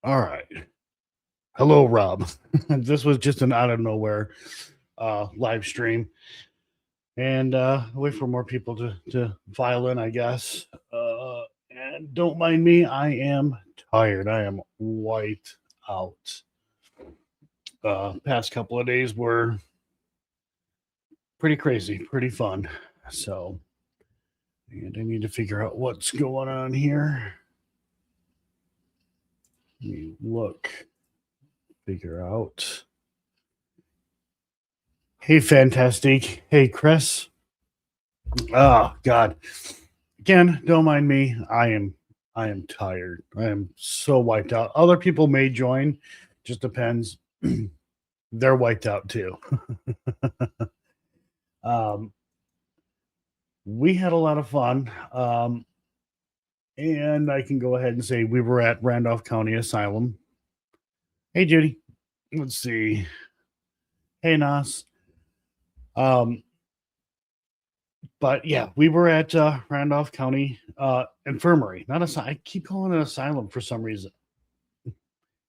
All right. Hello, Rob. This was just an out of nowhere live stream, and wait for more people to file in, I guess. And don't mind me, I am tired. I am wiped out. Past couple of days were pretty crazy, pretty fun. So, and I need to figure out what's going on here. Let me look, figure out. Hey, Fantastic. Hey, Chris. Oh God. Again, don't mind me. I am tired. I am so wiped out. Other people may join, just depends. They're wiped out too. um, we had a lot of fun. And I can go ahead and say we were at Randolph County Asylum. Hey Judy. Let's see. Hey Nas. Um, but yeah, we were at Randolph County Infirmary. Not asylum. I keep calling it asylum for some reason.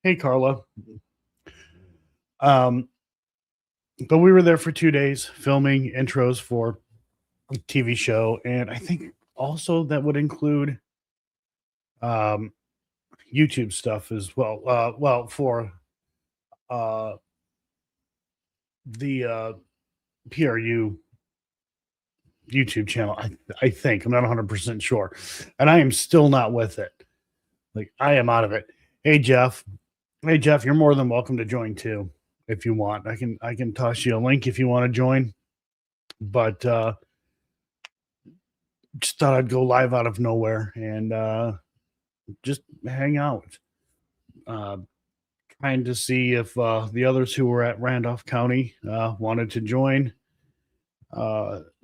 Hey Carla. Um, but we were there for 2 days filming intros for a TV show, and I think also that would include um, YouTube stuff as well. Well, for uh, the PRU YouTube channel, I think I'm not 100% sure, and I am still not with it. Like I am out of it. Hey Jeff, you're more than welcome to join too if you want. I can toss you a link if you want to join, but just thought I'd go live out of nowhere and just hang out. Uh, Trying to see if the others who were at Randolph County wanted to join.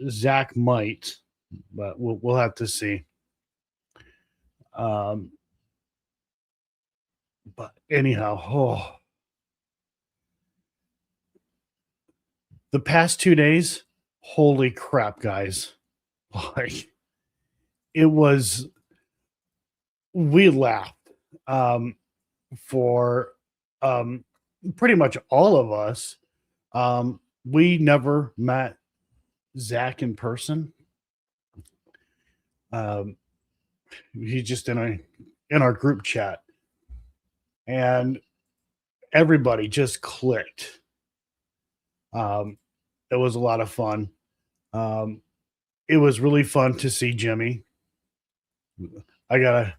Zach might, but we'll have to see. Um, but anyhow, the past 2 days, holy crap, guys! Like it was, we laughed for pretty much all of us. We never met Zach in person. Um, he's just in our group chat, and everybody just clicked. It was a lot of fun. Um, it was really fun to see Jimmy. I got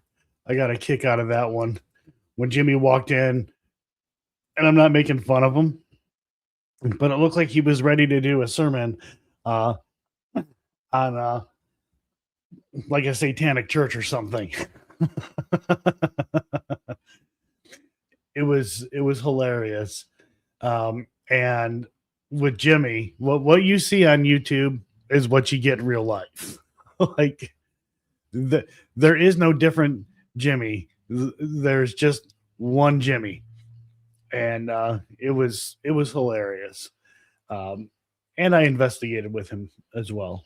a kick out of that one when Jimmy walked in, and I'm not making fun of him, but it looked like he was ready to do a sermon uh, on like a satanic church or something. It was hilarious. And with Jimmy, what you see on YouTube is what you get in real life. Like there is no different Jimmy. There's just one Jimmy, and it was hilarious. And I investigated with him as well.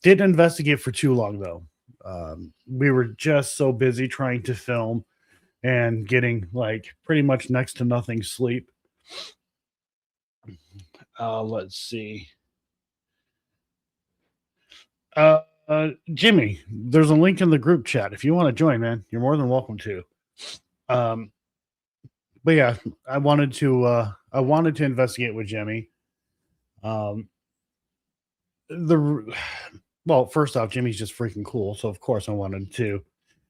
Didn't investigate for too long though. We were just so busy trying to film and getting like pretty much next to nothing sleep. Let's see. Jimmy, there's a link in the group chat. If you want to join, man, you're more than welcome to. Um, but yeah, I wanted to investigate with Jimmy. Um, the well, first off, Jimmy's just freaking cool, so of course I wanted to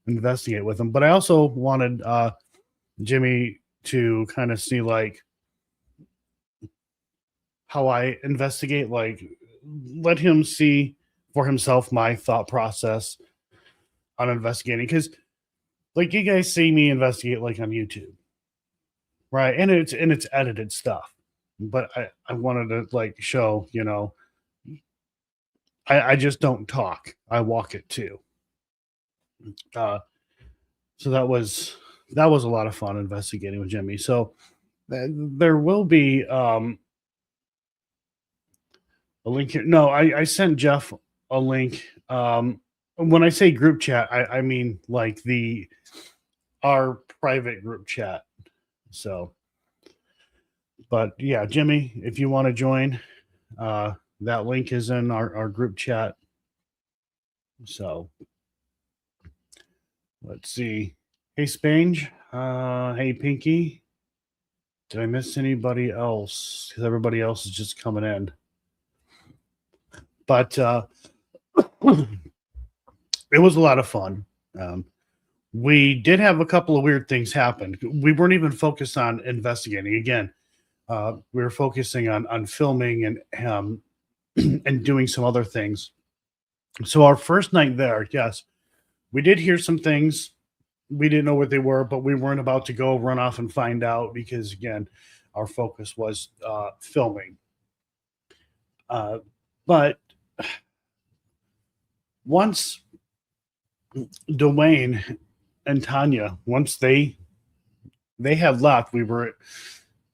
investigate with him. But I also wanted Jimmy to kind of see like how I investigate, like let him see for himself my thought process on investigating. Because like you guys see me investigate like on YouTube, right? And it's edited stuff. But I wanted to like show, I just don't talk. I walk it too. Uh so that was a lot of fun investigating with Jimmy. So there will be a link here. No, I sent Jeff a link. When I say group chat, I mean like our private group chat. So, but yeah, Jimmy, if you want to join, that link is in our group chat. So let's see. Hey, Spange. Hey, Pinky. Did I miss anybody else? Because everybody else is just coming in. But it was a lot of fun. We did have a couple of weird things happen. We weren't even focused on investigating. Again, we were focusing on filming and and doing some other things. So our first night there, yes, we did hear some things. We didn't know what they were, but we weren't about to go run off and find out because, again, our focus was filming. But once Dwayne and Tanya, once they had left, we were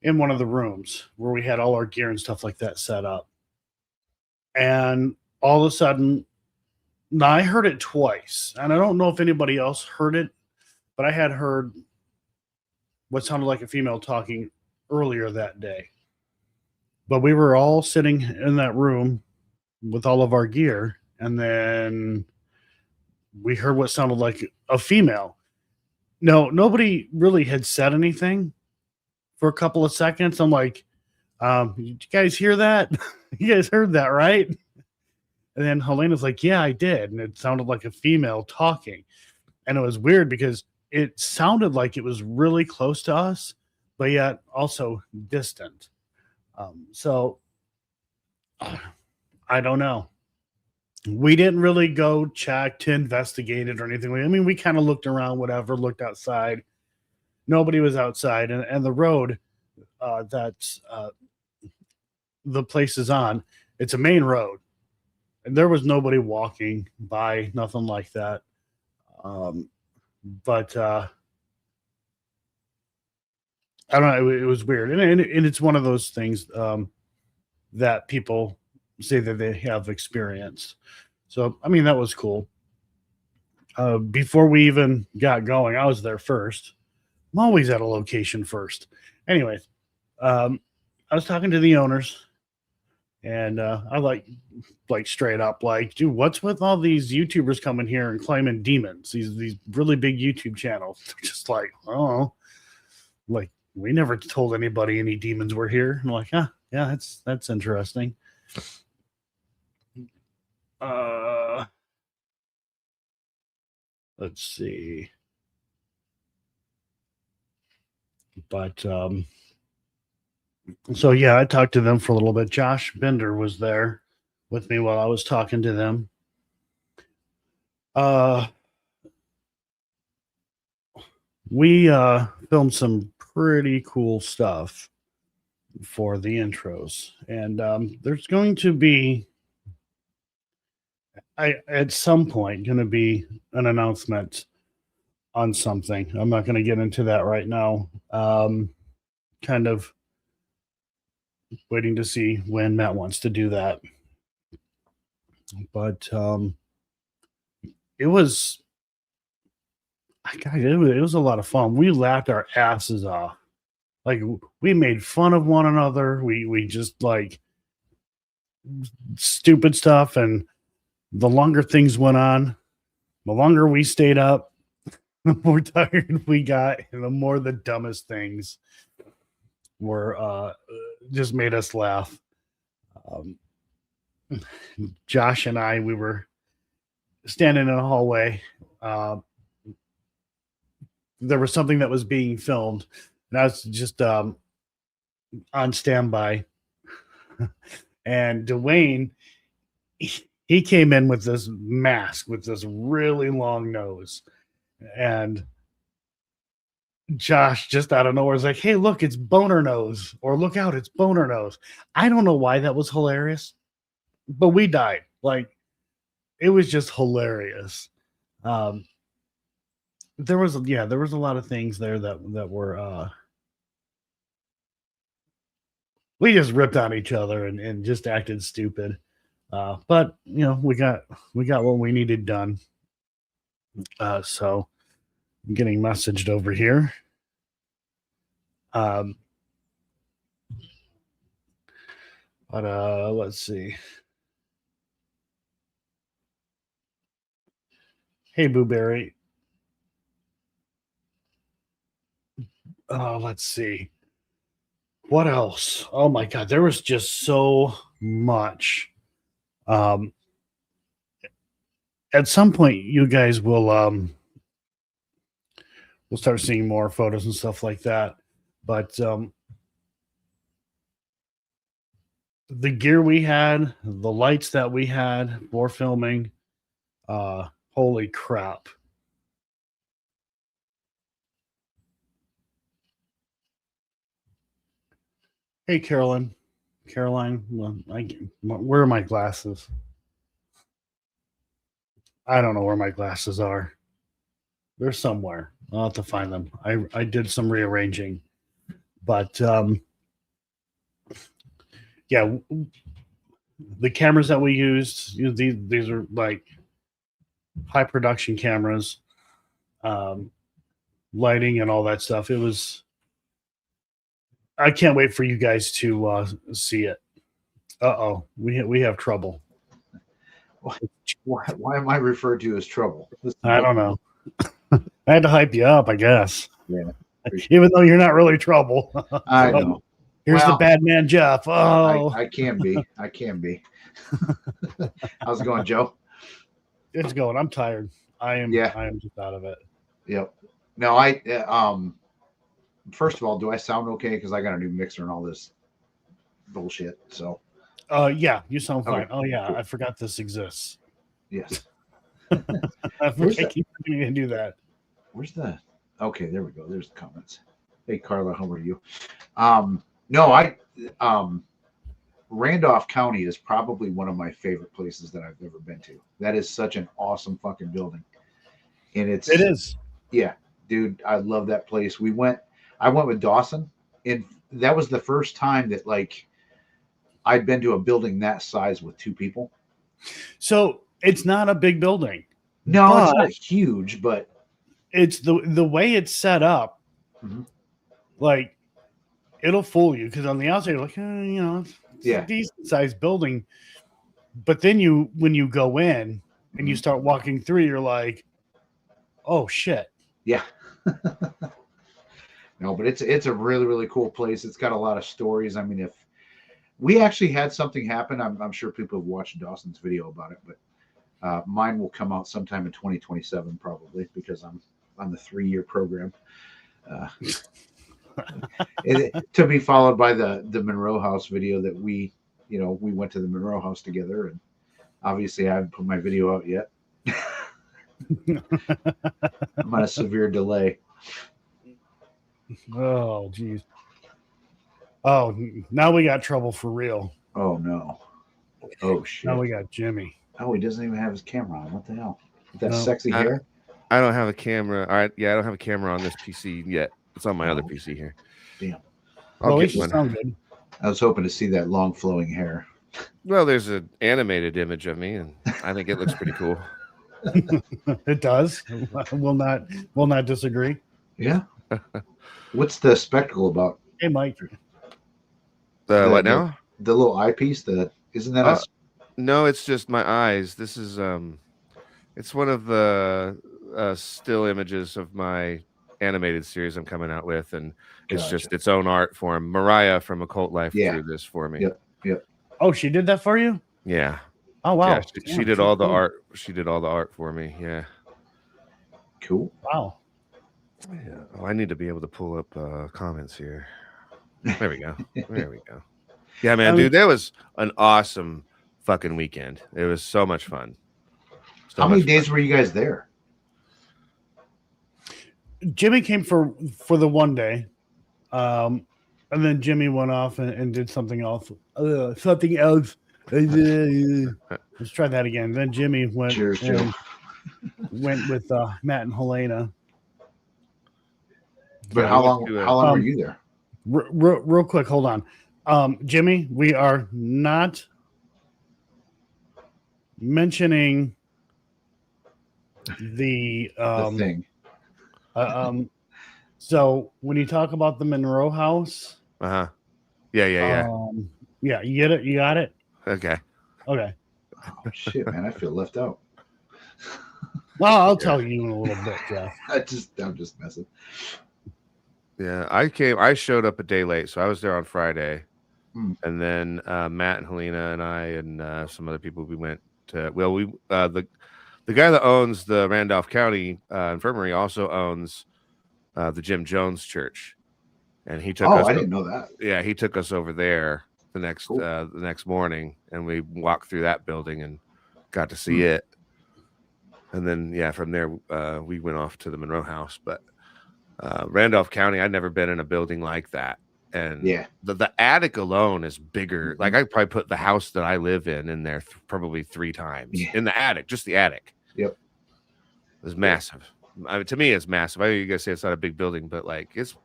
in one of the rooms where we had all our gear and stuff like that set up. And all of a sudden, now I heard it twice, and I don't know if anybody else heard it, but I had heard what sounded like a female talking earlier that day. But we were all sitting in that room with all of our gear, and then we heard what sounded like a female. No, nobody really had said anything for a couple of seconds. I'm like, you guys hear that? You guys heard that, right? And then Helena's like, yeah, I did. And it sounded like a female talking. And it was weird because it sounded like it was really close to us, but yet also distant. So I don't know. We didn't really go check to investigate it or anything. I mean, we kind of looked around, whatever, looked outside. Nobody was outside. And the road that's the place is on, it's a main road. And there was nobody walking by, nothing like that. But I don't know. It was weird. And it's one of those things that people say that they have experienced. So, I mean, that was cool. Before we even got going, I was there first. I'm always at a location first. Anyways, I was talking to the owners, and I like straight up like, dude, what's with all these YouTubers coming here and claiming demons? These really big YouTube channels. They're just like, oh, like we never told anybody any demons were here. I'm like, yeah, that's interesting. Let's see. But so yeah, I talked to them for a little bit. Josh Bender was there with me while I was talking to them. We filmed some pretty cool stuff for the intros, and there's going to be at some point going to be an announcement on something. I'm not going to get into that right now. Kind of waiting to see when Matt wants to do that. But it was a lot of fun. We laughed our asses off. Like we made fun of one another. We just like stupid stuff, and the longer things went on, the longer we stayed up, the more tired we got, and the more the dumbest things were just made us laugh. Josh and I, we were standing in a hallway. There was something that was being filmed, and I was just on standby. And Dwayne, he came in with this mask with this really long nose, and Josh just out of nowhere is like, hey, look, it's Boner Nose, or look out, it's Boner Nose. I don't know why that was hilarious, but we died. Like, it was just hilarious. There was a lot of things there that were we just ripped on each other and just acted stupid. But we got what we needed done. So I'm getting messaged over here. But let's see. Hey, Booberry. Let's see. What else? Oh my God, there was just so much. At some point, you guys will we'll start seeing more photos and stuff like that. But the gear we had, the lights that we had for filming, holy crap. Hey, Caroline. Caroline, where are my glasses? I don't know where my glasses are. They're somewhere. I'll have to find them. I did some rearranging. But yeah, the cameras that we used, these are like high production cameras, lighting and all that stuff. It was. I can't wait for you guys to see it. We have trouble. Why am I referred to as trouble? I don't know. I had to hype you up, I guess. Yeah. Even though you're not really trouble. I know. Here's the bad man, Jeff. Oh, I can be. I can be. How's it going, Joe? It's going. I'm tired. I am just out of it. Yep. No, first of all, do I sound okay? Because I got a new mixer and all this bullshit. So. Yeah, you sound fine. Okay. Oh yeah, cool. I forgot this exists. Yes. I forgot you can do that. Where's the? Okay, there we go. There's the comments. Hey, Carla, how are you? No, Randolph County is probably one of my favorite places that I've ever been to. That is such an awesome fucking building, and it is. Yeah, dude, I love that place. I went with Dawson, and that was the first time that like I'd been to a building that size with two people. So it's not a big building. No, it's not huge, but it's the way it's set up. Mm-hmm. Like it'll fool you because on the outside you're like, it's a decent sized building, but then when you go in and you start walking through, you're like, oh shit. Yeah. No, but it's a really, really cool place. It's got a lot of stories. I mean, if we actually had something happen, I'm sure people have watched Dawson's video about it, but mine will come out sometime in 2027 probably because I'm on the 3-year program. To be followed by the Monroe House video that we went to the Monroe House together, and obviously I haven't put my video out yet. I'm on a severe delay. Oh geez. Oh, now we got trouble for real. Oh no. Oh shit. Now we got Jimmy. Oh, he doesn't even have his camera on. What the hell? With that sexy hair? I don't have a camera. All right, yeah, I don't have a camera on this PC yet. It's on my other PC here. Damn. I'll get one. Sound good. I was hoping to see that long flowing hair. Well, there's an animated image of me, and I think it looks pretty cool. It does. We'll not disagree. Yeah. What's the spectacle about? Hey, Mike. What now? The little eyepiece. Isn't that No, it's just my eyes. This is it's one of the still images of my animated series I'm coming out with, and it's just its own art form. Mariah from Occult Life drew this for me. Yep. Oh, she did that for you? Yeah. Oh wow. Yeah, she did all the art. She did all the art for me. Yeah. Cool. Wow. Yeah. Oh, I need to be able to pull up comments here. There we go. There we go. Yeah, man, dude, that was an awesome fucking weekend. It was so much fun. How many days were you guys there? Jimmy came for the one day, and then Jimmy went off and did something else. Let's try that again. Then Jimmy went went with Matt and Helena. But how long were you there? Real quick, hold on. Jimmy, we are not mentioning the thing. So when you talk about the Monroe House, Yeah, yeah, you get it, you got it. Okay. Oh shit, man, I feel left out. Well, I'll tell you in a little bit, Jeff. I'm just messing. Yeah, I showed up a day late, so I was there on Friday, and then Matt and Helena and I and some other people, we went to. Well, the guy that owns the Randolph County Infirmary also owns the Jim Jones Church, and he took us. I didn't know that. Yeah, he took us over there the next morning, and we walked through that building and got to see it. And then from there we went off to the Monroe House. But Randolph County, I'd never been in a building like that, and the attic alone is bigger. Like I probably put the house that I live in there probably 3 times in the attic, just the attic. Yep, it's massive. I mean, to me, it's massive. I know you guys say it's not a big building, but like it's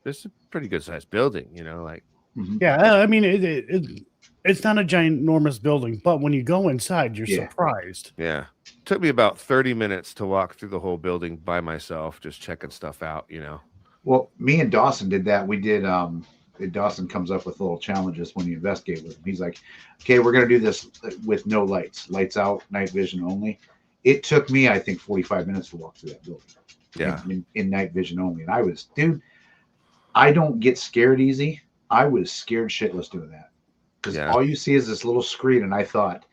a pretty good sized building, like. Yeah, I mean it's not a ginormous building, but when you go inside, you're surprised. Yeah, it took me about 30 minutes to walk through the whole building by myself, just checking stuff out. Well, me and Dawson did that. We did. Dawson comes up with little challenges when you investigate with him. He's like, "Okay, we're gonna do this with no lights out, night vision only." It took me, I think, 45 minutes to walk through that building. Yeah, in night vision only, and I don't get scared easy. I was scared shitless doing that because all you see is this little screen, and I thought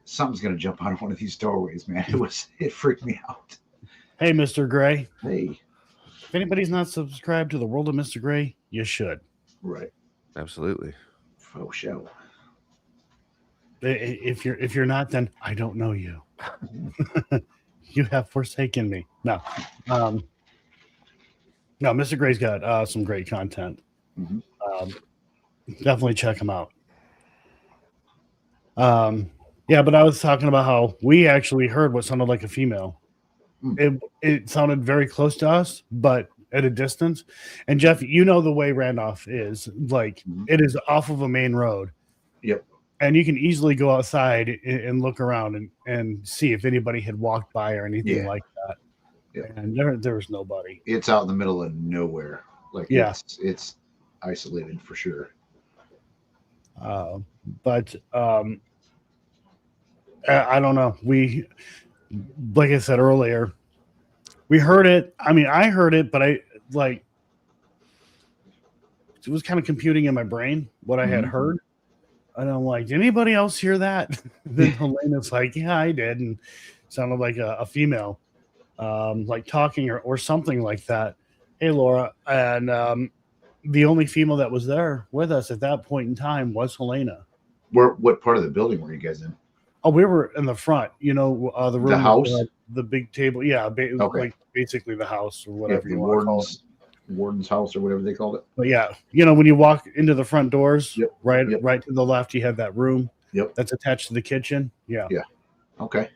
something's gonna jump out of one of these doorways, man. It freaked me out. Hey, Mr. Gray. Hey, if anybody's not subscribed to the World of Mr. Gray, you should. Right. Absolutely. For sure. If you're not, then I don't know you. You have forsaken me. No, Mr. Gray's got some great content. Definitely check him out. But I was talking about how we actually heard what sounded like a female. It sounded very close to us, but at a distance. And Jeff, you know the way Randolph is, like it is off of a main road. Yep. And you can easily go outside and look around and see if anybody had walked by or anything like that. Yep. And there was nobody. It's out in the middle of nowhere. Like it's isolated for sure. But I don't know. We, like I said earlier, we heard it. I mean, I heard it, but it was kind of computing in my brain what I had heard. And I'm like, did anybody else hear that? Then Helena's like, yeah, I did. And sounded like a female, like talking or something like that. Hey, Laura. And the only female that was there with us at that point in time was Helena. What part of the building were you guys in? Oh, we were in the front, the room, the house, the big table. Yeah. Like basically the house or whatever you want to call it. Warden's house or whatever they called it. But yeah, when you walk into the front doors, right to the left, you have that room. Yep. That's attached to the kitchen. Yeah. Yeah. Okay.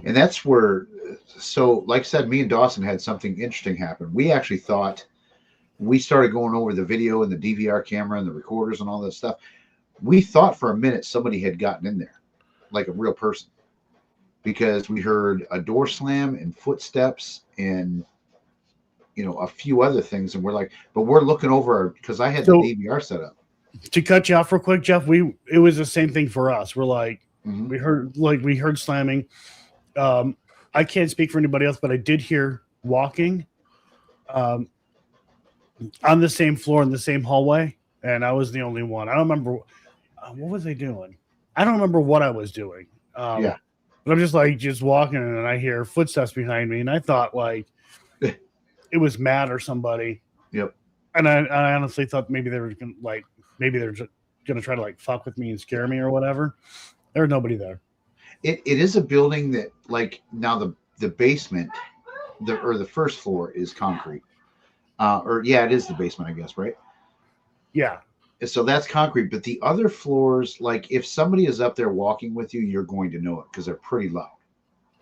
And that's where, so like I said, me and Dawson had something interesting happen. We actually thought, we started going over the video and the DVR camera and the recorders and all that stuff. We thought for a minute somebody had gotten in there, like a real person, because we heard a door slam and footsteps and a few other things, and we're like, but we're looking over because I had the DVR set up. To cut you off real quick, Jeff, it was the same thing for us. We're like, we heard slamming. I can't speak for anybody else, but I did hear walking on the same floor in the same hallway, and I was the only one. I don't remember what was I doing. I don't remember what I was doing. But I'm just walking, and I hear footsteps behind me, and I thought like it was Matt or somebody. Yep. And I honestly thought maybe they were gonna try to like fuck with me and scare me or whatever. There was nobody there. It is a building that, like, now the basement, the first floor is concrete. It is the basement, I guess, right? Yeah. So that's concrete, but the other floors, like if somebody is up there walking with you, you're going to know it because they're pretty loud.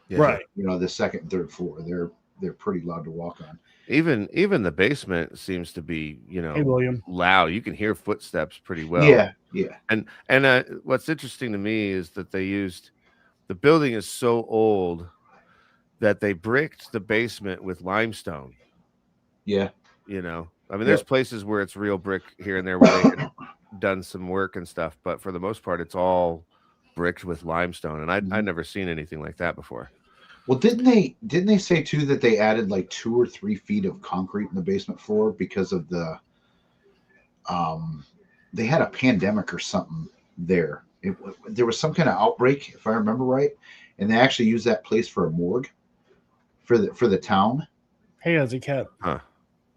Yeah. Right. The second and third floor, they're pretty loud to walk on. Even the basement seems to be, hey, William, loud. You can hear footsteps pretty well. Yeah, yeah. And what's interesting to me is that they used, the building is so old that they bricked the basement with limestone. Yeah. You know, I mean, there's places where it's real brick here and there where they had done some work and stuff, but for the most part, it's all bricked with limestone. And I'd never seen anything like that before. Well, didn't they say too that they added like 2 or 3 feet of concrete in the basement floor because of the they had a pandemic or something there. There was some kind of outbreak, if I remember right, and they actually used that place for a morgue for the town. Hey, as a cat. Huh.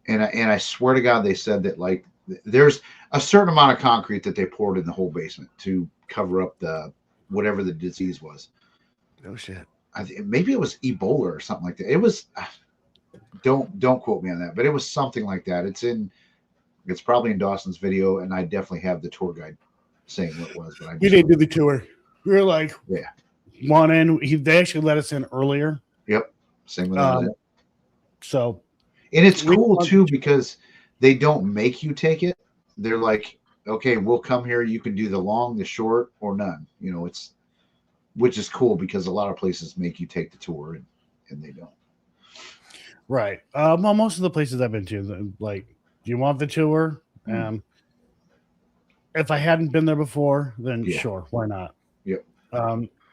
And I swear to God, they said that like there's a certain amount of concrete that they poured in the whole basement to cover up the whatever the disease was. No shit. Maybe it was Ebola or something like that. It was. Don't quote me on that, but it was something like that. It's probably in Dawson's video, and I definitely have the tour guide saying what it was. But We didn't do the tour. We were like, yeah, one in. They actually let us in earlier. Yep, same with that. So, and it's cool too because they don't make you take it. They're like, okay, we'll come here. You can do the long, the short, or none. You know, which is cool because a lot of places make you take the tour and they don't. Right. Well, most of the places I've been to, like, do you want the tour? If I hadn't been there before, then sure, why not? Yep.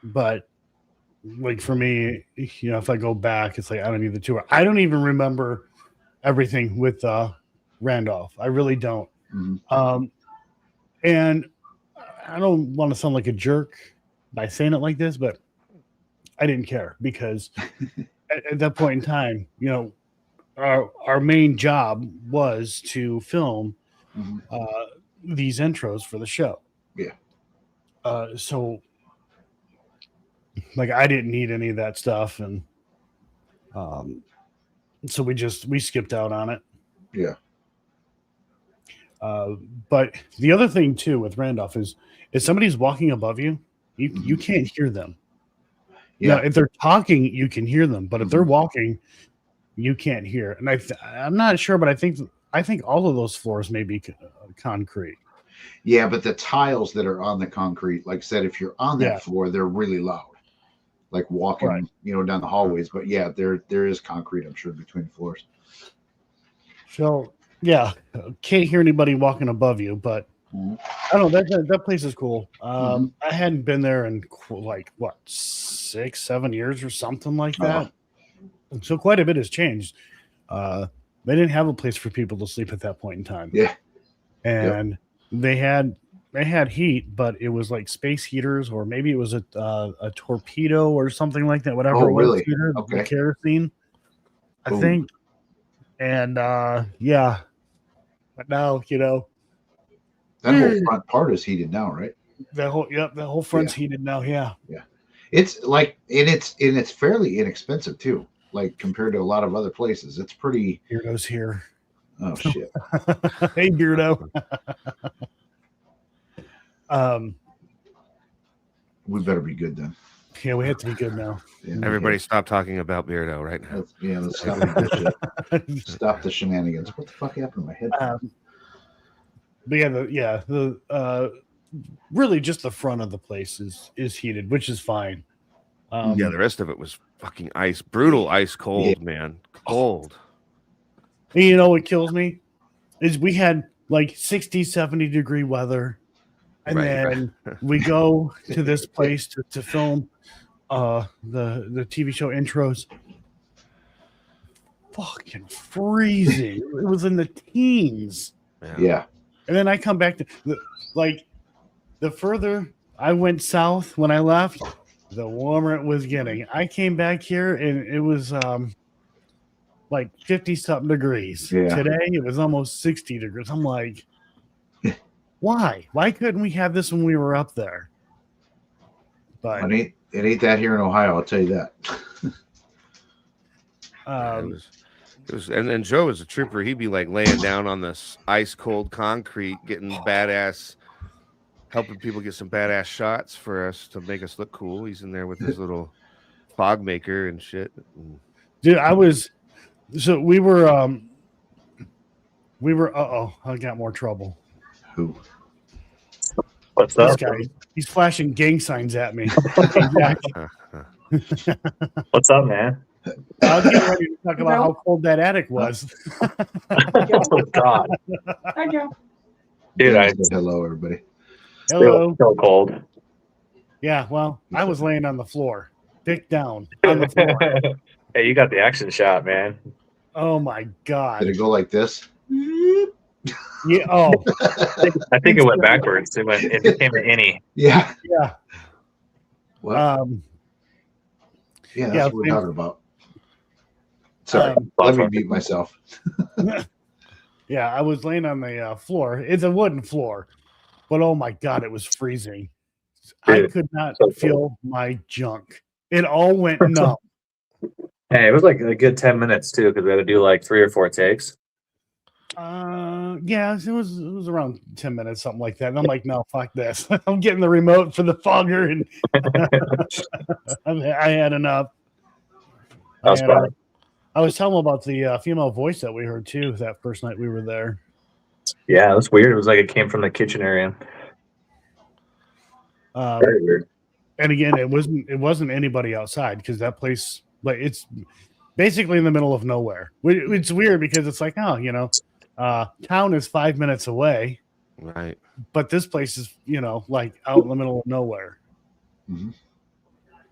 But like for me, you know, if I go back, it's like I don't need the tour. I don't even remember everything with Randolph. I really don't. Mm-hmm. And I don't want to sound like a jerk by saying it like this, but I didn't care because at that point in time, you know, our main job was to film these intros for the show. Yeah. So like I didn't need any of that stuff, and so we skipped out on it. Yeah. But the other thing too with Randolph is if somebody's walking above you, you can't hear them. Yeah. Now, if they're talking, you can hear them, but if they're walking, you can't hear. And I'm not sure, but I think all of those floors may be concrete. Yeah, but the tiles that are on the concrete, like I said, if you're on that floor, they're really loud, like walking, you know, down the hallways. But yeah, there is concrete, I'm sure, between the floors. So yeah, can't hear anybody walking above you, but I don't know. That place is cool. I hadn't been there in like what 6-7 years or something like that. So quite a bit has changed. They didn't have a place for people to sleep at that point in time. Yeah, and they had heat, but it was like space heaters, or maybe it was a torpedo or something like that. Whatever. Oh, really? Heater, okay. The kerosene, I think. And yeah, but now you know that whole front part is heated now, right? The whole front's heated now. Yeah. Yeah. It's like, and it's fairly inexpensive too. Like compared to a lot of other places, it's pretty. Beardo's here. Oh shit! Hey, Beardo. We better be good then. Yeah, we have to be good now. Yeah, everybody, stop talking about Beardo right now. Let's stop the shit. Stop the shenanigans. What the fuck happened to my head? But the really just the front of the place is heated, which is fine. Yeah, the rest of it was fucking brutal ice cold, man. Cold. And you know what kills me is we had like 60, 70 degree weather. And then we go to this place to film the TV show intros. Fucking freezing. It was in the teens. Yeah. And then I come back to the further I went south when I left, the warmer it was getting. I came back here and it was like 50 something degrees. Yeah. Today it was almost 60 degrees. I'm like, why? Why couldn't we have this when we were up there? But it ain't that here in Ohio, I'll tell you that. It was, and then Joe was a trooper. He'd be like laying down on this ice cold concrete, getting badass, helping people get some badass shots for us to make us look cool. He's in there with his little fog maker and shit. Dude, we were I got more trouble. Who? What's This up? guy, he's flashing gang signs at me. What's up, man? I was getting ready to talk about how cold that attic was. Oh God, Hi, Joe. dude, I Hello, everybody. Hello. so cold. Yeah, well, I was laying on the floor, dick down on the floor. Hey, you got the action shot, man. Oh my Did god. it go like this? Yeah. Oh, I think it went backwards. It became an innie. Yeah. yeah. Well, yeah, that's yeah, what we're same- talking about. Sorry, let me mute myself. Yeah, I was laying on the floor. It's a wooden floor, but oh my god, it was freezing. I Dude, could not so cold. feel my junk. It all went numb. Hey, it was like a good 10 minutes too, because we had to do like 3 or 4 takes. Yeah, it was around 10 minutes, something like that. And I'm like, no, fuck this. I'm getting the remote for the fogger, and I had enough. That was fun. I was telling them about the female voice that we heard too that first night we were there. Yeah, it was weird. It was like it came from the kitchen area. Very weird. And again, it wasn't anybody outside because that place, like, it's basically in the middle of nowhere. It's weird because it's like, oh, town is 5 minutes away, Right. but this place is, like out in the middle of nowhere. Mm-hmm.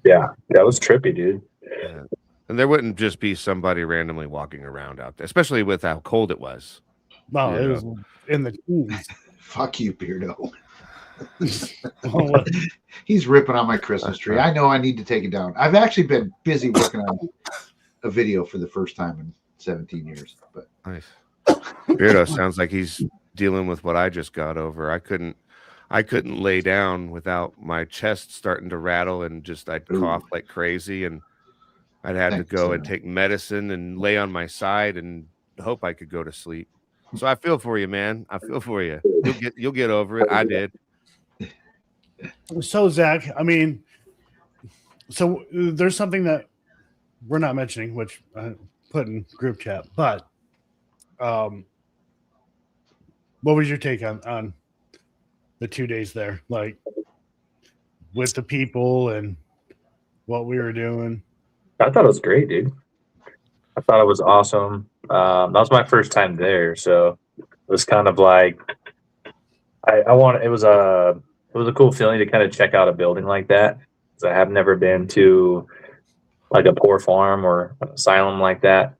Yeah, that was trippy, dude. Yeah. And there wouldn't just be somebody randomly walking around out there, especially with how cold it was. No, it was in the teens. Fuck you, Beardo. Oh, He's ripping on my Christmas tree. I know I need to take it down. I've actually been busy working on a video for the first time in 17 years. But nice. Beardo sounds like he's dealing with what I just got over. I couldn't lay down without my chest starting to rattle and just I'd cough like crazy, and I'd have to go and take medicine and lay on my side and hope I could go to sleep. So I feel for you, man. I feel for you. You'll get over it. I did. So Zach, I mean, so there's something that we're not mentioning, which I put in group chat, but what was your take on the 2 days there, like with the people and what we were doing? I thought it was great, dude. I thought it was awesome. That was my first time there, so it was kind of like it was a cool feeling to kind of check out a building like that. So I have never been to like a poor farm or an asylum like that.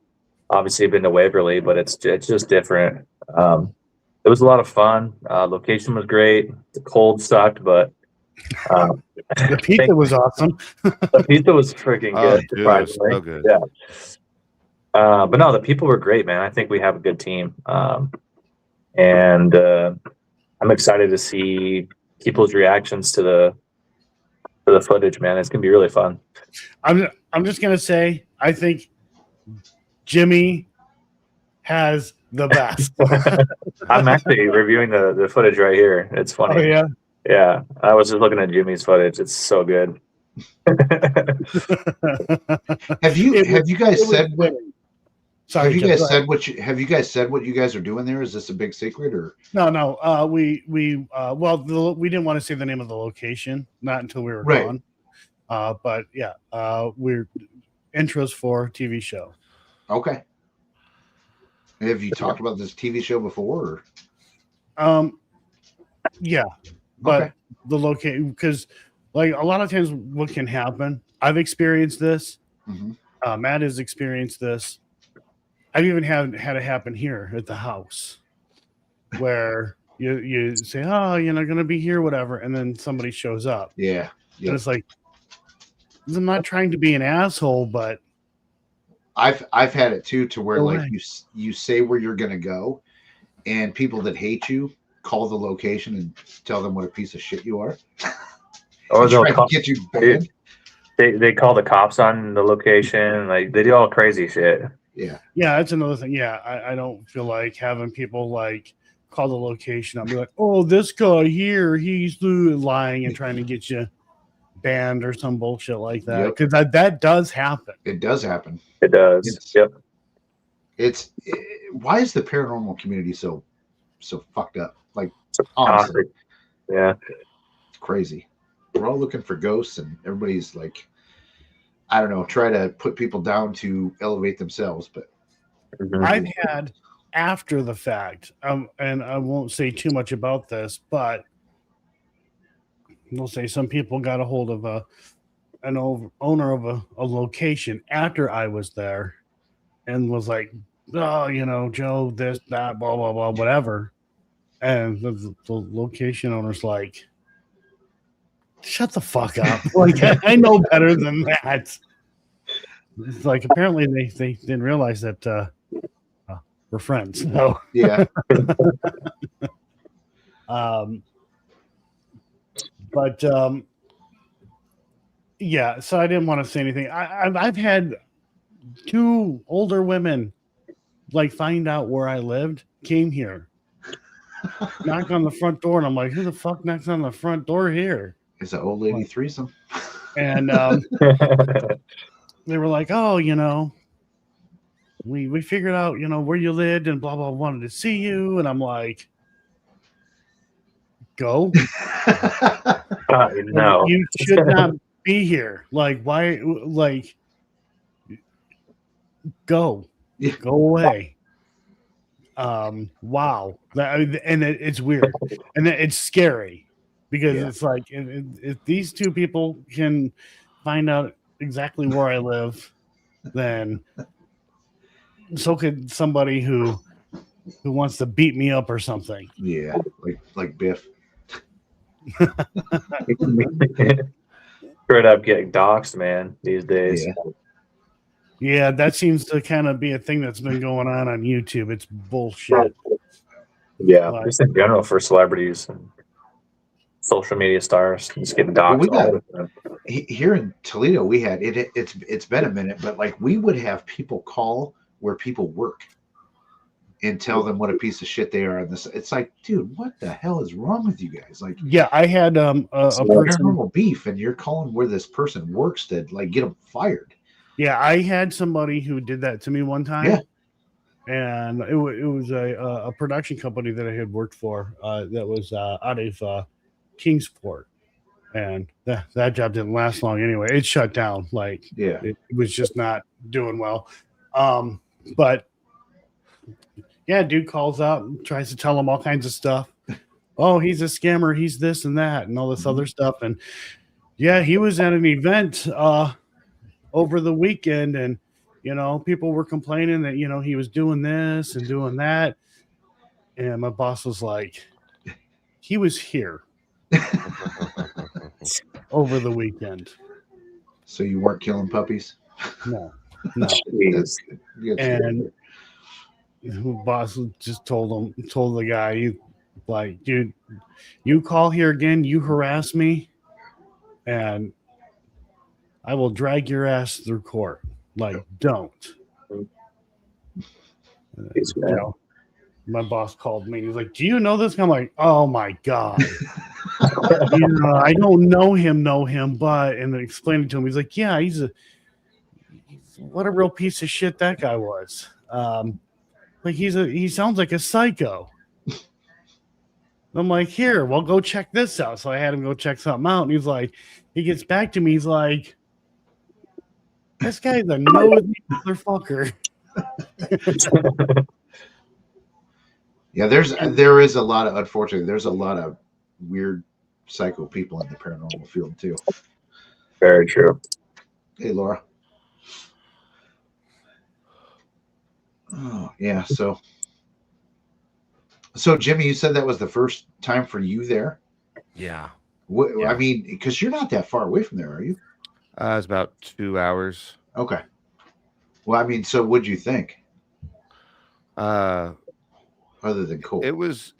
Obviously, I've been to Waverly, but it's just different. It was a lot of fun. Location was great. The cold sucked, but the pizza was awesome. The pizza was freaking good. Dude, it was so good. Yeah. But no, the people were great, man. I think we have a good team. And I'm excited to see people's reactions to the footage, man. It's gonna be really fun. I'm just gonna say I think Jimmy has the best. I'm actually reviewing the footage right here. It's funny. Oh yeah. Yeah. I was just looking at Jimmy's footage. It's so good. have you guys said what? Sorry, have you guys said what you guys are doing there? Is this a big secret or no? We didn't want to say the name of the location, not until we were gone. But yeah, we're intros for TV show. Okay. Have you talked about this TV show before? Or? Yeah, but the location, because like a lot of times what can happen, I've experienced this. Mm-hmm. Matt has experienced this. I've even had it happen here at the house where you say, oh, you're not going to be here, whatever. And then somebody shows up. Yeah. And it's like, I'm not trying to be an asshole, but I've had it too, to where like you say where you're going to go, and people that hate you call the location and tell them what a piece of shit you are. Or they'll get you banned. They call the cops on the location. Like they do all crazy shit. Yeah, that's another thing. Yeah, I don't feel like having people like call the location. I'll be like, oh, this guy here, he's lying and trying to get you banned or some bullshit like that. Because that does happen. It does happen. It does. Why is the paranormal community so fucked up? Like, honestly, yeah, it's crazy. We're all looking for ghosts, and everybody's like, I don't know, try to put people down to elevate themselves. But I've had after the fact, and I won't say too much about this, but we'll say some people got a hold of an owner of a location after I was there and was like, oh, you know, Joe, this, that, blah, blah, blah, whatever. And the location owner's like, shut the fuck up. Like, I know better than that. It's like, apparently they didn't realize that we're friends. So, yeah. But yeah, so I didn't want to say anything. I've had 2 older women like find out where I lived, came here, knock on the front door, and I'm like, who the fuck knocks on the front door here? It's an old lady threesome. And they were like, oh, you know, we figured out, you know, where you lived and blah, blah, wanted to see you. And I'm like, go. No. You should not be here. Like, why? Like, go. Yeah. Go away. Wow. And it's weird. And it's scary because it's like if these 2 people can find out exactly where I live, then so could somebody who wants to beat me up or something. Yeah, like Biff. Straight up getting doxxed, man, these days. Yeah, that seems to kind of be a thing that's been going on YouTube. It's bullshit. Yeah, just in general for celebrities and social media stars, just getting doxxed. Well, here in Toledo, we had it's been a minute, but like we would have people call where people work and tell them what a piece of shit they are. And this, it's like, dude, what the hell is wrong with you guys? Like, yeah, I had a normal beef, and you're calling where this person works to like get them fired. Yeah, I had somebody who did that to me one time. Yeah. And it was a production company that I had worked for that was out of Kingsport. And that job didn't last long anyway. It shut down. Like, it was just not doing well. But yeah, dude calls out and tries to tell him all kinds of stuff. Oh, he's a scammer. He's this and that and all this other stuff. And yeah, he was at an event over the weekend, and you know, people were complaining that, you know, he was doing this and doing that. And my boss was like, he was here over the weekend. So you weren't killing puppies? No. That's and the boss just told the guy, like, dude, you call here again, you harass me, and I will drag your ass through court. Like, don't. You know, my boss called me. He's like, do you know this guy? I'm like, oh my God. You know, I don't know him, but, and then explained it to him. He's like, yeah, what a real piece of shit that guy was. Like, he sounds like a psycho. I'm like, here, well, go check this out. So I had him go check something out. And he's like, he gets back to me. He's like, this guy's a nosy motherfucker. Yeah, there is a lot of, unfortunately, there's a lot of weird psycho people in the paranormal field too. Very true. Hey, Laura. Oh, yeah. So Jimmy, you said that was the first time for you there? Yeah. I mean, because you're not that far away from there, are you? It's about 2 hours. Okay. Well, I mean, so what'd you think? Other than cool. It was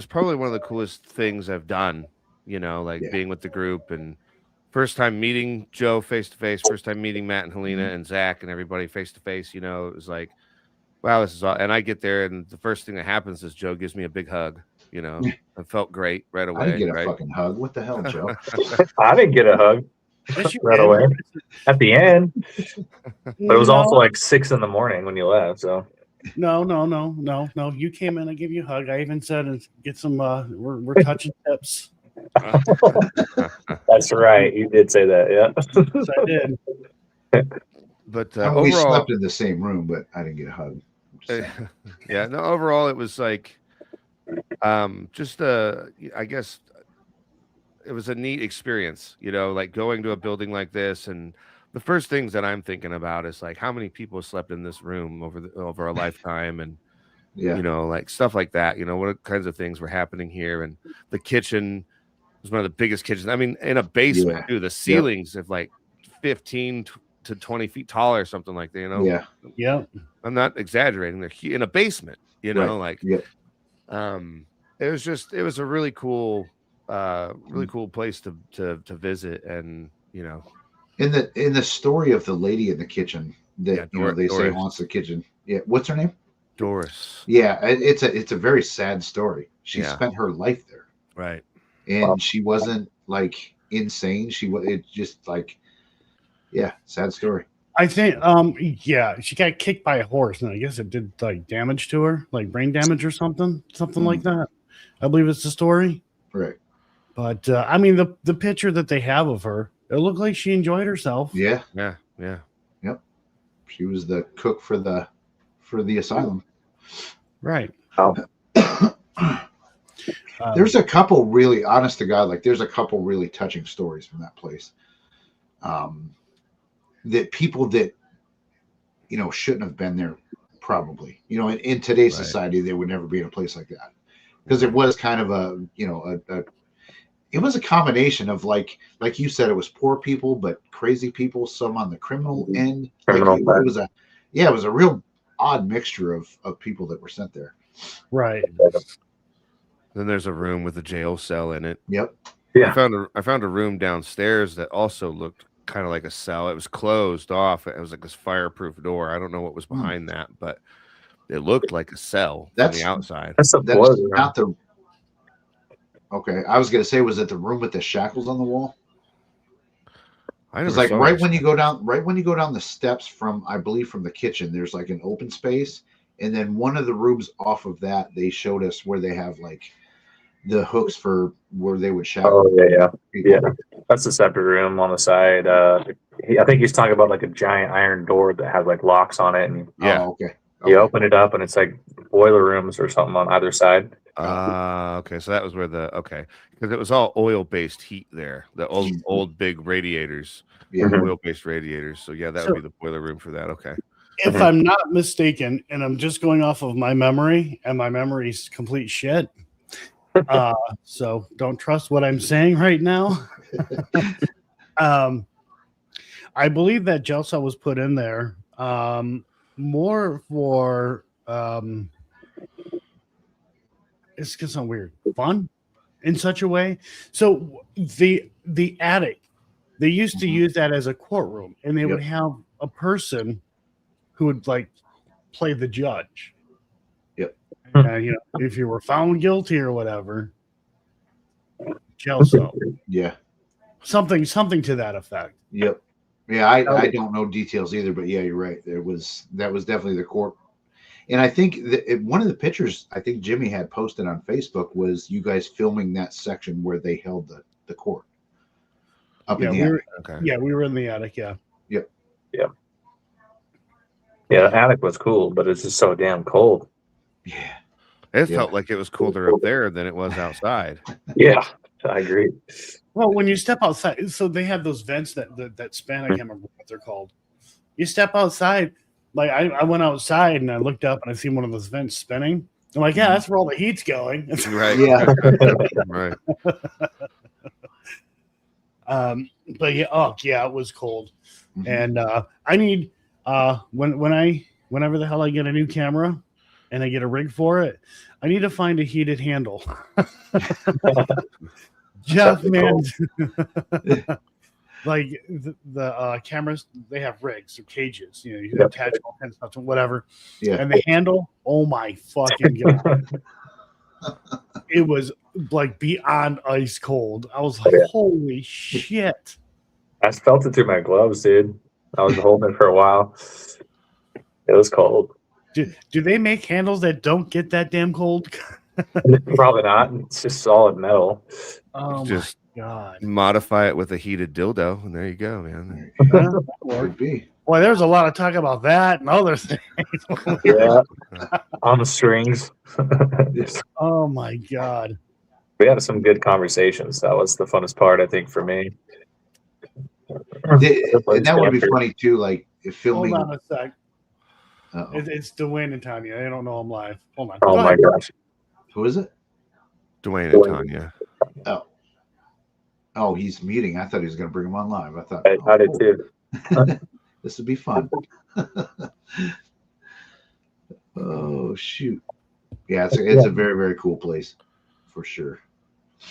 probably one of the coolest things I've done, you know, like being with the group, and first time meeting Joe face to face, first time meeting Matt and Helena and Zach and everybody face to face, you know, it was like, wow, this is all. And I get there, and the first thing that happens is Joe gives me a big hug. You know, I felt great right away. I didn't get a fucking hug. What the hell, Joe? I didn't get a hug right away at the end, but it was also like 6 a.m. when you left. So no. You came in, I gave you a hug. I even said, and get some. We're touching tips. That's right. You did say that. Yeah. Yes, I did. But we overall, slept in the same room, but I didn't get a hug. yeah, no, overall it was like just I guess it was a neat experience, like going to a building like this. And the first things that I'm thinking about is like how many people slept in this room over a lifetime, and Yeah. like stuff like that, what kinds of things were happening here. And the kitchen was one of the biggest kitchens. I mean, in a basement too, the ceilings of like 15 to 20 feet tall or something like that, Yeah. I'm not exaggerating. They're in a basement, Right. it was a really cool place to visit. And in the story of the lady in the kitchen that they say Doris. haunts the kitchen. Yeah, what's her name? Doris. Yeah, it's a very sad story. She spent her life there, right? And she wasn't like insane. It just like, sad story. I think, she got kicked by a horse, and I guess it did like damage to her, like brain damage or something like that. I believe it's the story, right? But I mean, the picture that they have of her, it looked like she enjoyed herself. Yeah. Yep. She was the cook for the asylum, right? There's a couple really, honest to God, like there's a couple really touching stories from that place. That people that shouldn't have been there, probably in today's society they would never be in a place like that, because it was kind of it was a combination of like you said, it was poor people but crazy people, some on the criminal end. It was a real odd mixture of people that were sent there. Right. Then there's a room with a jail cell in it. Yep. Yeah. I found a room downstairs that also looked kind of like a cell. It was closed off. It was like this fireproof door. I don't know what was behind that, but it looked like a cell from the outside. That's not the. Okay, I was gonna say, was it the room with the shackles on the wall? It's like right when you go down the steps from, I believe, from the kitchen, there's like an open space, and then one of the rooms off of that, they showed us where they have like the hooks for where they would shackle. Oh yeah. That's a separate room on the side. I think he's talking about like a giant iron door that has like locks on it, and okay. You open it up, and it's like boiler rooms or something on either side. Okay, so that was where because it was all oil-based heat there. The old big radiators, oil-based radiators. So that would be the boiler room for that. Okay. If I'm not mistaken, and I'm just going off of my memory, and my memory's complete shit. So don't trust what I'm saying right now. I believe that jail cell was put in there more for it's gonna sound weird, fun in such a way. So the attic, they used to use that as a courtroom, and they would have a person who would like play the judge. If you were found guilty or whatever, jail cell. Yeah. Something to that effect. Yep. Yeah, I don't know details either, but you're right. That was definitely the court. And I think one of the pictures I think Jimmy had posted on Facebook was you guys filming that section where they held the court. Up in the attic. Yeah, we were in the attic, yeah. Yep. Yeah. Yeah, the attic was cool, but it's just so damn cold. Yeah. It felt like it was colder up there than it was outside. Yeah, I agree. Well, when you step outside, so they have those vents that span. I can't remember what they're called. You step outside, like I went outside and I looked up and I seen one of those vents spinning. I'm like, that's where all the heat's going. Right. Yeah. Right. But it was cold, and I need whenever the hell I get a new camera and I get a rig for it, I need to find a heated handle. Jeff, man, like the cameras, they have rigs or cages, you can attach all kinds of stuff to whatever. Yeah. And the handle, oh my fucking god. It was like beyond ice cold. I was like, holy shit. I felt it through my gloves, dude. I was holding it for a while. It was cold. Do they make handles that don't get that damn cold? Probably not. It's just solid metal. Oh Just my god! modify it with a heated dildo, and there you go, man. Could be. Boy, there's a lot of talk about that and other things. Yeah, on the strings. Oh my god! We had some good conversations. That was the funnest part, I think, for me. And that would be funny too. Like if filming. Hold on a sec. Uh-oh. It's Dwayne and Tanya. They don't know I'm live. Hold on. Oh Go my ahead. gosh. Who is it? Dwayne and Tanya. Oh, he's muting. I thought he was going to bring him on live. I thought. I did too. This would be fun. Oh shoot! Yeah, it's a very, very cool place, for sure.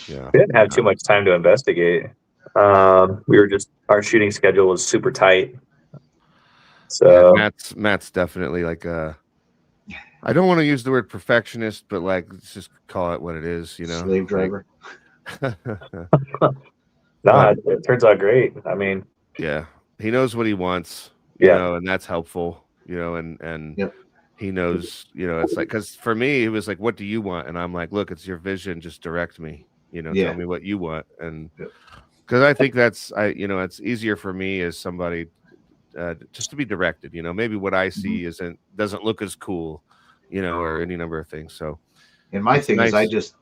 Yeah, we didn't have too much time to investigate. We were just our shooting schedule was super tight. So Matt's definitely like a. I don't want to use the word perfectionist, but like let's just call it what it is. You know, slave driver. It turns out great. I mean, yeah, he knows what he wants. You know, and that's helpful. You know, and yep. He knows. You know, it's like because for me, it was like, "What do you want?" And I'm like, "Look, it's your vision. Just direct me. You know, tell me what you want." And because I think it's easier for me as somebody just to be directed. You know, maybe what I see doesn't look as cool. You know, or any number of things. So, and my thing is, I just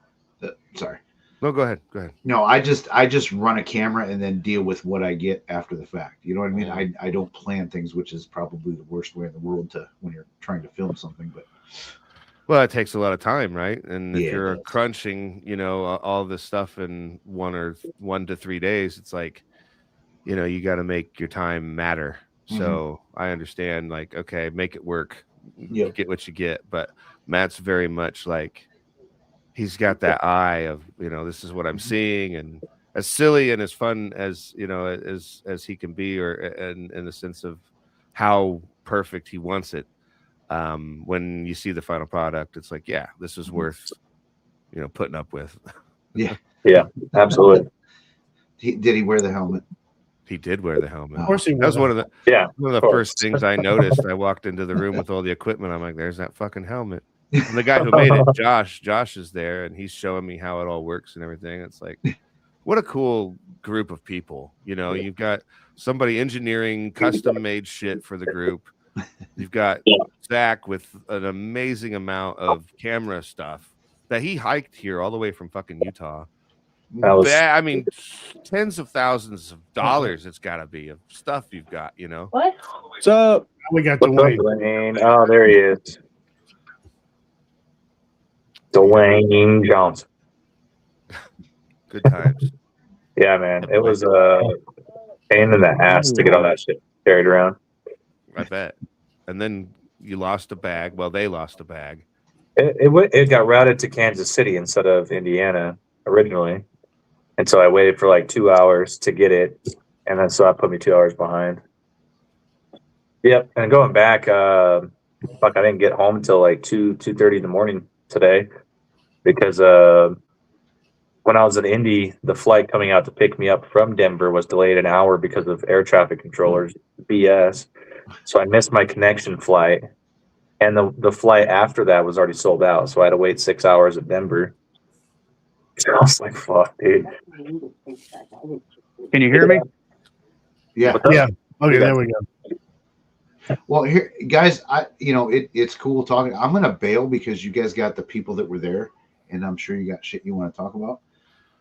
sorry. No, go ahead. Go ahead. No, I just run a camera and then deal with what I get after the fact. You know what I mean? I don't plan things, which is probably the worst way in the world when you're trying to film something. But well, it takes a lot of time, right? And if you're crunching, you know, all this stuff in 1 to 3 days, it's like, you know, you got to make your time matter. So I understand, like, okay, make it work. You get what you get. But Matt's very much like, he's got that eye of, you know, this is what I'm seeing, and as silly and as fun as, you know, as he can be, or in the sense of how perfect he wants it. When you see the final product, it's like, yeah, this is worth, you know, putting up with. Yeah, absolutely. Did he wear the helmet? He did wear the helmet. Of course he That was one of the first things I noticed. I walked into the room with all the equipment. I'm like, there's that fucking helmet. And the guy who made it, Josh is there, and he's showing me how it all works and everything. It's like, what a cool group of people. You know, you've got somebody engineering custom-made shit for the group. You've got Zach with an amazing amount of camera stuff that he hiked here all the way from fucking Utah. I mean, tens of thousands of dollars it's got to be of stuff you've got, you know. What? So we got Dwayne. Oh, there he is. Dwayne Johnson. Good times. Yeah, man. It was a pain in the ass to get all that shit carried around. I bet. And then you lost a bag. Well, they lost a bag. It got routed to Kansas City instead of Indiana originally. And so I waited for like 2 hours to get it. And then so that put me 2 hours behind. Yep. And going back, I didn't get home until like 2:30 in the morning today, because when I was in Indy, the flight coming out to pick me up from Denver was delayed an hour because of air traffic controllers BS. So I missed my connection flight, and the flight after that was already sold out. So I had to wait 6 hours at Denver. I was like, "Fuck, dude." Can you hear me? Yeah. Yeah. Okay, there we go. Well, here, guys, it's cool talking. I'm gonna bail because you guys got the people that were there, and I'm sure you got shit you want to talk about.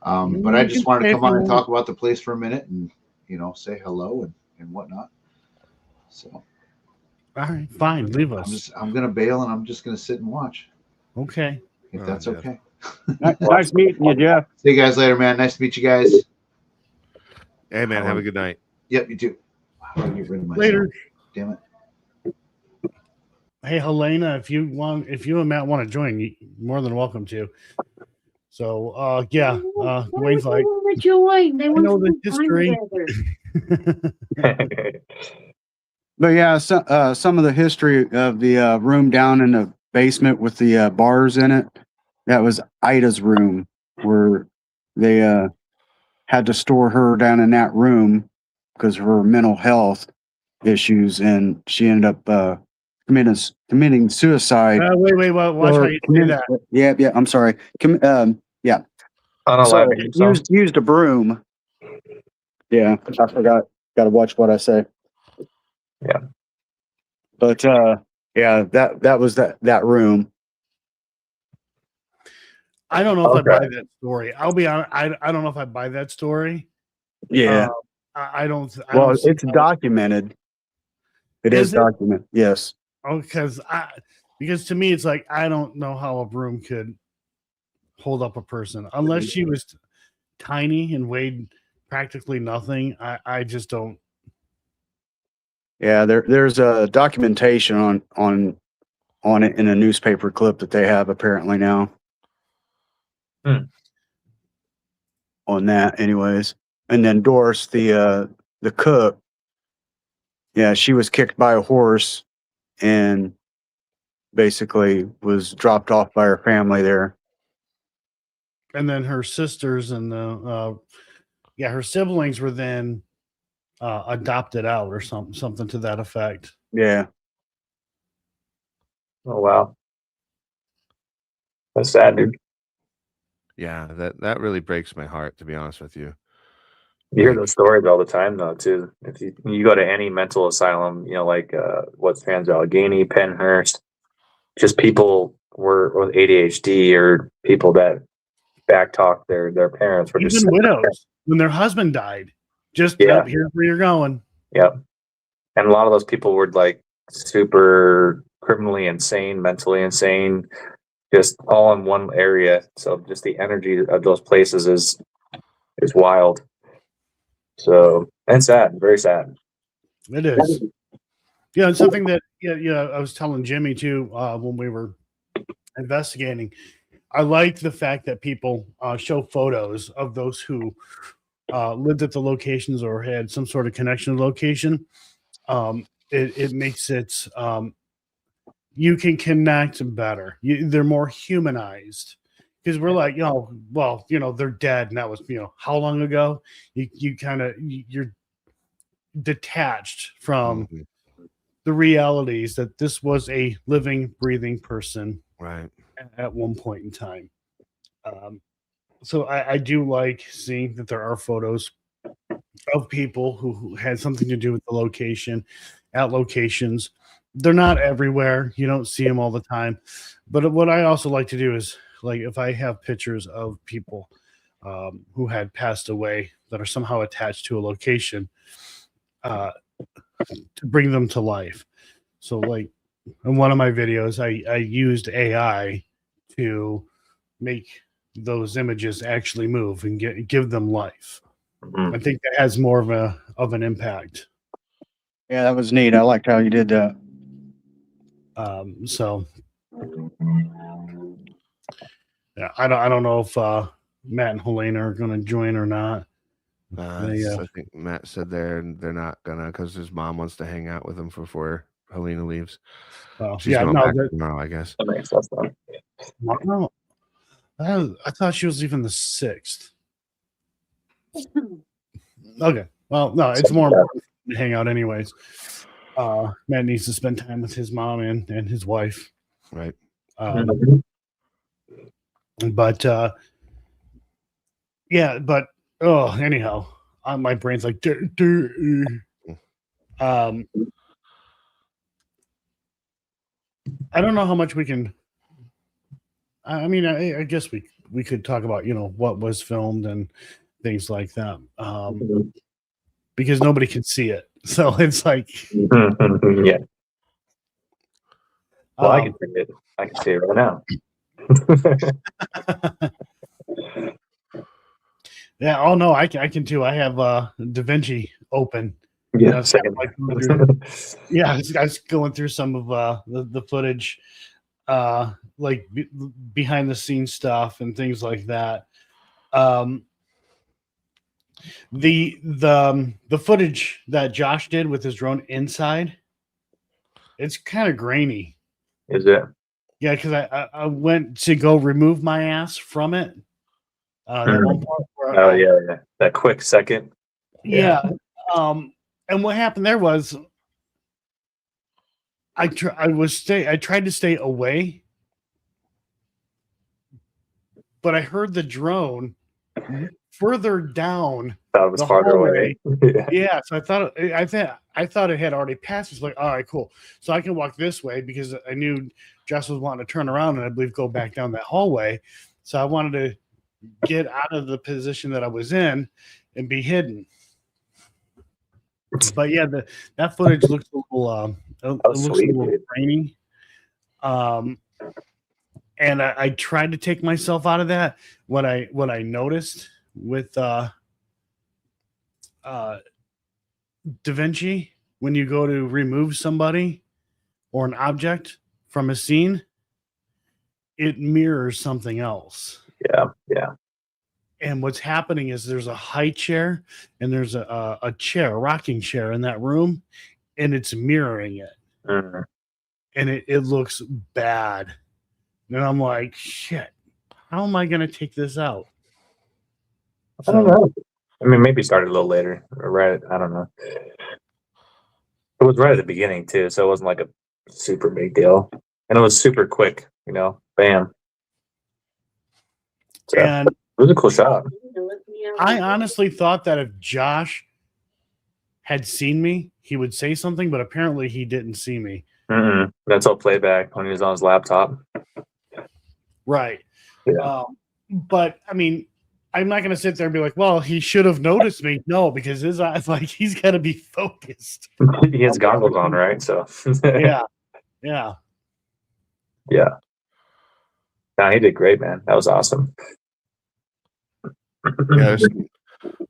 But I just wanted to come on and talk about the place for a minute, and say hello and whatnot. So, all right, fine, leave us. I'm gonna bail, and I'm just gonna sit and watch. Okay, if that's okay. Nice meeting you, Jeff. See you guys later, man. Nice to meet you guys. Hey, man, have a good night. Yep, you too. Wow, get rid of myself. Later. Damn it. Hey, Helena, if you and Matt want to join, you're more than welcome to. So, Wayne's like, join. They want know the history. But yeah, some of the history of the room down in the basement with the bars in it, that was Ida's room, where they had to store her down in that room because of her mental health issues, and she ended up committing suicide. wait, watch how you do that. Yeah, I'm sorry. unalive So used a broom. Yeah, I forgot. Got to watch what I say. Yeah. But yeah, that was that room. I don't know if Okay. I buy that story. I'll be honest. I don't know if I buy that story. Yeah. I don't. Well, see it's documented. It Is is it? documented. Yes. Because to me it's like I don't know how a broom could hold up a person unless she was tiny and weighed practically nothing. I just don't. Yeah, there's a documentation on it in a newspaper clip that they have apparently now. On that, anyways. And then Doris, the cook, yeah, she was kicked by a horse and basically was dropped off by her family there. And then her sisters and her siblings were then adopted out or something to that effect. Yeah. Oh wow, that's sad, dude. Yeah, that really breaks my heart, to be honest with you. You hear those stories all the time, though, too. If you go to any mental asylum, like what's Allegheny, Pennhurst, just people with ADHD or people that backtalk their parents for even widows when their husband died. Just here's where you're going. Yep. And a lot of those people were like super criminally insane, mentally insane, just all in one area. So just the energy of those places is wild. So, and sad, very sad. It is. Yeah, and something that I was telling Jimmy too when we were investigating. I like the fact that people show photos of those who lived at the locations or had some sort of connection to the location. It makes it you can connect better. They're more humanized because we're like, they're dead, and that was how long ago. You're detached from the realities that this was a living, breathing person, right, at one point in time. So I do like seeing that there are photos of people who had something to do with the location at locations. They're not everywhere. You don't see them all the time. But what I also like to do is, like, if I have pictures of people who had passed away that are somehow attached to a location, to bring them to life. So, like, in one of my videos, I used AI to make those images actually move and give them life. Mm-hmm. I think that has more of an impact. Yeah, that was neat. I liked how you did that. So yeah, I don't know if Matt and Helena are going to join or not. I think Matt said they're not gonna because his mom wants to hang out with him before Helena leaves. She's going back tomorrow, I guess. That makes sense. No, I thought she was leaving the 6th. Okay, well, no, it's more important to hang out anyways. Matt needs to spend time with his mom and his wife. Right. But anyhow, my brain's like I don't know how much we can. I mean, I guess we could talk about what was filmed and things like that, because nobody can see it, so it's like yeah. Well, I can see it. I can see it right now. Yeah. Oh no, I can too. I have DaVinci open. Yeah. I was going through some of the footage, like behind the scenes stuff and things like that. The footage that Josh did with his drone inside, it's kind of grainy. Is it? Yeah, because I went to go remove my ass from it. That one part where yeah, that quick second. Yeah. And what happened there was I tried to stay away, but I heard the drone further down That was the farther hallway. away. Yeah, so I thought it had already passed. It's like, all right, cool. So I can walk this way because I knew Jess was wanting to turn around and I believe go back down that hallway. So I wanted to get out of the position that I was in and be hidden. But yeah, that footage looks a little Sweet, a little grainy. And I tried to take myself out of that. What I noticed with DaVinci, when you go to remove somebody or an object from a scene, it mirrors something else. Yeah. And what's happening is there's a high chair and there's a chair, a rocking chair in that room, and it's mirroring it. Mm. And it looks bad. And I'm like, shit, how am I going to take this out? I don't know. I mean, maybe started a little later, or right? I don't know. It was right at the beginning too, so it wasn't like a super big deal, and it was super quick. Bam. So, And it was a cool shot. I honestly thought that if Josh had seen me, he would say something, but apparently he didn't see me. That's all playback when he was on his laptop. Right. Yeah. But I mean, I'm not going to sit there and be like, well, he should have noticed me. No, because his eyes, like, he's got to be focused. He has goggles on, right? So Yeah. Yeah. No, he did great, man. That was awesome. Yeah, there's some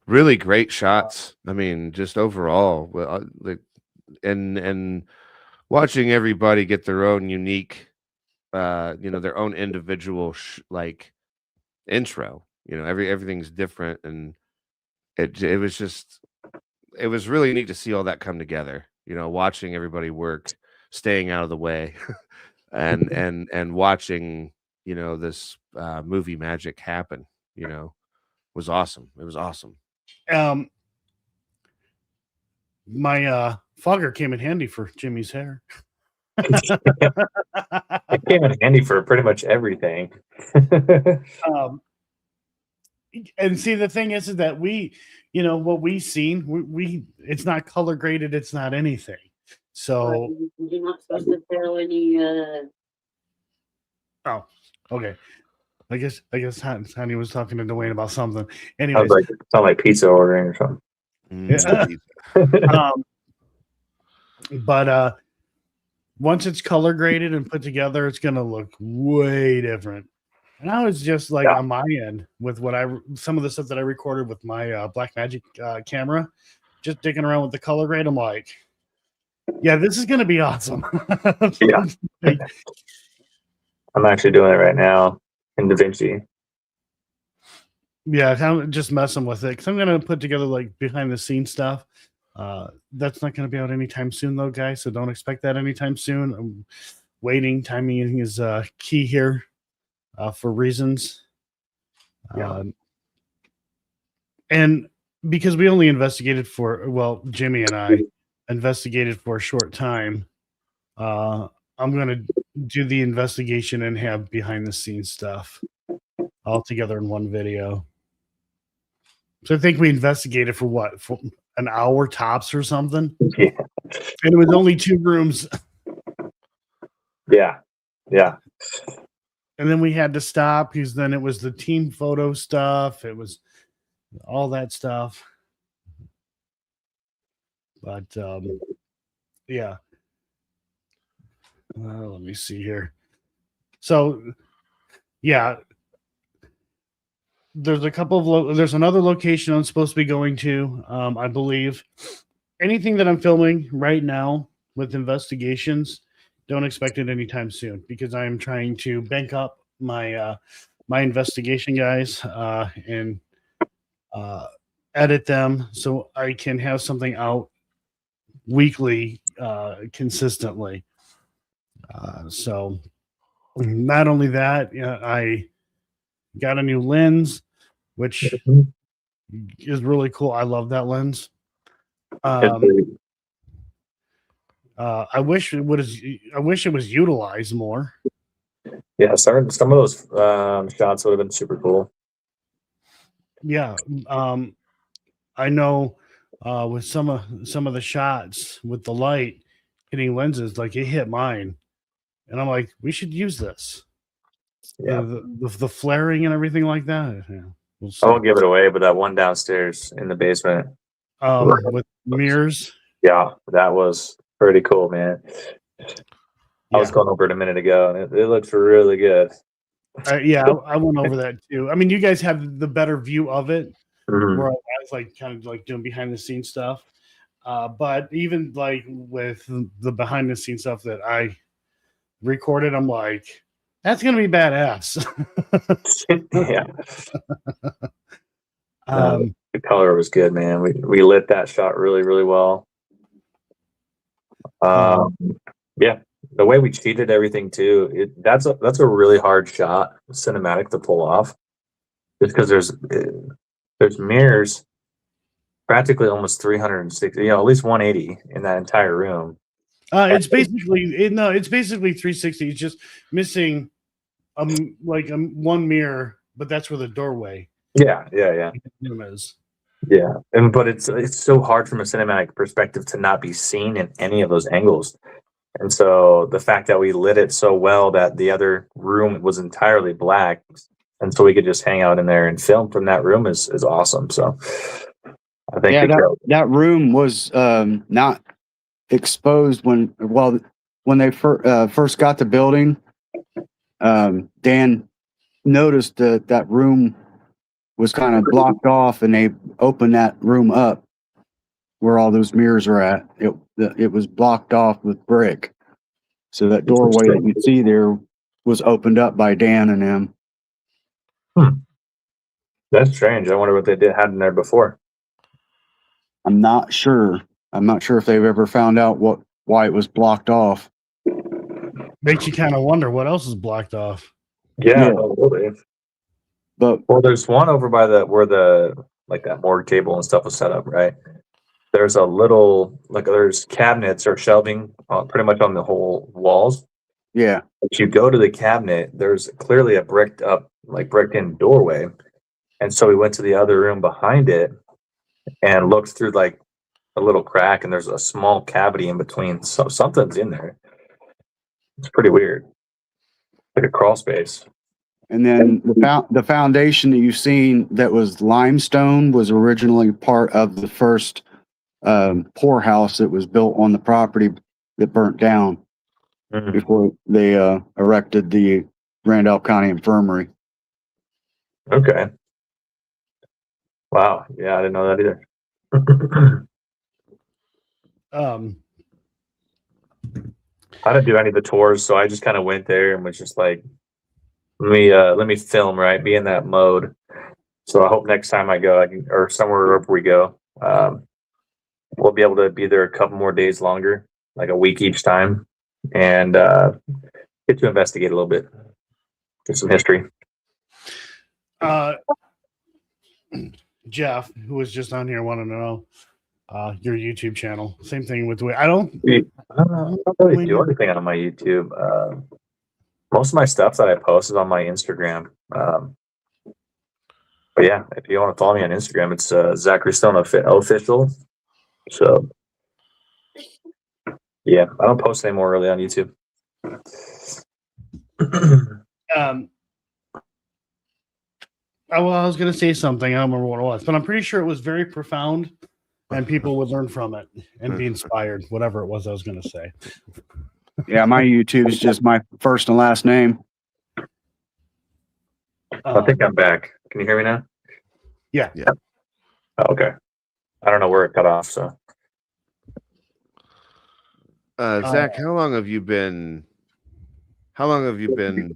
really great shots. I mean, just overall, and watching everybody get their own unique, their own individual intro. Everything's different, and it was really neat to see all that come together. Watching everybody work, staying out of the way, and watching this movie magic happen. Was awesome. It was awesome. My fogger came in handy for Jimmy's hair. It came in handy for pretty much everything. And see, the thing is that we, what we've seen, we it's not color graded, it's not anything. So you're not supposed to throw any. Oh, okay. I guess Honey was talking to Dwayne about something. I Anyways, was like, it's not like pizza ordering or something. Yeah. But once it's color graded and put together, it's gonna look way different. And I was just like on my end with some of the stuff that I recorded with my Blackmagic camera, just digging around with the color grade. I'm like, yeah, this is gonna be awesome. Yeah. I'm actually doing it right now in DaVinci. Yeah, I'm just messing with it because I'm gonna put together like behind the scenes stuff. That's not gonna be out anytime soon, though, guys. So don't expect that anytime soon. I'm waiting. Timing is key here for reasons. And because we only investigated Jimmy and I investigated for a short time. I'm gonna do the investigation and have behind the scenes stuff all together in one video. So I think we investigated for an hour tops or something. Yeah. And it was only 2 rooms. Yeah. And then we had to stop because then it was the team photo stuff. It was all that stuff. But yeah. Let me see here. So yeah. There's a couple of there's another location I'm supposed to be going to. I believe anything that I'm filming right now with investigations, don't expect it anytime soon because I am trying to bank up my my investigation guys and edit them so I can have something out weekly consistently. So not only that, I got a new lens, which is really cool. I love that lens. I wish it was utilized more. Yeah, some of those shots would have been super cool. Yeah. I know with some of the shots with the light hitting lenses, like it hit mine, and I'm like, we should use this. Yeah. The flaring and everything like that. Yeah, we'll I won't see. give it away, but that one downstairs in the basement, With mirrors. yeah, that was pretty cool, man. I was Yeah. going over it a minute ago, and it looks really good. Yeah, I went over that too. I mean, you guys have the better view of it, Mhm. where I was like kind of like doing behind the scenes stuff. But even like with the behind the scenes stuff that I recorded, I'm like, that's gonna be badass. Yeah, um, the color was good, man. We lit that shot really, really well. Yeah, the way we cheated everything too, that's a really hard shot, cinematic to pull off, just because there's mirrors practically almost 360, at least 180 in that entire room. it's basically it's basically 360. It's just missing one mirror, but that's where the doorway Yeah. is. Yeah, but it's so hard from a cinematic perspective to not be seen in any of those angles. And so the fact that we lit it so well that the other room was entirely black, and so we could just hang out in there and film from that room is awesome. So I think that room was not exposed when they first got the building. Dan noticed that room was kind of blocked off, and they opened that room up where all those mirrors are at. It was blocked off with brick, so that doorway that you see there was opened up by Dan and them. That's strange. I wonder what they had in there before. I'm not sure if they've ever found out why it was blocked off. Makes you kind of wonder what else is blocked off. Yeah. But there's one over by where that morgue table and stuff was set up, right? There's a little there's cabinets or shelving pretty much on the whole walls. Yeah. If you go to the cabinet, there's clearly a bricked in doorway. And so we went to the other room behind it and looked through like a little crack, and there's a small cavity in between. So something's in there. It's pretty weird. Like a crawl space. And then the foundation that you've seen that was limestone was originally part of the first poorhouse that was built on the property that burnt down before they erected the Randolph County Infirmary. Okay. Wow. Yeah, I didn't know that either. I didn't do any of the tours, so I just kind of went there and was just like, let me film, right? Be in that mode. So I hope next time I go, or somewhere wherever we go, we'll be able to be there a couple more days longer, like a week each time, and get to investigate a little bit, get some history. Jeff, who was just on here, wanted to know your YouTube channel. Same thing with I don't really do anything on my YouTube. Most of my stuff that I post is on my Instagram. But yeah, if you want to follow me on Instagram, it's Zachary Stone Official. So yeah, I don't post anymore really on YouTube. I was going to say something. I don't remember what it was, but I'm pretty sure it was very profound, and people would learn from it and be inspired. Whatever it was, I was going to say. Yeah, my YouTube is just my first and last name. I think I'm back. Can you hear me now? Yeah. Oh, okay. I don't know where it cut off. So, Zach, how long have you been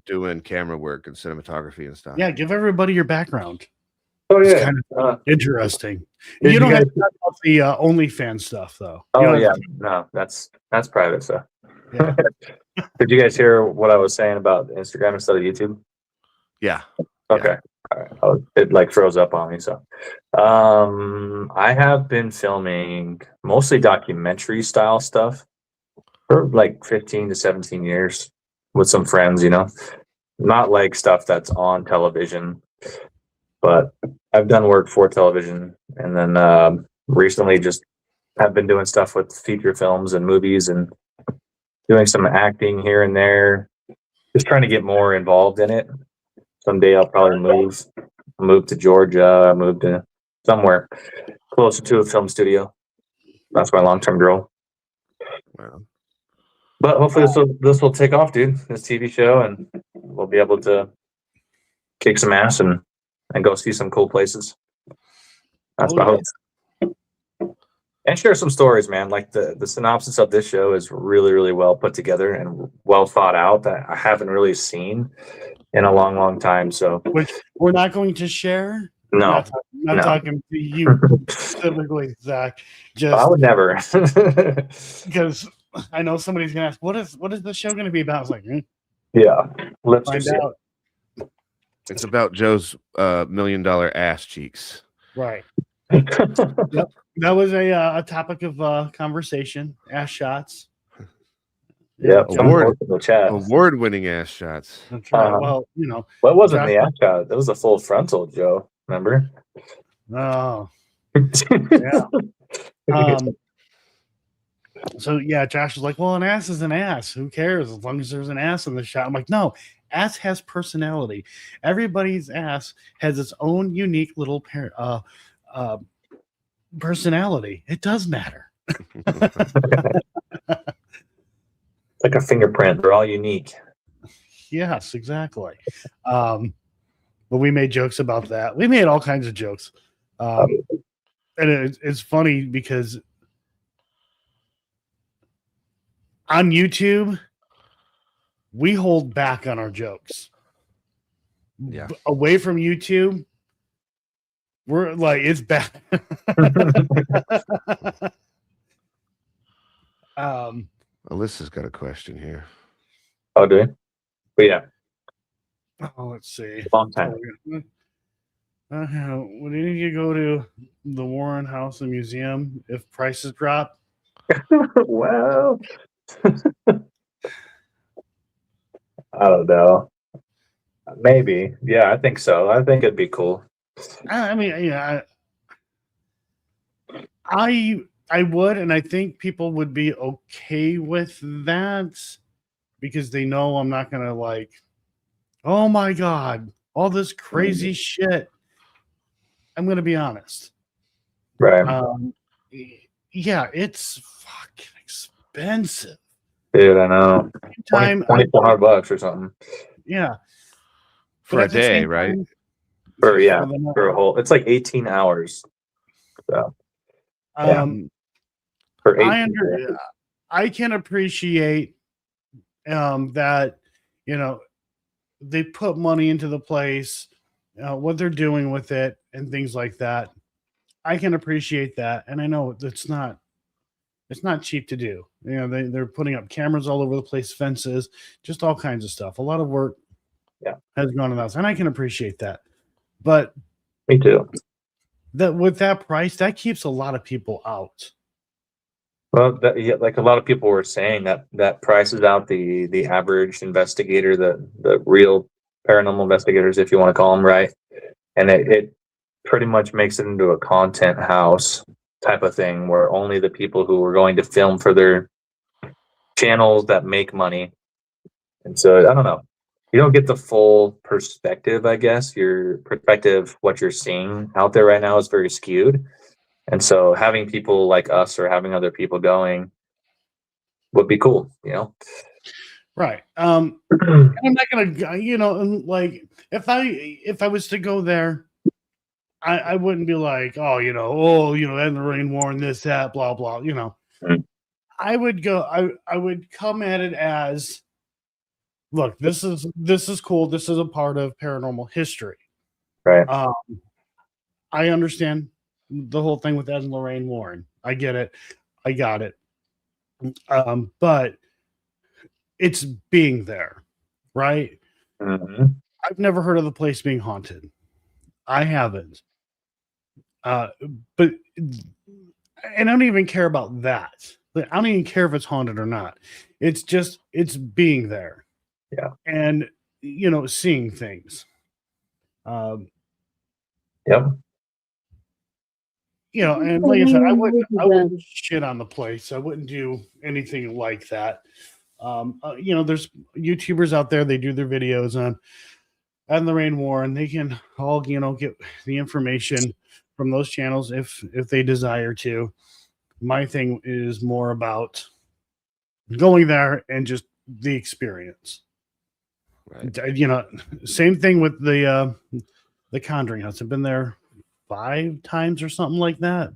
doing camera work and cinematography and stuff? Yeah, give everybody your background. Oh yeah, it's kind of interesting. You don't have to talk about the OnlyFans stuff, though. Oh yeah, no, that's private stuff. Yeah. Did you guys hear what I was saying about Instagram instead of YouTube? Yeah. Okay. Yeah. All right. It like froze up on me. So, I have been filming mostly documentary style stuff for like 15 to 17 years with some friends, not like stuff that's on television. But I've done work for television, and then recently just have been doing stuff with feature films and movies and doing some acting here and there. Just trying to get more involved in it. Someday I'll probably move to Georgia, move to somewhere closer to a film studio. That's my long-term goal. Wow. But hopefully this will take off, dude. This TV show, and we'll be able to kick some ass and go see some cool places. That's my hope. And share some stories, man. Like the synopsis of this show is really, really well put together and well thought out that I haven't really seen in a long, long time. So, which we're not going to share. No, not talking to you specifically, Zach. Just I would never, because I know somebody's gonna ask, what is the show going to be about? I was like, yeah, let's find just out. It's about Joe's $1 million ass cheeks. Right. Yep. That was a topic of conversation. Ass shots. Yeah, award-winning ass shots. That's right. Well, you know, what wasn't the ass shot? That was a full frontal, Joe. Remember? Oh, yeah. So yeah, Josh was like, "Well, an ass is an ass. Who cares as long as there's an ass in the shot?" I'm like, "No, ass has personality. Everybody's ass has its own unique little personality. It does matter." Like a fingerprint. They're all unique. Yes, exactly. But we made jokes about that. We made all kinds of jokes. And it's funny because on YouTube, we hold back on our jokes. Yeah. Away from YouTube, we're like, it's bad. Alyssa's got a question here. Oh, do we? But yeah. Oh, let's see. Long time. Would any of you go to the Warren House and Museum if prices drop? Well, I don't know. Maybe. Yeah, I think so. I think it'd be cool. I mean, yeah, I would, and I think people would be okay with that because they know I'm not gonna like, oh my god, all this crazy shit. I'm gonna be honest. Right. Yeah, it's fucking expensive. Dude, I know. $2,400 or something. Yeah. For a day, right? For a whole, it's like 18 hours. So, yeah. For 18 I can appreciate that, you know, they put money into the place, what they're doing with it and things like that. I can appreciate that. And I know it's not cheap to do. You know, they're putting up cameras all over the place, fences, just all kinds of stuff. A lot of work has gone on that. And I can appreciate that. But me too. That with that price, that keeps a lot of people out. Well, like a lot of people were saying that prices out the average investigator, the real paranormal investigators, if you want to call them, right? And it pretty much makes it into a content house type of thing where only the people who are going to film for their channels that make money. And so I don't know. You don't get the full perspective, I guess. Your perspective, what you're seeing out there right now is very skewed. And so having people like us or having other people going would be cool, you know? Right. I'm not gonna, you know, like if I was to go there, I wouldn't be like, oh, you know, Ed Lorraine Warren, this, that, blah, blah, you know. I would go, I would come at it as, look, this is cool. This is a part of paranormal history. Right. I understand the whole thing with Ed and Lorraine Warren. I get it. I got it. But it's being there, right? Mm-hmm. I've never heard of the place being haunted. I haven't. But I don't even care about that. I don't even care if it's haunted or not. It's just, it's being there. Yeah. And, you know, seeing things. Yep. You know, and like I said, I wouldn't shit on the place. I wouldn't do anything like that. You know, there's YouTubers out there, they do their videos on the Rain War, and they can all, you know, get the information from those channels if they desire to. My thing is more about going there and just the experience. Right. You know, same thing with the Conjuring House. I've been there 5 times or something like that,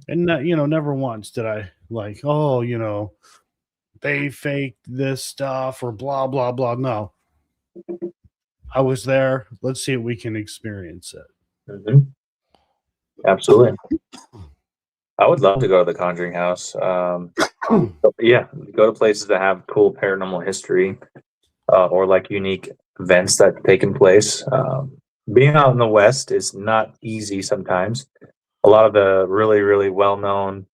and you know, never once did I like, oh, you know, they faked this stuff or blah blah blah. No, I was there. Let's see if we can experience it. Mm-hmm. Absolutely. I would love to go to the Conjuring House. Yeah, go to places that have cool paranormal history or like unique events that taken place. Being out in the West is not easy sometimes. A lot of the really, really well-known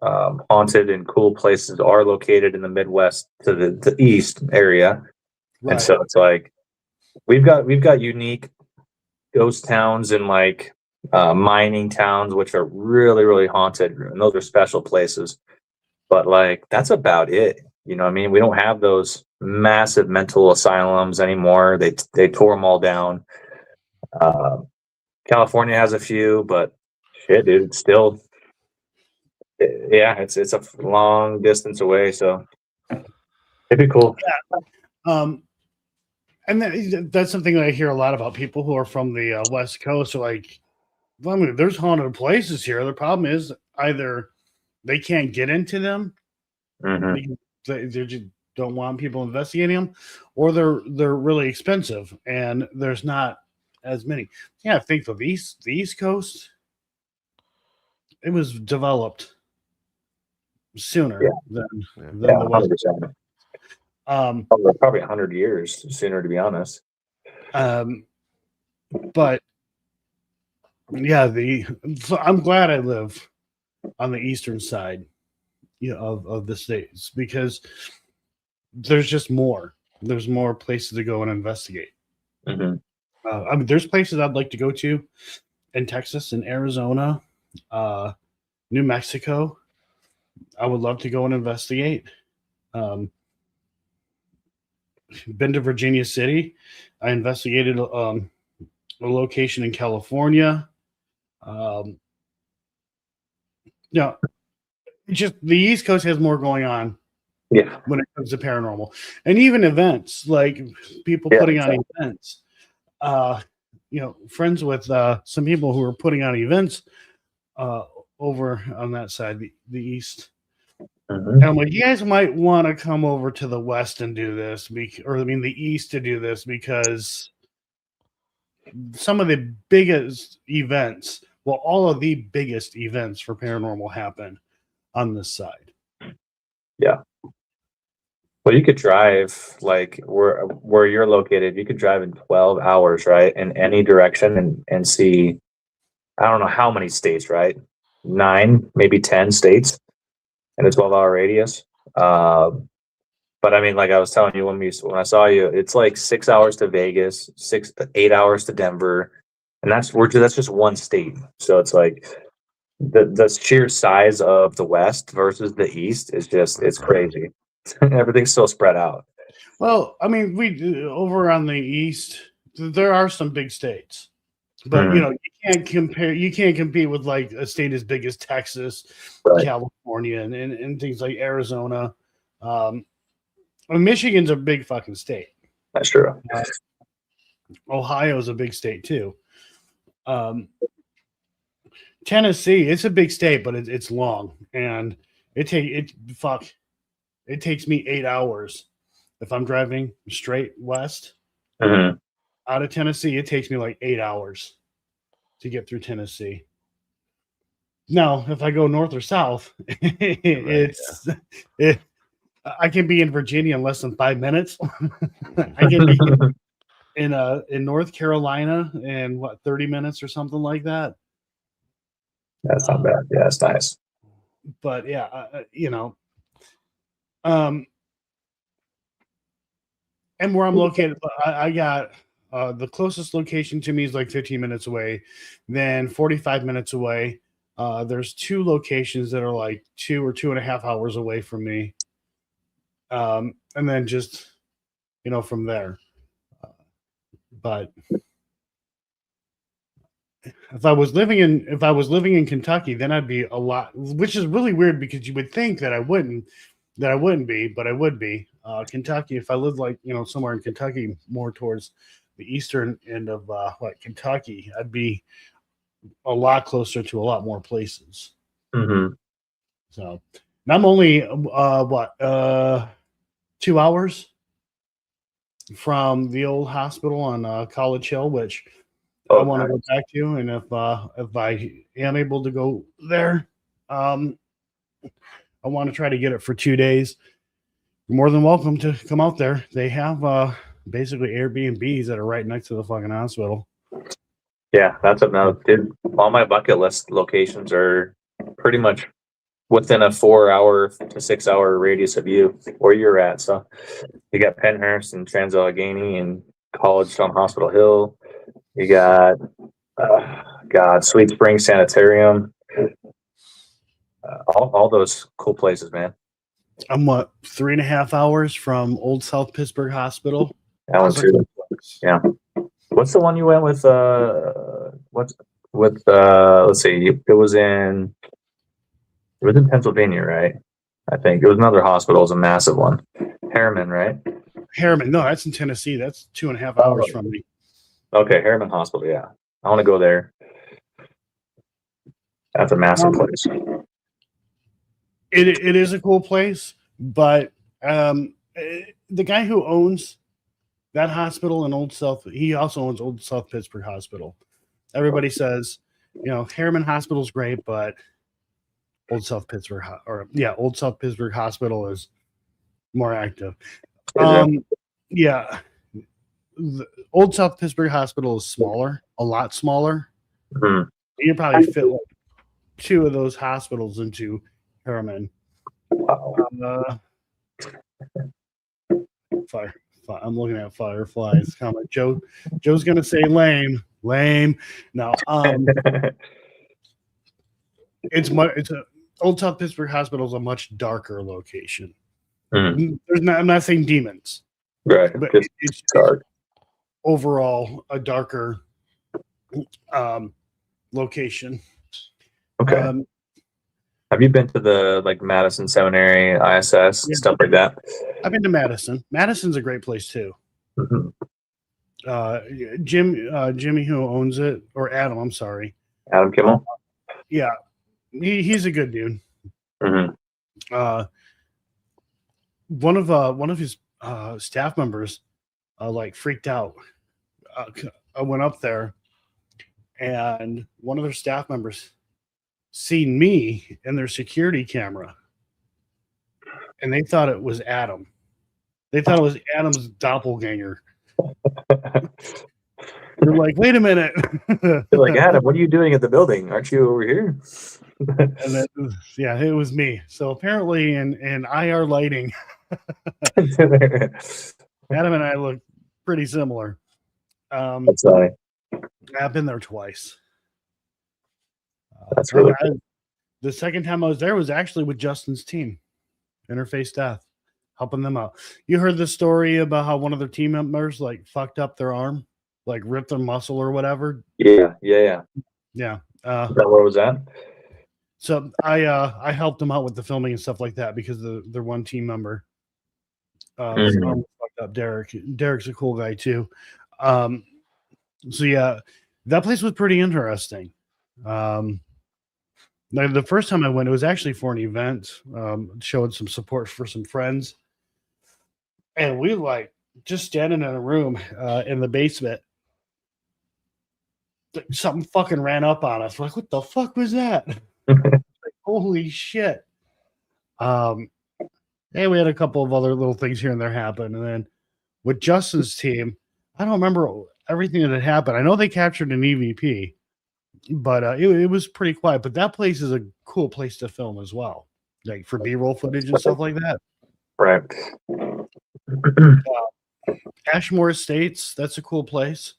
haunted and cool places are located in the Midwest to the east area, Right. and so it's like we've got unique ghost towns and like mining towns, which are really, really haunted, and those are special places. But like that's about it. You know what I mean? We don't have those massive mental asylums anymore. They tore them all down. California has a few, but shit, dude, it's still, yeah, it's a long distance away. So it'd be cool. And that's something that I hear a lot about people who are from the West Coast. Are like, well, I mean, there's haunted places here. The problem is either they can't get into them, they just don't want people investigating them, or they're really expensive and there's not as many. Yeah, I think the East Coast, it was developed sooner than the West. 100%. Probably 100 years sooner, to be honest. But yeah, so I'm glad I live on the eastern side, you know, of the states, because there's just more. There's more places to go and investigate. Mm-hmm. I mean, there's places I'd like to go to in Texas and Arizona, New Mexico. I would love to go and investigate. Been to Virginia City. I investigated a location in California. Yeah, just the East Coast has more going on. Yeah, when it comes to paranormal, and even events, like people putting on events. You know, friends with some people who are putting on events over on that side, the East. And I'm like, you guys might want to come over to the West and do this, or I mean, the East to do this, because some of the biggest events, well, all of the biggest events for paranormal happen on this side. Yeah. Well, you could drive like where you're located. You could drive in 12 hours, right, in any direction, and see. I don't know how many states, right? 9, maybe 10 states in a 12-hour radius. But I mean, like I was telling you when I saw you, it's like 6 hours to Vegas, 8 hours to Denver, and that's just one state. So it's like the sheer size of the West versus the East is it's crazy. Everything's so spread out. Well, I mean, we over on the East, there are some big states, but you know, you can't compete with like a state as big as Texas, right, California, and things like Arizona. Michigan's a big fucking state. That's true. Ohio's a big state too. Tennessee, it's a big state, but it's long, and it takes me 8 hours if I'm driving straight west out of Tennessee. It takes me like 8 hours to get through Tennessee. Now, if I go north or south, I can be in Virginia in less than 5 minutes. I can be in North Carolina in 30 minutes or something like that. That's not bad. Yeah, that's nice. But yeah, you know, and where I'm located, I got the closest location to me is like 15 minutes away. Then 45 minutes away, there's 2 locations that are like 2 or 2.5 hours away from me. And then just, from there. But if I was living in Kentucky, then I'd be a lot, which is really weird because you would think that I wouldn't be, but I would be. Kentucky, if I lived somewhere in Kentucky, more towards the eastern end of Kentucky, I'd be a lot closer to a lot more places. Mm-hmm. So, and I'm only 2 hours from the old hospital on College Hill, which I want to go back to, and if I am able to go there, I want to try to get it for 2 days. You're more than welcome to come out there. They have basically Airbnbs that are right next to the fucking hospital. Yeah, that's another. All my bucket list locations are pretty much within a 4-hour to 6-hour radius of you where you're at. So you got Pennhurst and Trans-Allegheny and College on Hospital Hill. You got Sweet Spring Sanitarium. All those cool places, man. I'm 3.5 hours from Old South Pittsburgh Hospital. That one too. Yeah. What's the one you went with? Let's see. It was in Pennsylvania, right? I think it was another hospital. It was a massive one. Harriman, right? Harriman. No, that's in Tennessee. That's 2.5 hours from me. Okay, Harriman Hospital. Yeah, I want to go there. That's a massive place. It is a cool place, but the guy who owns that hospital in Old South, he also owns Old South Pittsburgh Hospital. Everybody says, Harriman Hospital is great, but Old South Pittsburgh Hospital is more active. Yeah, the Old South Pittsburgh Hospital is smaller, a lot smaller. Mm-hmm. You probably fit like 2 of those hospitals into Harriman. Fire. I'm looking at fireflies. Comment. Joe's gonna say lame. No. Old South Pittsburgh Hospital is a much darker location. Mm. I'm not saying demons, right? But it's dark. Overall, a darker location. Okay. Have you been to the Madison Seminary, ISS, stuff like that? I've been to Madison. Madison's a great place too. Mm-hmm. Jimmy, who owns it, or Adam, I'm sorry, Adam Kimmel. Yeah, he's a good dude. Mm-hmm. One of his staff members freaked out. I went up there, and one of their staff members seen me in their security camera, and they thought it was Adam. They thought it was Adam's doppelganger. They're like, wait a minute. They're like, Adam, what are you doing at the building? Aren't you over here? And then, it was me. So apparently in IR lighting, Adam and I look pretty similar. That's funny. I've been there twice. That's really cool. The second time I was there was actually with Justin's team, Interface Death, helping them out. You heard the story about how one of their team members fucked up their arm, ripped their muscle or whatever. Yeah. Yeah. Where was that? So I helped them out with the filming and stuff like that because their one team member his arm was fucked up. Derek's a cool guy too. So yeah, that place was pretty interesting. The first time I went, it was actually for an event, showing some support for some friends. And we just standing in a room in the basement. Something fucking ran up on us. We're like, what the fuck was that? Holy shit. And we had a couple of other little things here and there happen. And then with Justin's team, I don't remember everything that had happened. I know they captured an EVP. But it was pretty quiet. But that place is a cool place to film as well, for B-roll footage and stuff like that. Right. Ashmore Estates, that's a cool place.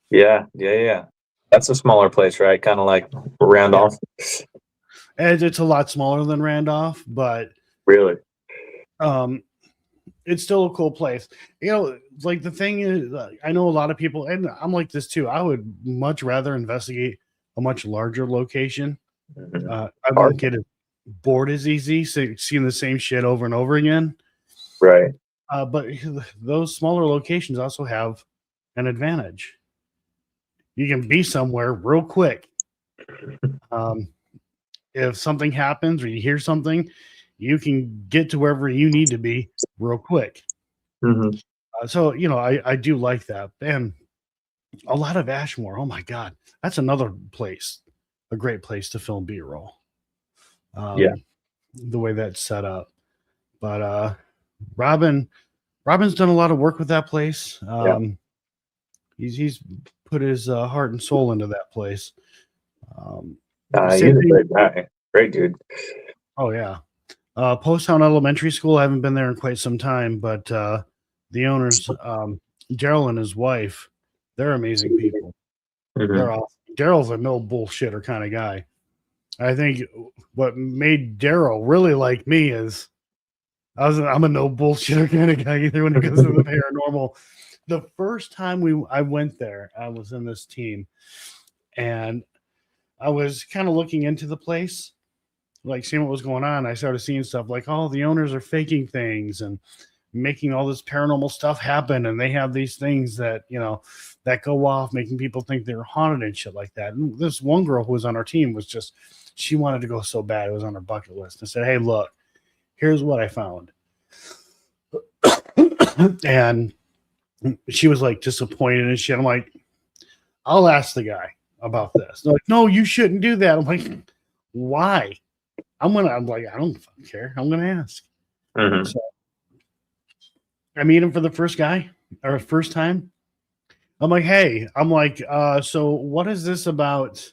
Yeah. That's a smaller place, right? Kind of like Randolph. And it's a lot smaller than Randolph, but Really? it's still a cool place. You know, like the thing is, I know a lot of people, and I'm like this too. I would much rather investigate a much larger location. I won't get as bored as easy, seeing the same shit over and over again. Right. But those smaller locations also have an advantage. You can be somewhere real quick. If something happens or you hear something, you can get to wherever you need to be real quick. Mm-hmm. So, you know, I do like that. And a lot of Ashmore. Oh my God. That's another place, a great place to film B-roll. Yeah. The way that's set up. But Robin's done a lot of work with that place. He's put his heart and soul into that place. He's a great guy. Great dude. Oh yeah. Post Town Elementary School. I haven't been there in quite some time, but the owners, Daryl and his wife, they're amazing people. Mm-hmm. They're awesome. Daryl's a no bullshitter kind of guy. I think what made Daryl really like me is I'm a no bullshitter kind of guy either when it comes to the paranormal. The first time I went there, I was in this team, and I was kind of looking into the place, like seeing what was going on. I started seeing stuff like, oh, the owners are faking things and making all this paranormal stuff happen, and they have these things that, you know, that go off, making people think they're haunted and shit like that. And this one girl who was on our team was just, she wanted to go so bad. It was on her bucket list. I said, hey, look, here's what I found. And she was like disappointed and shit. I'm like, I'll ask the guy about this. They're like, no, you shouldn't do that. I'm like, why? I'm like, I don't fucking care. I'm gonna ask. Mm-hmm. So I meet him for the first time. I'm like, hey, so what is this about?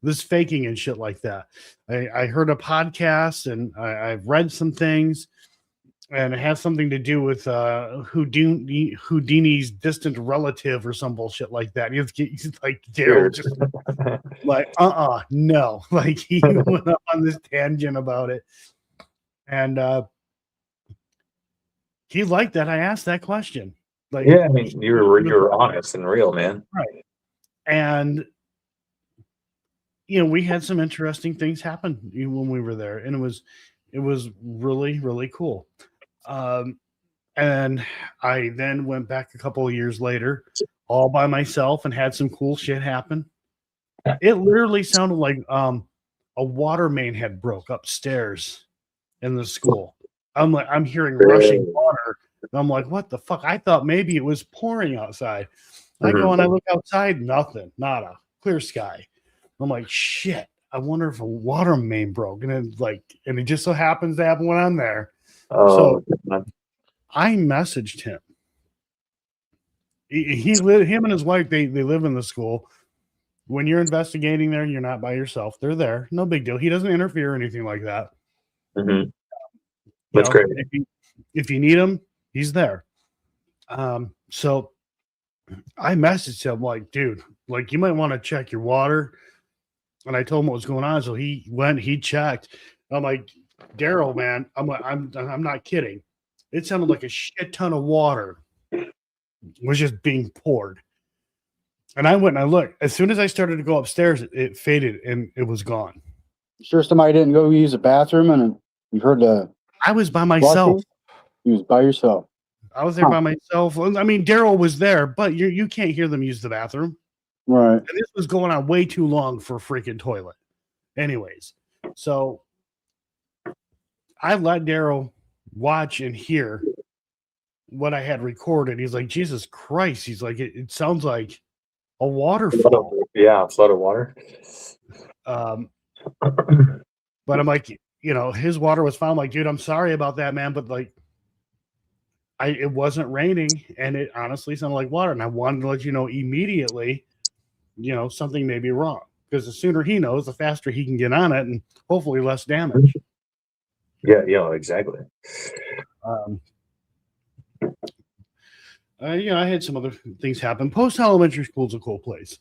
This faking and shit like that. I heard a podcast and I've read some things, and it has something to do with Houdini's distant relative or some bullshit like that. He's like, Daryl, just like, no. Like he went up on this tangent about it. And he liked that I asked that question. Like, yeah, I mean, you were honest and real, man. Right. And you know, we had some interesting things happen when we were there, and it was really, really cool. And I then went back a couple of years later all by myself and had some cool shit happen. It literally sounded like a water main had broke upstairs in the school. I'm hearing rushing water. And I'm like, what the fuck? I thought maybe it was pouring outside. I go and I look outside, nothing, nada, clear sky. I'm like, shit, I wonder if a water main broke. And it just so happens to happen when I'm there. Oh, so I messaged him. Him and his wife, they live in the school. When you're investigating there, you're not by yourself. They're there. No big deal. He doesn't interfere or anything like that. Mm-hmm. That's great. If you need him, he's there. So I messaged him like, dude, like you might want to check your water. And I told him what was going on. So he went, he checked. I'm like, Daryl, man, I'm not kidding. It sounded like a shit ton of water was just being poured. And I went and I looked. As soon as I started to go upstairs, it faded and it was gone. Sure, somebody didn't go use the bathroom and you heard the. I was by myself. You was by yourself. I was there by myself. I mean, Daryl was there, but you can't hear them use the bathroom. Right. And this was going on way too long for a freaking toilet. Anyways, so I let Daryl watch and hear what I had recorded. He's like, Jesus Christ. He's like, it sounds like a waterfall. Yeah, a flood of water. But I'm like, you know, his water was fine. I'm like, dude, I'm sorry about that, man. But like, it wasn't raining and it honestly sounded like water. And I wanted to let you know immediately, you know, something may be wrong, because the sooner he knows, the faster he can get on it and hopefully less damage. Yeah, exactly. I had some other things happen. Post Elementary School is a cool place.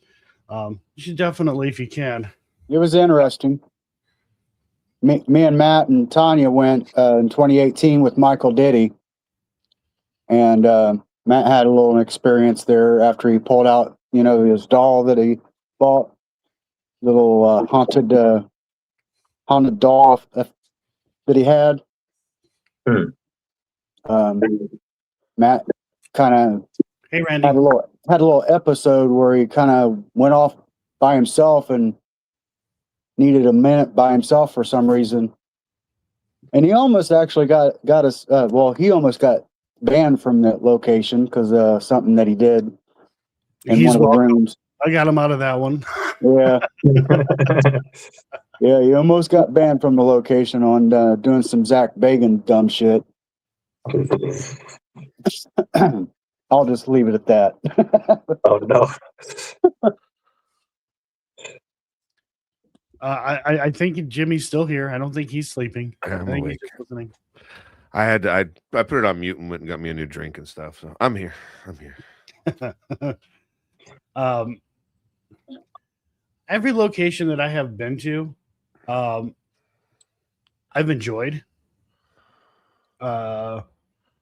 You should definitely, if you can. It was interesting. Me and Matt and Tanya went in 2018 with Michael Diddy, and Matt had a little experience there after he pulled out, his doll that he bought, little haunted doll that he had. Matt kind of Hey, Randy. had a little episode where he kind of went off by himself and needed a minute by himself for some reason, and he almost actually got us. He almost got banned from that location because something that he did in one of the rooms. I got him out of that one. Yeah, yeah, he almost got banned from the location on doing some Zach Bagan dumb shit. I'll just leave it at that. Oh no. I think Jimmy's still here. I don't think he's sleeping. I'm I think awake. he's just listening. I put it on mute and went and got me a new drink and stuff. So I'm here. Every location that I have been to, I've enjoyed.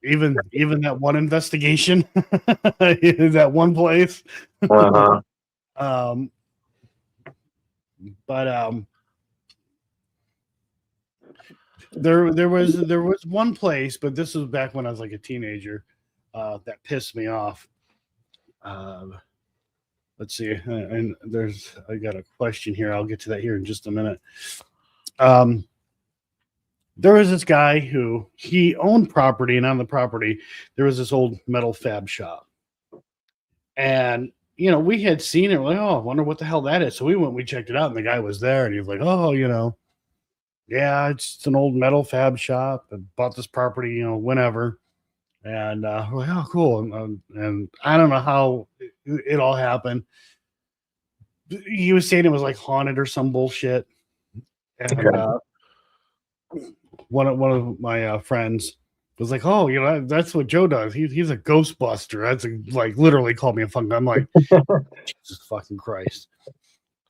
Even that one investigation, that one place. Uh-huh. There was one place, but this was back when I was like a teenager, that pissed me off. Let's see, and I got a question here. I'll get to that here in just a minute. There was this guy who he owned property, and on the property there was this old metal fab shop, and we had seen it. We're like, oh, I wonder what the hell that is. So we checked it out, and the guy was there, and he was like, oh, yeah, it's an old metal fab shop. I bought this property, whenever. And we're like, oh, cool. And I don't know how it all happened. He was saying it was like haunted or some bullshit. And one of my friends was like, oh, that's what Joe does. He's a Ghostbuster. That's like literally called me a fun guy. I'm like, Jesus fucking Christ.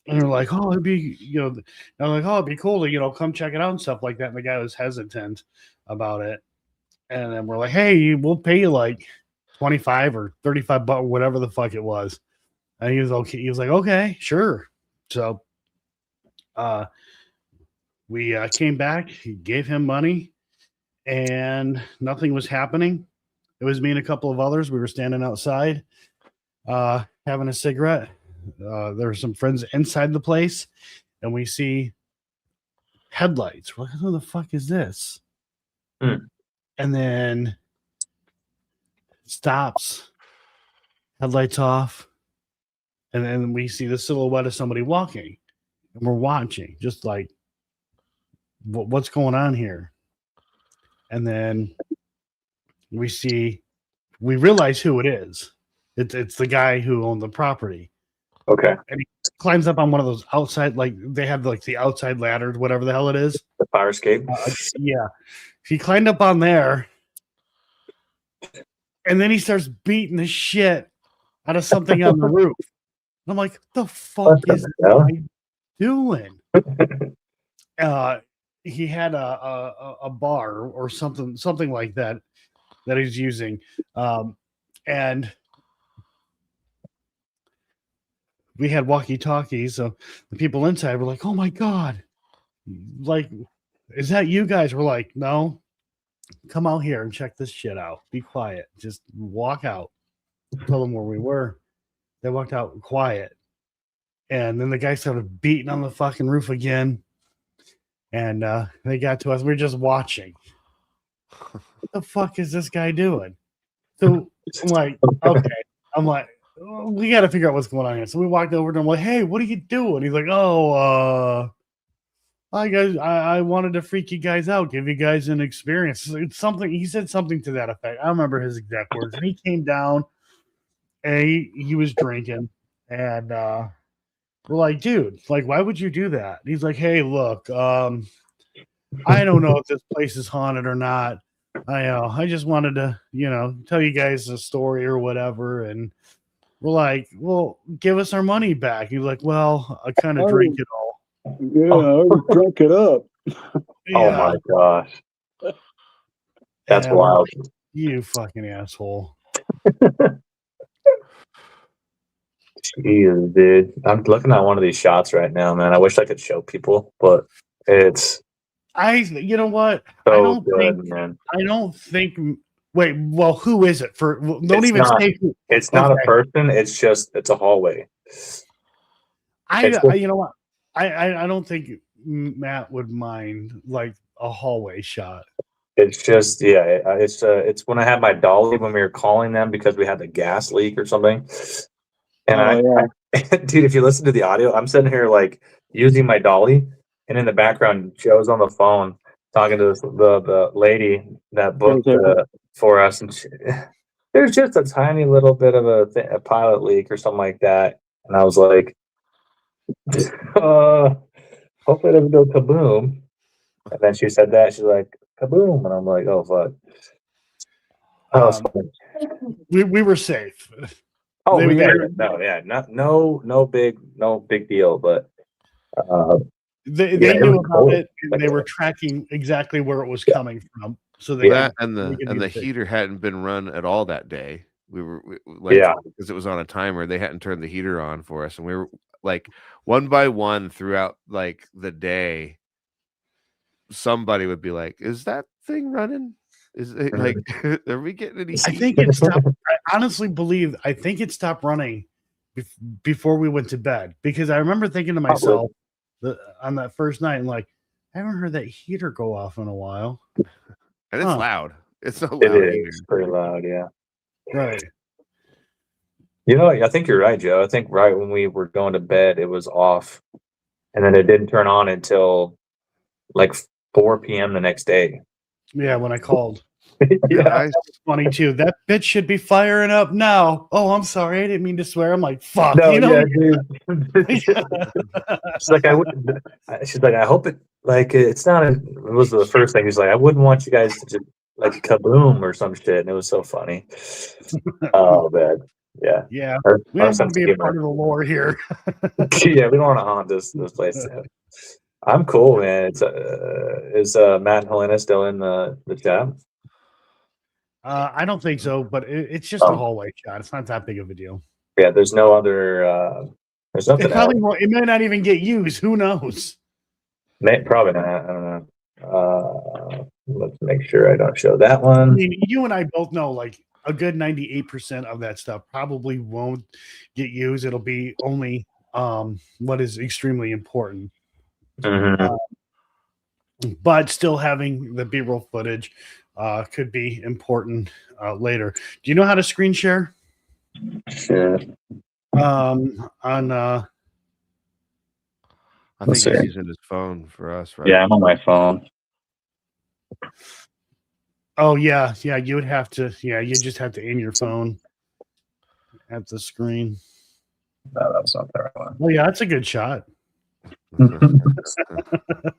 And they're like, oh, it'd be, I'm like, oh, it'd be cool to, come check it out and stuff like that. And the guy was hesitant about it. And then we're like, hey, we'll pay you like 25 or 35 bucks, whatever the fuck it was. And he was okay. He was like, okay, sure. So we came back, he gave him money, and nothing was happening. It was me and a couple of others. We were standing outside having a cigarette. There were some friends inside the place, and we see headlights. We're like, who the fuck is this? And then stops, headlights off, and then we see the silhouette of somebody walking, and we're watching, just like, what's going on here? And then we realize who it is. It's the guy who owned the property. Okay. And he climbs up on one of those outside, like they have like the outside ladders, whatever the hell it is. The fire escape. Yeah. He climbed up on there, and then he starts beating the shit out of something on the roof. And I'm like, what the fuck is this guy doing? He had a bar or something like that he's using, and we had walkie-talkies, so the people inside were like, oh my god, like, is that you guys? We're like, no, come out here and check this shit out. Be quiet. Just walk out. Tell them where we were. They walked out quiet, and then the guy started beating on the fucking roof again. And they got to us. We're just watching. What the fuck is this guy doing? So I'm like, okay. I'm like, we got to figure out what's going on here. So we walked over to him, like, hey, what are you doing? He's like, oh, I wanted to freak you guys out, give you guys an experience. It's something. He said something to that effect. I don't remember his exact words. And he came down, and he was drinking, and we're like, dude, like, why would you do that? And he's like, hey, look, I don't know if this place is haunted or not, I just wanted to, tell you guys a story or whatever. And we're like, well, give us our money back. He's like, well, I kind of drank it all. Yeah, I drank it up. Oh my gosh. That's And wild. You fucking asshole. Jeez, dude. I'm looking at one of these shots right now, man. I wish I could show people, but it's you know what? so good, man. I don't think. Wait, well, who is it? Don't even say who. It's not a person. It's a hallway. You know what? I don't think Matt would mind like a hallway shot. It's just it's when I had my dolly when we were calling them because we had the gas leak or something. And dude, if you listen to the audio, I'm sitting here like using my dolly, and in the background, Joe's on the phone talking to the lady that booked for us, and there's just a tiny little bit of a pilot leak or something like that, and I was like, hopefully it doesn't go kaboom. And then she said that she's like kaboom, and I'm like, oh fuck. We were safe. Oh, no big deal, but they knew about it, and they were tracking exactly where it was coming from. So the heater hadn't been run at all that day. Because it was on a timer. They hadn't turned the heater on for us, and we were like one by one throughout like the day. Somebody would be like, "Is that thing running? Is it like, are we getting any heat?" I think it stopped. I honestly believe I think it stopped running before we went to bed, because I remember thinking to myself on that first night, and like, I haven't heard that heater go off in a while. And it's loud. It's so loud. It's pretty loud, yeah. Right. I think you're right, Joe. I think right when we were going to bed, it was off, and then it didn't turn on until like 4 p.m. the next day. Yeah, when I called. That's funny too. That bitch should be firing up now. Oh, I'm sorry, I didn't mean to swear. I'm like, fuck. Dude. She's like, I hope it it's not. It was the first thing. He's like, I wouldn't want you guys to just like kaboom or some shit. And it was so funny. Oh man, yeah. We don't want to be a part of the lore here. Yeah, we don't want to haunt this place. I'm cool, man. Is Matt and Helena still in the chat? I don't think so, but it's just a hallway shot. It's not that big of a deal. Yeah, there's no other. There's nothing. It may not even get used. Who knows? Probably not. I don't know. Let's make sure I don't show that one. I mean, you and I both know, like, a good 98% of that stuff probably won't get used. It'll be only what is extremely important. Mm-hmm. But still having the B-roll footage could be important later. Do you know how to screen share? Sure. I think he's using his phone for us, right? Yeah, I'm on my phone. Oh yeah, you would have to. Yeah, you just have to aim your phone at the screen. No, that's not the right one. Well, yeah, that's a good shot.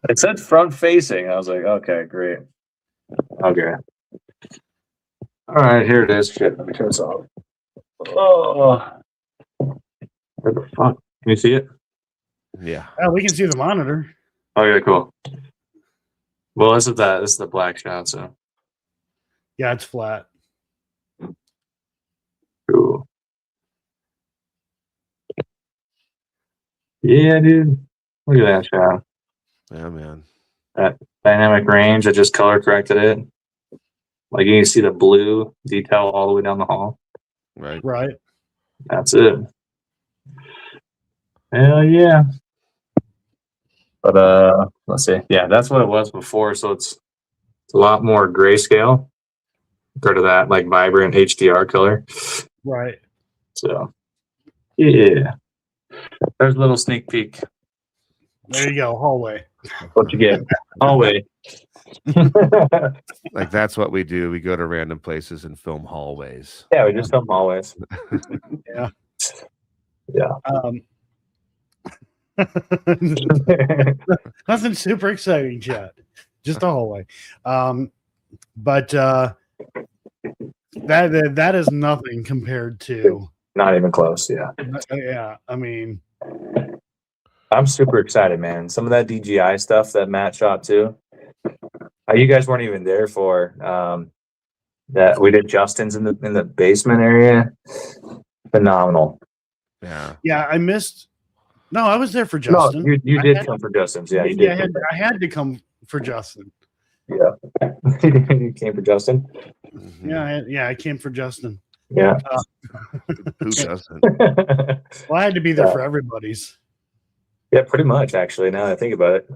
It said front facing. I was like, okay, great. Okay. All right, here it is. Shit, let me turn this off. Oh, where the fuck? Can you see it? Yeah. Oh, we can see the monitor. Okay, cool. Well, this is the black shot, so. Yeah, it's flat. Cool. Yeah, dude. Look at that shot. Yeah, man. That dynamic range, I just color corrected it. Like you can see the blue detail all the way down the hall. Right. That's it. Hell yeah. But let's see. Yeah, that's what it was before. So it's a lot more grayscale compared to that like vibrant HDR color. Right. So yeah. There's a little sneak peek. There you go, hallway. What you get? Hallway. Like that's what we do. We go to random places and film hallways. Yeah, we just film hallways. Yeah. Yeah. Nothing super exciting, chat. Just a hallway. but that is nothing compared to. Not even close. Yeah. Yeah, I mean, I'm super excited, man. Some of that DJI stuff that Matt shot too. You guys weren't even there for that. We did Justin's in the basement area. Phenomenal. Yeah. I missed. No, I was there for Justin. No, you did come for Justin's. Yeah, you did. I had to come for Justin. Yeah. You came for Justin. Mhm. I came for Justin. Yeah. Who doesn't? Well, I had to be there for everybody's. Yeah, pretty much. Actually, now that I think about it,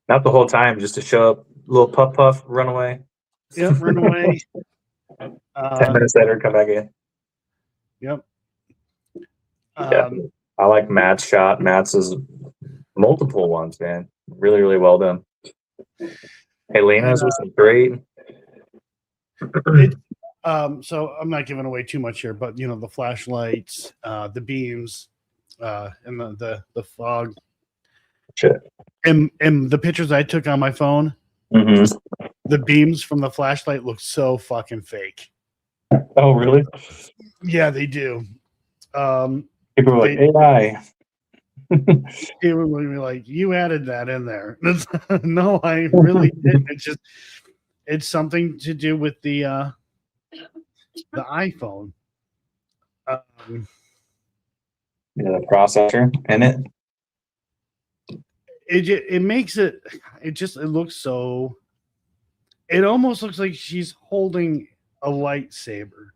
not the whole time, just to show up, little puff, run away. Yep, run away. 10 minutes later, come back in. Yep. Yeah. I like Matt's shot. Matt's is multiple ones, man. Really, really well done. Elena's was great. So I'm not giving away too much here, but the flashlights, the beams, and the fog. Shit. And the pictures I took on my phone, the beams from the flashlight look so fucking fake. Oh, really? Yeah, they do. People were like, AI. People would be like, you added that in there. No, I really didn't. It's something to do with the iPhone. The processor in it. It makes it looks so. It almost looks like she's holding a lightsaber.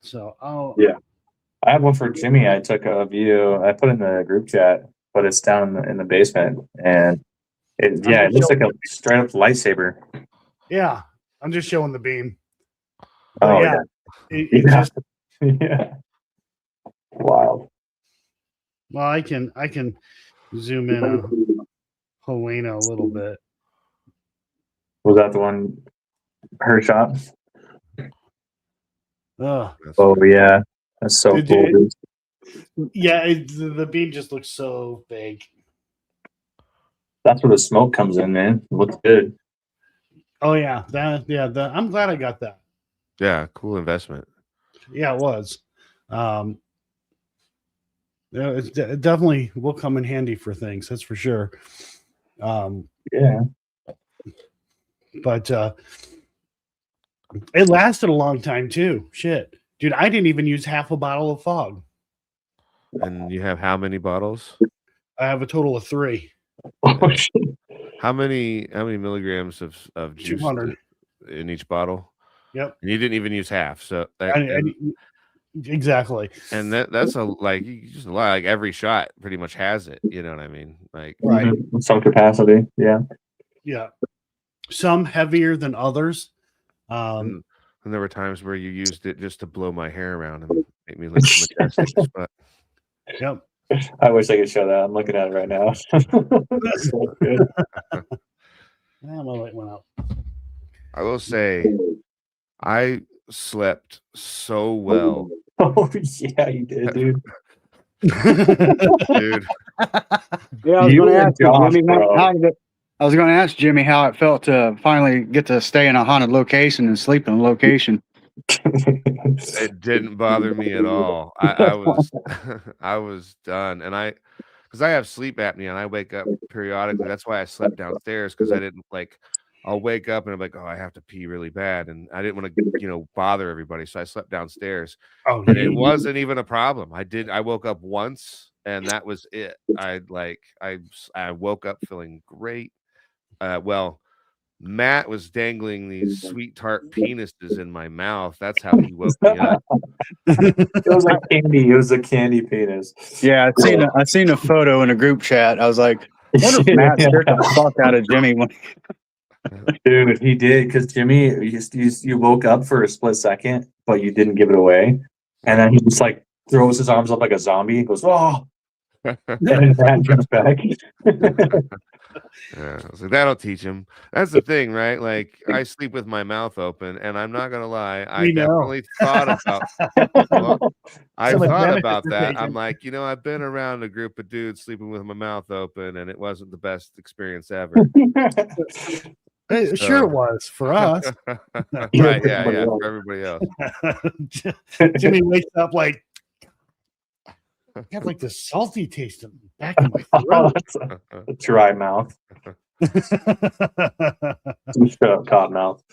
So yeah. I have one for Jimmy. I took a view. I put in the group chat, but it's down in the basement, and it looks like a straight up lightsaber. Yeah, I'm just showing the beam. Oh yeah. Just yeah. Wild. Well, I can zoom in on Helena a little bit. Was that the one? Her shot. Oh yeah. That's so cool, dude. Yeah, the beam just looks so big. That's where the smoke comes in, man. It looks good. Oh yeah, I'm glad I got that. Yeah, cool investment. Yeah, it was. It definitely will come in handy for things. That's for sure. Yeah. But it lasted a long time too. Shit. Dude, I didn't even use half a bottle of fog. And you have how many bottles? I have a total of 3. Oh, shit. How many milligrams of juice 200 in each bottle? Yep. And you didn't even use half. So exactly. And that's just a lot. Like every shot pretty much has it. You know what I mean? Like right. Some capacity. Yeah. Yeah. Some heavier than others. And there were times where you used it just to blow my hair around and make me look majestic. But yep. I wish I could show that. I'm looking at it right now. That's so good. My light went out. I will say, I slept so well. Oh yeah, you did, dude. Dude. Yeah, I was going to ask Jimmy how it felt to finally get to stay in a haunted location and sleep in a location. It didn't bother me at all. I was done, and because I have sleep apnea and I wake up periodically. That's why I slept downstairs, because I didn't I'll wake up and I'm like, oh, I have to pee really bad, and I didn't want to bother everybody, so I slept downstairs. Oh, and it wasn't even a problem. I woke up once and that was it. I woke up feeling great. Well, Matt was dangling these sweet tart penises in my mouth. That's how he woke me up. It was like candy. It was a candy penis. Yeah, I seen a photo in a group chat. I was like, what if Matt scared the fuck out of Jimmy? Dude, he did, because Jimmy, you woke up for a split second, but you didn't give it away, and then he just throws his arms up like a zombie and goes, "Oh!" and then Matt comes back. Yeah, I was like, that'll teach him. That's the thing, right? Like, I sleep with my mouth open, and I'm not gonna lie, I definitely thought about. I thought about that. I'm like, I've been around a group of dudes sleeping with my mouth open, and it wasn't the best experience ever. Sure, it was for us. Right? Yeah. For everybody else. Jimmy wakes up like, I have like this salty taste in the back of my throat. A dry mouth. Shut up, cotton mouth.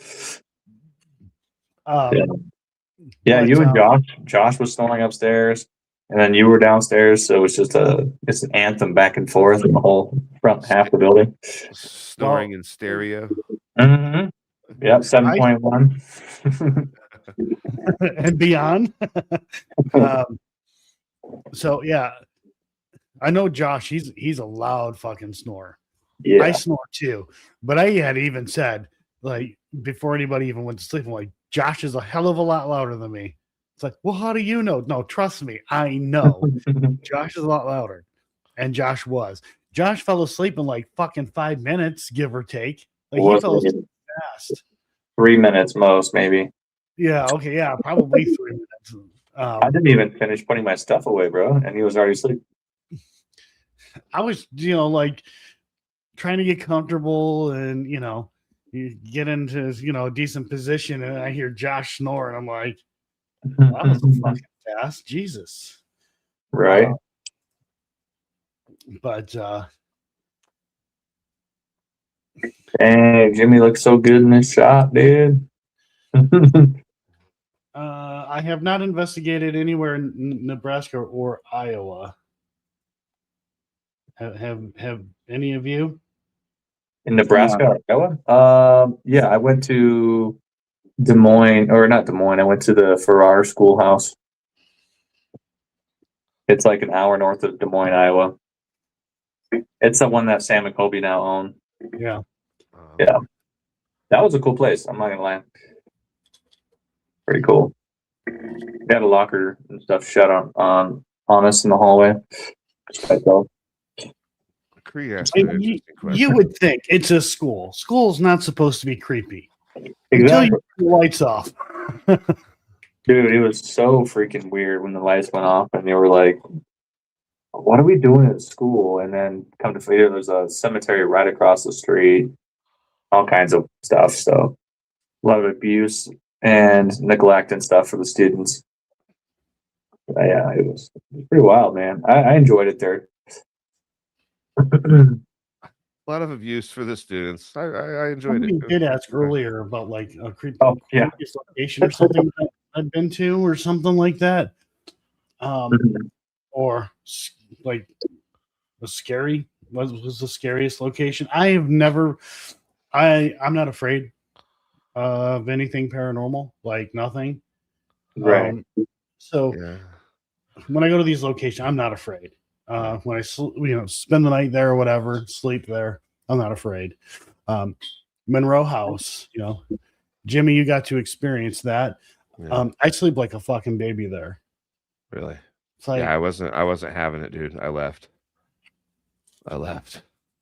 Yeah, you and Josh was snoring upstairs, and then you were downstairs. So it's just an anthem back and forth in the whole front half of the building. Snoring in stereo. Mm-hmm. Yep, 7.1 and beyond. So yeah, I know Josh. He's a loud fucking snorer. Yeah, I snore too, but I had even said, like, before anybody even went to sleep, I'm like, Josh is a hell of a lot louder than me. It's like, well, how do you know? No, trust me, I know. Josh is a lot louder, and Josh was. Josh fell asleep in like fucking 5 minutes, give or take. Like he fell asleep fast. 3 minutes most, maybe. Yeah. Okay. Yeah. Probably 3 minutes. I didn't even finish putting my stuff away, bro, and he was already asleep. I was, like trying to get comfortable and, you get into, a decent position and I hear Josh snore and I'm like, wow, that was fucking fast. Jesus. Right. But, dang, Jimmy looks so good in this shot, dude. I have not investigated anywhere in Nebraska or Iowa. Have any of you? In Nebraska or Iowa? Yeah, I went to Des Moines, or not Des Moines. I went to the Farrar Schoolhouse. It's like an hour north of Des Moines, Iowa. It's the one that Sam and Kobe now own. Yeah. Yeah. That was a cool place. I'm not gonna lie. Pretty cool. They had a locker and stuff shut on us in the hallway. You would think it's a school. School's not supposed to be creepy. Exactly. Until you turn the lights off. Dude, it was so freaking weird when the lights went off and you were like, what are we doing at school? And then come to figure there's a cemetery right across the street, all kinds of stuff. So a lot of abuse and neglect and stuff for the students. Yeah, it was pretty wild, man. I enjoyed it there. A lot of abuse for the students. I enjoyed it. You did ask earlier about like a creepy location or something that I've been to or something like that. Or like the scary was the scariest location. I have never I'm not afraid of anything paranormal, like nothing. Right. So when I go to these locations, I'm not afraid. When I spend the night there or whatever, sleep there, I'm not afraid. Monroe House, Jimmy, you got to experience that. Yeah. I sleep like a fucking baby there. Really? It's like, yeah, I wasn't having it, dude. I left.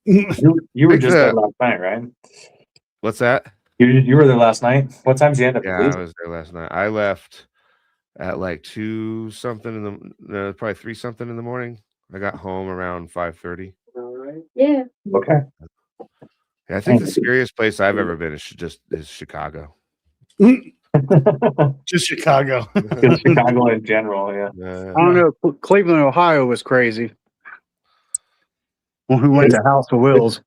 You were just there last night, right? What's that? You were there last night. What time did you end up? Yeah, I was there last night. I left at like 2 something in the probably 3 something in the morning. I got home around 5:30. All right. Yeah. Okay. Yeah, I think the scariest place I've ever been is Chicago. Just Chicago. Chicago in general, yeah. I don't know. Cleveland, Ohio was crazy. When we went to House of Wills.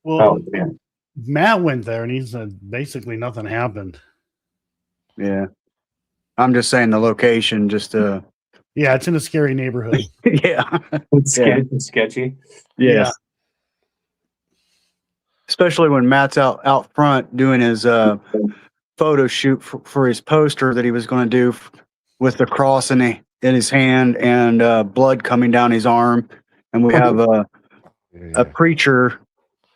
Well, Matt went there and he said basically nothing happened. Yeah. I'm just saying the location, yeah, it's in a scary neighborhood. Yeah. It's sketchy. Yeah. Especially when Matt's out front doing his photo shoot for his poster that he was going to do with the cross in his hand and blood coming down his arm. And we have a preacher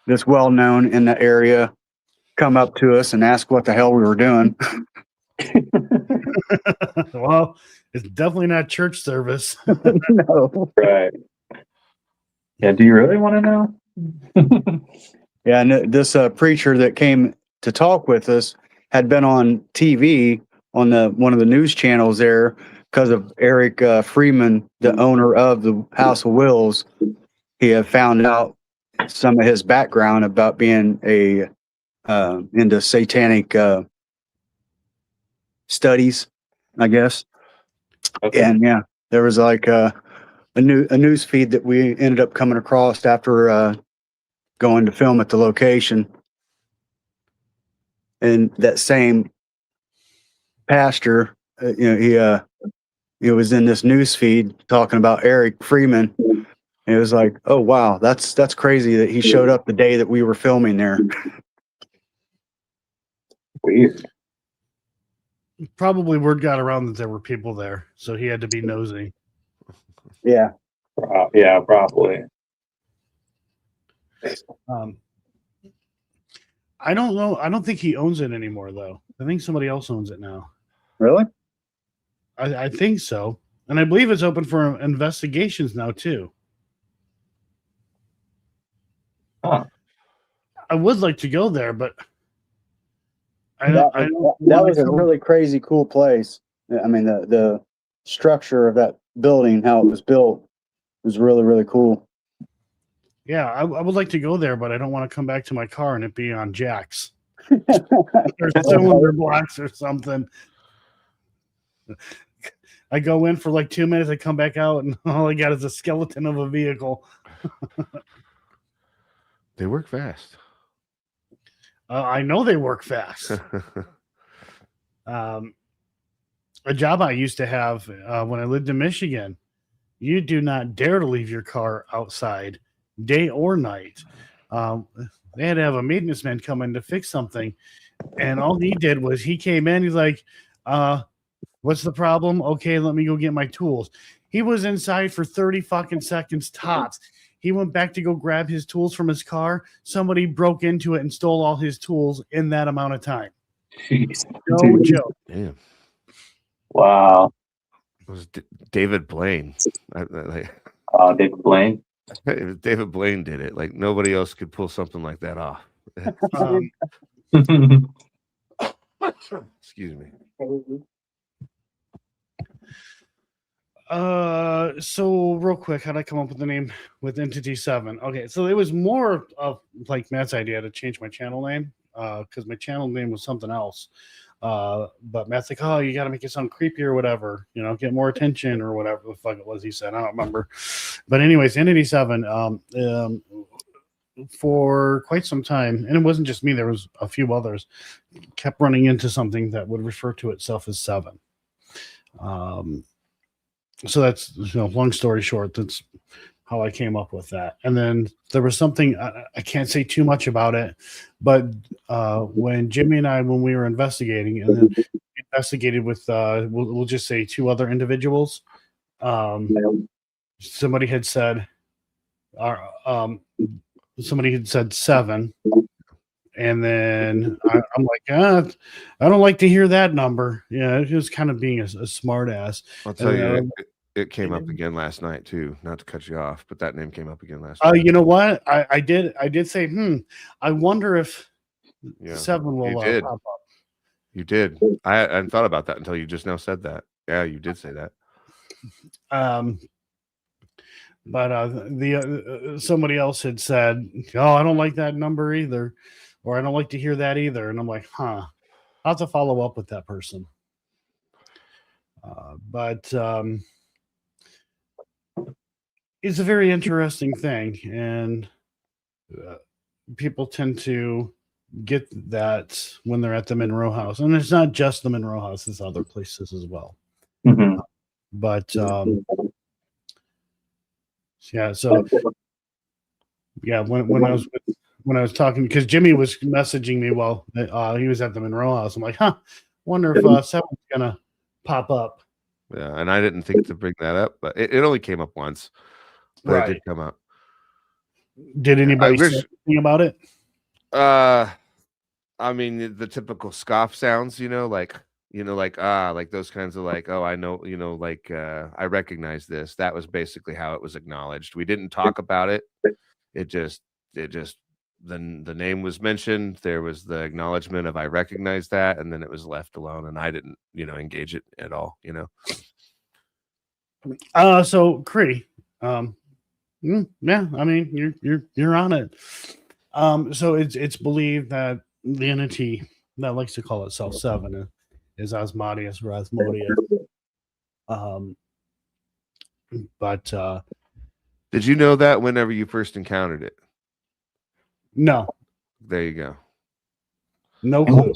that's well known in the area come up to us and ask what the hell we were doing. Well, it's definitely not church service. No. Right. Yeah. Do you really want to know? Yeah. And this preacher that came to talk with us had been on TV on one of the news channels there because of Eric Freeman, the owner of the House of Wills. He had found out some of his background about being a into satanic studies, I guess. Okay. And yeah, there was like a news feed that we ended up coming across after going to film at the location, and that same pastor, he was in this news feed talking about Eric Freeman. And it was like, oh wow, that's crazy that he showed up the day that we were filming there. Weird. Probably word got around that there were people there, so he had to be nosy. Yeah. Yeah, probably. I don't know. I don't think he owns it anymore, though. I think somebody else owns it now. Really? I think so, and I believe it's open for investigations now too. Huh. I would like to go there, but That was a really crazy, cool place. I mean, the structure of that building, how it was built, was really, really cool. Yeah, I would like to go there, but I don't want to come back to my car and it be on jacks or cylinder blocks or something. I go in for like 2 minutes, I come back out, and all I got is a skeleton of a vehicle. They work fast. I know they work fast. A job I used to have when I lived in Michigan, you do not dare to leave your car outside, day or night. They had to have a maintenance man come in to fix something, and all he did was he came in. He's like, "What's the problem? Okay, let me go get my tools." He was inside for 30 fucking seconds tops. He went back to go grab his tools from his car. Somebody broke into it and stole all his tools in that amount of time. Jeez. No joke. Damn. Wow. It was David Blaine. David Blaine. If David Blaine did it, like nobody else could pull something like that off. Excuse me. So real quick, how'd I come up with the name with Entity 7? Okay, so it was more of like Matt's idea to change my channel name, because my channel name was something else. But Matt's like, oh, you gotta make it sound creepy or whatever, get more attention or whatever the fuck it was he said. I don't remember. But anyways, Entity 7, for quite some time, and it wasn't just me, there was a few others, kept running into something that would refer to itself as 7. So that's, long story short, that's how I came up with that. And then there was something, I can't say too much about it, but when Jimmy and I, when we were investigating, and then investigated with, we'll just say 2 other individuals, somebody had said 7. And then I'm like, I don't like to hear that number. Yeah, it was kind of being a smart ass. I'll tell you, it came up again last night too. Not to cut you off, but that name came up again last night. You know what? I did say, I wonder if 7 will pop up. You did. I hadn't thought about that until you just now said that. Yeah, you did say that. But somebody else had said, oh, I don't like that number either. Or I don't like to hear that either. And I'm like, I'll have to follow up with that person. But it's a very interesting thing. And people tend to get that when they're at the Monroe House. And it's not just the Monroe House, it's other places as well. Mm-hmm. But yeah, so yeah, when I was talking, because Jimmy was messaging me while he was at the Monroe House. I'm like, wonder if 7's gonna pop up. Yeah, and I didn't think to bring that up, but it only came up once. But it did come up. Did anybody say anything about it? I mean, the typical scoff sounds, like those kinds of like, oh, I know, I recognize this. That was basically how it was acknowledged. We didn't talk about it. It just the name was mentioned. There was the acknowledgement of I recognize that, and then it was left alone, and I didn't, engage it at all. So Cree, Yeah, I mean, you're on it. So it's believed that the entity that likes to call itself Seven is Asmodeus or Asmodeus. But Did you know that whenever you first encountered it? no, There you go. no clue.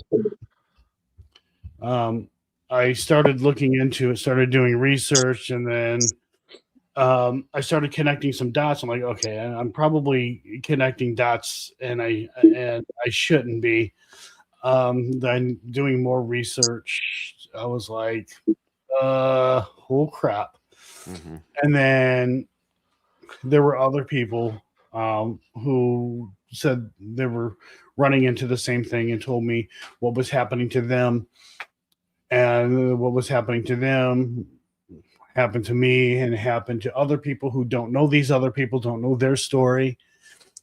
I started looking into it, started doing research, and then I started connecting some dots. I'm like, okay, I'm probably connecting dots, and I shouldn't be. Then doing more research, I was like, oh crap. Mm-hmm. And then there were other people who said they were running into the same thing and told me what was happening to them, and what was happening to them happened to me and happened to other people who don't know these other people, don't know their story.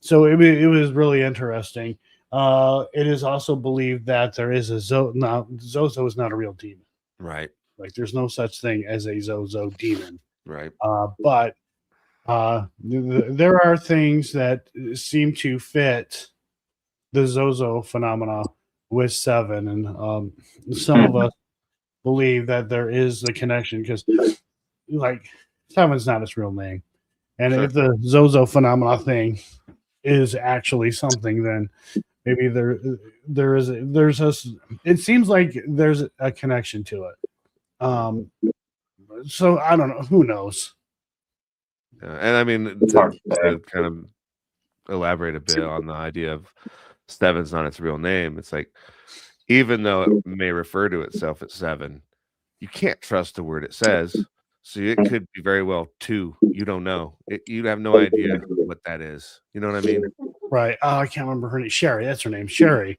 So it was really interesting. It is also believed that there is a Zozo is not a real demon. Right. Like there's no such thing as a Zozo demon. Right. But there are things that seem to fit the Zozo phenomena with Seven, and some of us believe that there is a connection because, like, Seven's not his real name, and Sure. if the Zozo phenomena thing is actually something, then maybe there's a it seems like there's a connection to it. So I don't know, who knows. And I mean, to kind of elaborate a bit on the idea of Seven's not its real name, it's like, even though it may refer to itself as Seven, you can't trust the word it says. So it could be very well two. You don't know. You have no idea what that is. You know what I mean? Right. I can't remember her name. Sherry. That's her name. Sherry.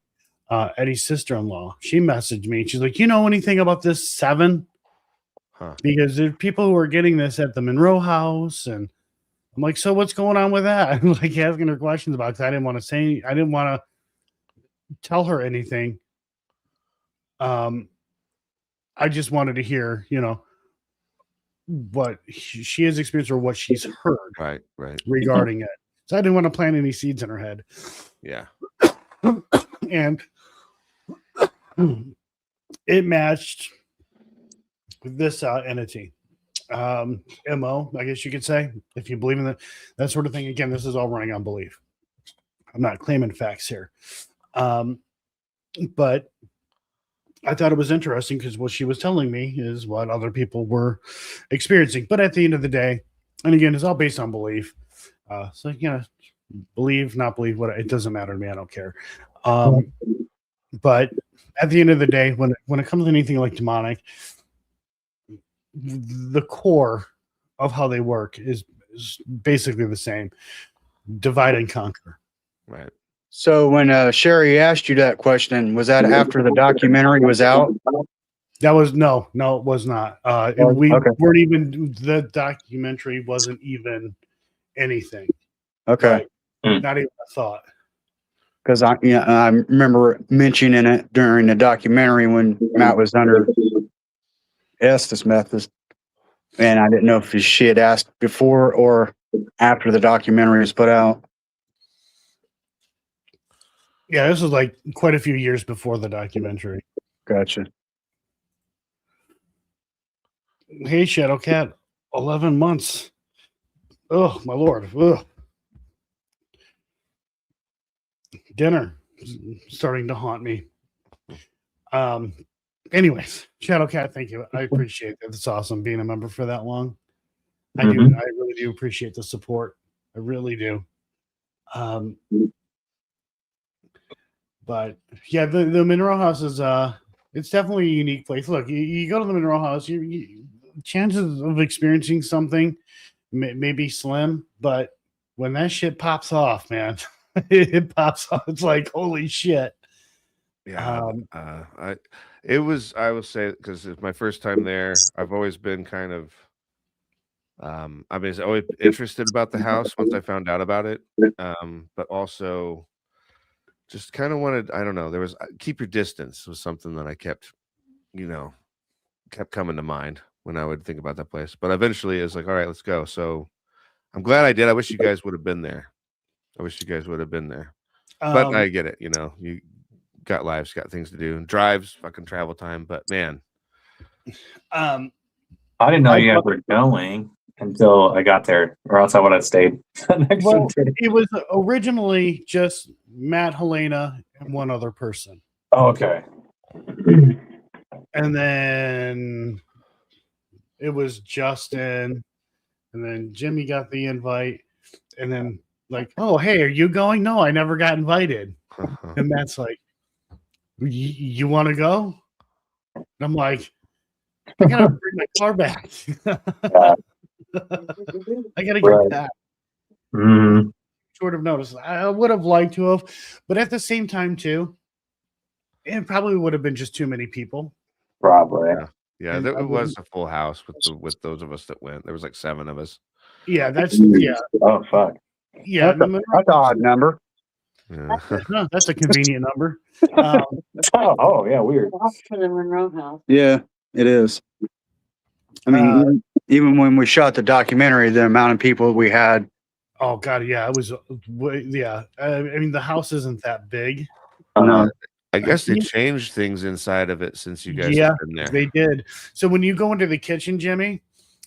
Eddie's sister-in-law. She messaged me. She's like, you know anything about this Seven? Huh. Because there's people who are getting this at the Monroe house, and I'm like, so what's going on with that? I'm like asking her questions about it because I didn't want to tell her anything. I just wanted to hear, what she has experienced or what she's heard Right. regarding it. So I didn't want to plant any seeds in her head. Yeah. And it matched with this entity. MO, I guess you could say, if you believe in that sort of thing. Again, this is all running on belief. I'm not claiming facts here. But I thought it was interesting because what she was telling me is what other people were experiencing. But at the end of the day, and again, it's all based on belief. So, believe, not believe, it doesn't matter to me. I don't care. But at the end of the day, when it comes to anything like demonic, the core of how they work is basically the same: divide and conquer. Right. So when Sherry asked you that question, was that after the documentary was out? That was no, it was not. We weren't even, the documentary wasn't even anything. Okay. Like, not even a thought. Because I remember mentioning it during the documentary when Matt was under Estes Methodist, and I didn't know if she had asked before or after the documentary was put out. Yeah, this was like quite a few years before the documentary. Gotcha. Hey, Shadow Cat, 11 months. Oh, my Lord. Ugh. Dinner starting to haunt me. Anyways, Shadow Cat, thank you. I appreciate it. It's awesome being a member for that long. I really do appreciate the support. I really do. But yeah, the Monroe House is it's definitely a unique place. Look, you go to the Monroe House, you chances of experiencing something may be slim, but when that shit pops off, man, it pops off. It's like, holy shit. Yeah. I will say, because it's my first time there, I've always been kind of I was always interested about the house once I found out about it. But also just kind of wanted, I don't know, there was keep your distance was something that I kept coming to mind when I would think about that place. But eventually it's like, all right, let's go. So I'm glad I did. I wish you guys would have been there. But I get it. You know, you got lives, got things to do, drives, fucking travel time. But man, I didn't know you guys were going until I got there, or else I would have stayed. It was originally just Matt, Helena, and one other person. Oh, okay. And then it was Justin, and then Jimmy got the invite, and then like, oh, hey, are you going? No, I never got invited. And Matt's like, you want to go? And I'm like, I gotta bring my car back. I gotta get back. Mm-hmm. Short of notice. I would have liked to have, but at the same time, too, it probably would have been just too many people. Probably. Yeah, it was a full house with those of us that went. There was like 7 of us. Yeah, that's Oh fuck. Yeah, that's an odd number. Yeah. No, that's a convenient number. Oh yeah, weird. For the Monroe House. Yeah, it is. I mean, even when we shot the documentary, the amount of people we had. Oh god, yeah, it was. Yeah, I mean, the house isn't that big. No. I guess they changed things inside of it since you guys have been there. They did. So when you go into the kitchen, Jimmy,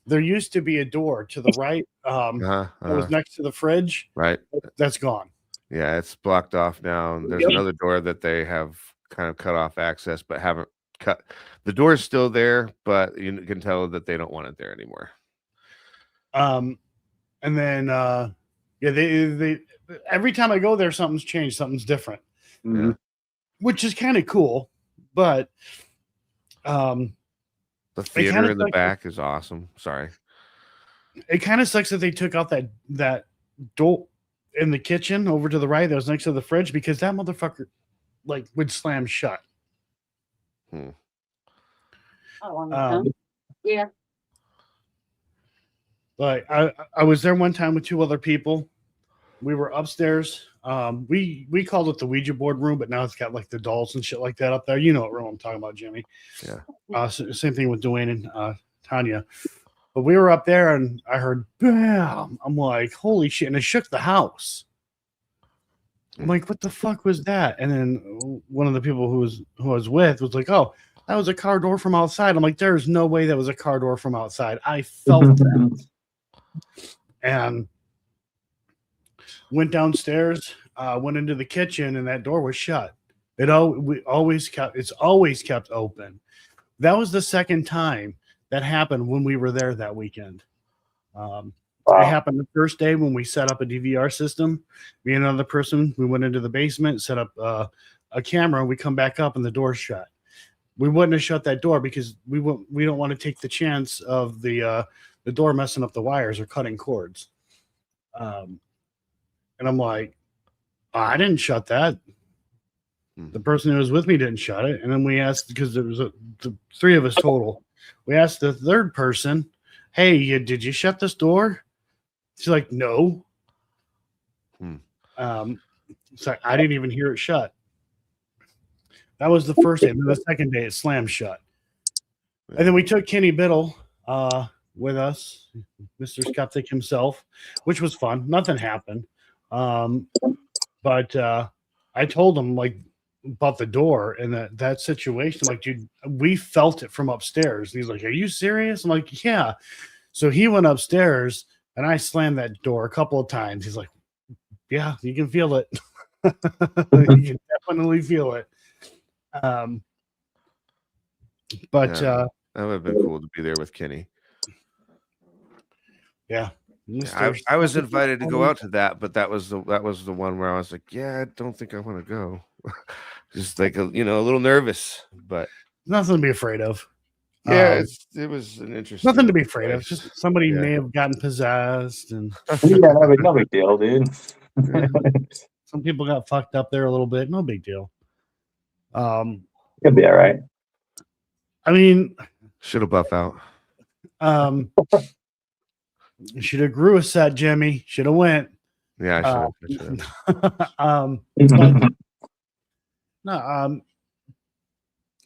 there used to be a door to the right. That was next to the fridge. Right. That's gone. Yeah, it's blocked off now. And there's another door that they have kind of cut off access, but haven't cut. The door is still there, but you can tell that they don't want it there anymore. And then they every time I go there, something's changed, something's different. Yeah. Which is kind of cool, but the theater in the back is awesome. Sorry, it kind of sucks that they took out that door in the kitchen over to the right that was next to the fridge, because that motherfucker like would slam shut. Yeah. Like I was there one time with 2 other people. We were upstairs. We called it the Ouija board room, but now it's got like the dolls and shit like that up there. You know what room I'm talking about, Jimmy. Yeah. Same thing with Dwayne and Tanya. But we were up there and I heard bam. I'm like, holy shit. And it shook the house. I'm like, what the fuck was that? And then one of the people who I was with was like, oh, that was a car door from outside. I'm like, there's no way that was a car door from outside. I felt that. And went downstairs, went into the kitchen, and that door was shut. It's always kept open. That was the second time that happened when we were there that weekend. It happened the first day when we set up a DVR system. Me and another person, we went into the basement, set up a camera. We come back up, and the door's shut. We wouldn't have shut that door because we don't want to take the chance of the door messing up the wires or cutting cords. And I'm like, I didn't shut that. The person who was with me didn't shut it. And then we asked, because there was the 3 of us total. We asked the third person, hey, did you shut this door? She's like, no. It's like, I didn't even hear it shut. That was the first day. And then the second day, it slammed shut. And then we took Kenny Biddle with us, Mr. Skeptic himself, which was fun. Nothing happened. But I told him like about the door and that situation. I'm like, dude, we felt it from upstairs. And he's like, are you serious? I'm like, yeah. So he went upstairs and I slammed that door a couple of times. He's like, yeah, you can feel it. You can definitely feel it. But that would have been cool to be there with Kenny. Yeah. I was invited to go out to that, but that was the one where I was like, yeah, I don't think I want to go. Just like a little nervous, but nothing to be afraid of. Yeah, it was an interesting. Nothing to be afraid of. Just somebody may have gotten possessed, and no big deal, dude. Some people got fucked up there a little bit. No big deal. It'll be all right. I mean, should have buff out. Should have grew a set, Jimmy. Should have went. Yeah, I should have.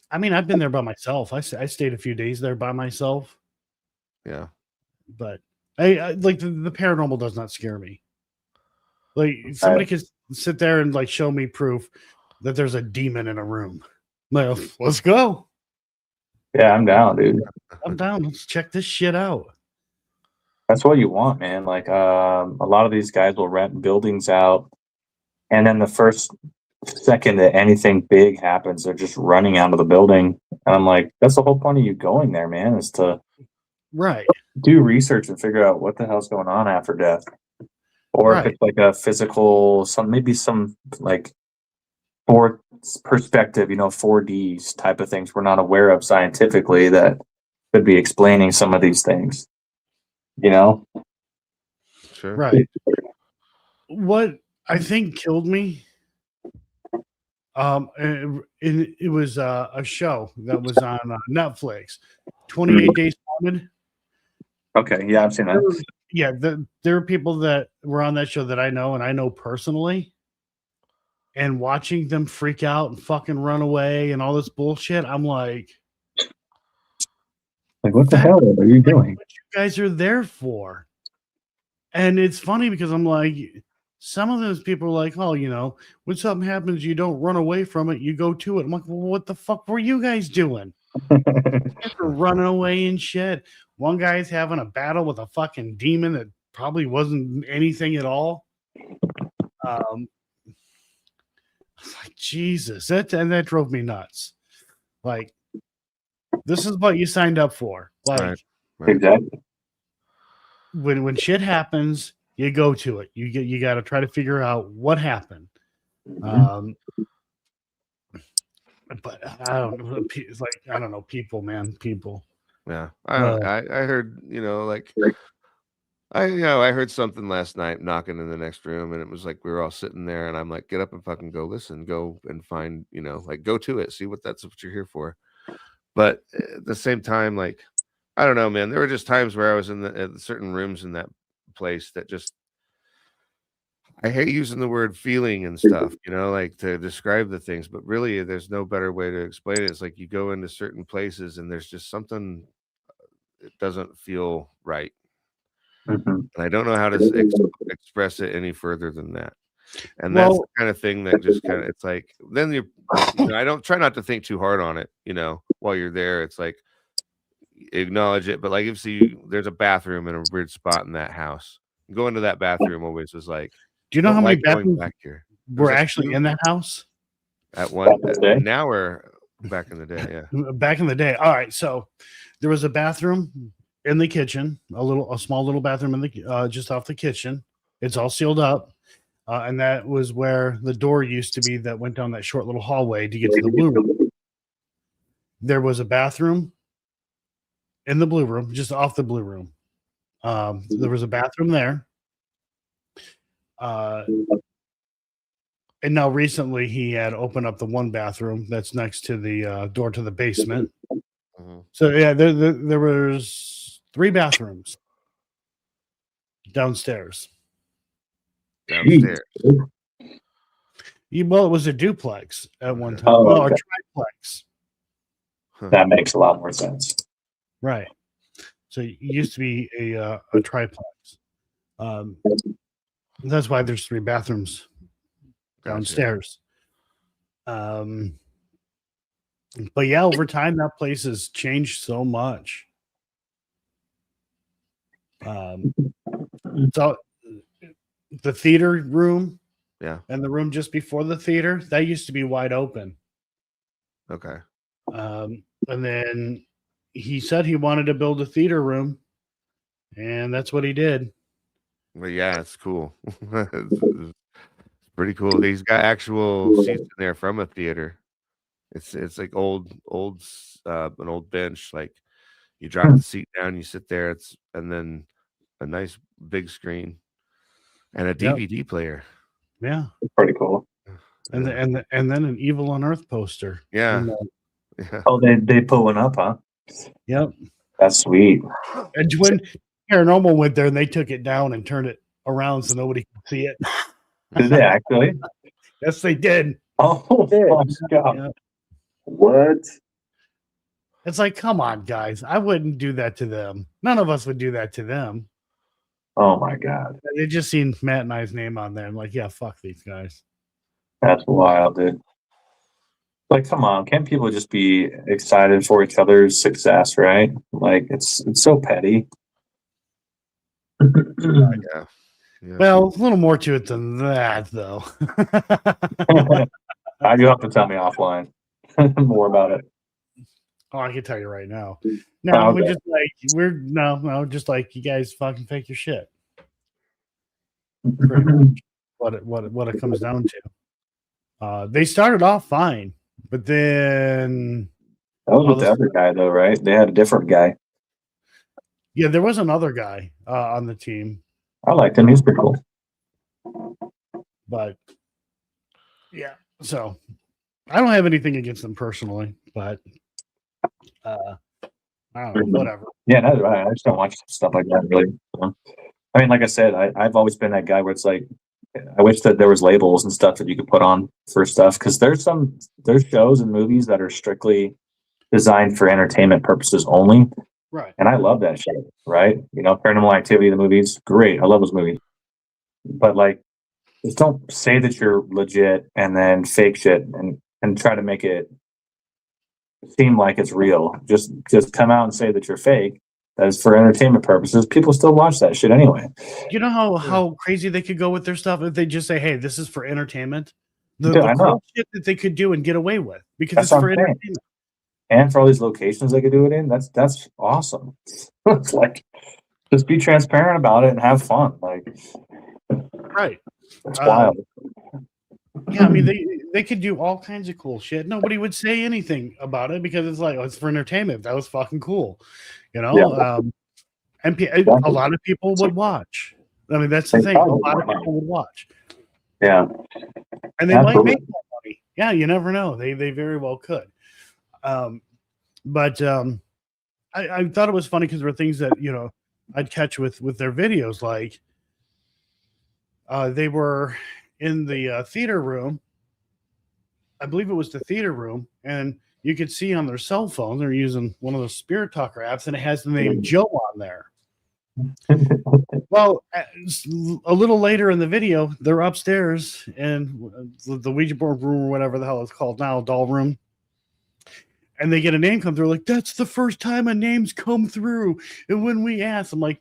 I mean, I've been there by myself. I stayed a few days there by myself. Yeah, but I like the paranormal does not scare me. Like somebody could sit there and like show me proof that there's a demon in a room. Well, let's go. Yeah, I'm down, dude. I'm down. Let's check this shit out. That's what you want, man. Like a lot of these guys will rent buildings out, and then the first second that anything big happens, they're just running out of the building. And I'm like, that's the whole point of you going there, man, is to do research and figure out what the hell's going on after death. Or if it's like a physical, maybe some like fourth perspective, 4Ds type of things we're not aware of scientifically that could be explaining some of these things. Sure. Right. What I think killed me, it was a show that was on Netflix, 28 Days Haunted. Okay, yeah, I've seen that. Yeah, there are people that were on that show that I know and I know personally, and watching them freak out and fucking run away and all this bullshit, I'm like, what the hell are you doing? What you guys are there for? And it's funny because I'm like, some of those people are like, oh, when something happens, you don't run away from it, you go to it. I'm like, well, what the fuck were you guys doing? You guys were running away and shit. One guy's having a battle with a fucking demon that probably wasn't anything at all. Like, Jesus, that drove me nuts. Like, this is what you signed up for. Like, Right. Exactly. When shit happens, you go to it. You got to try to figure out what happened. But I don't know. It's like, I don't know, people, man, people. Yeah, I heard, I heard something last night knocking in the next room, and it was like we were all sitting there, and I'm like, get up and fucking go listen, go and find, go to it, see that's what you're here for. But at the same time, like, I don't know, man. There were just times where I was in certain rooms in that place that just, I hate using the word feeling and stuff, like to describe the things, but really there's no better way to explain it. It's like you go into certain places and there's just something, it doesn't feel right. And I don't know how to express it any further than that. And that's the kind of thing that just kind of, it's like, then I don't try not to think too hard on it, while you're there. It's like, acknowledge it. But like, if there's a bathroom in a weird spot in that house, go into that bathroom always was like, do you know how many bathrooms back here were actually in that house? At one now or back in the day? Yeah. Back in the day. All right. So there was a bathroom in the kitchen, a small little bathroom in the just off the kitchen. It's all sealed up. And that was where the door used to be that went down that short little hallway to get to the blue room. There was a bathroom in the blue room, just off the blue room. There was a bathroom there. And now recently he had opened up the one bathroom that's next to the door to the basement. So yeah, there was 3 bathrooms downstairs. Well, it was a duplex at one time. Well, a triplex. That makes a lot more sense. Right. So it used to be a triplex. That's why there's 3 bathrooms downstairs. But yeah, over time that place has changed so much. So the theater room, and the room just before the theater, that used to be wide open. Okay. And then he said he wanted to build a theater room, and that's what he did. Well, yeah, it's cool. It's pretty cool. He's got actual seats in there from a theater. It's like an old bench. Like you drop the seat down, you sit there. And then a nice big screen and a DVD player. Yeah, pretty cool. And then an Evil on Earth poster. Yeah. Oh, they put one up, huh? Yep. That's sweet. And when Paranormal went there and they took it down and turned it around so nobody could see it. Did they actually? Yes, they did. Oh my God. Yep. What? It's like, come on, guys. I wouldn't do that to them. None of us would do that to them. Oh my God. They just seen Matt and I's name on there. I'm like, yeah, fuck these guys. That's wild, dude. Like, come on, can't people just be excited for each other's success, right? Like, it's so petty. Yeah. Well, a little more to it than that, though. You have to tell me offline more about it. Oh, I can tell you right now. No, Okay. just like you guys fucking fake your shit. Pretty much what it comes down to. They started off fine, but then That was with the other guy, though, right? They had a different guy. yeah, there was another guy on the team, I liked him. He's pretty cool. but yeah. So I don't have anything against them personally, but I don't know, whatever. Yeah, neither do I. I just don't watch stuff like that, really. I mean, like I said, I've always been that guy where it's like, I wish that there was labels and stuff that you could put on for stuff, because there's shows and movies that are strictly designed for entertainment purposes only. Right. And I love that shit, right? You know, Paranormal Activity, the movies, great. I love those movies. But like, just don't say that you're legit and then fake shit and try to make it seem like it's real. Just come out and say that you're fake. That is for entertainment purposes. People still watch that shit anyway. You know how crazy they could go with their stuff if they just say, "Hey, this is for entertainment." The Dude, I know. cool shit that they could do and get away with because That's it's what for I'm saying. entertainment. And for all these locations they could do it in, that's awesome. It's like, just be transparent about it and have fun. Like, Right. it's wild. Yeah, I mean they could do all kinds of cool shit. Nobody would say anything about it because it's like, oh, it's for entertainment. That was fucking cool, you know. Yeah. And a lot of people would watch. I mean, that's the thing. A lot of people would watch. Yeah. And they might make more money. Yeah, you never know. They very well could. But I thought it was funny because there were things that, you know, I'd catch with their videos. Like they were in the theater room. I believe it was the theater room, and you could see on their cell phone they're using one of those Spirit Talker apps, and it has the name Joe on there. Well, a little later in the video, they're upstairs in the Ouija board room or whatever the hell it's called now, doll room. And they get a name come through, like, that's the first time a name's come through. And when we ask, I'm like,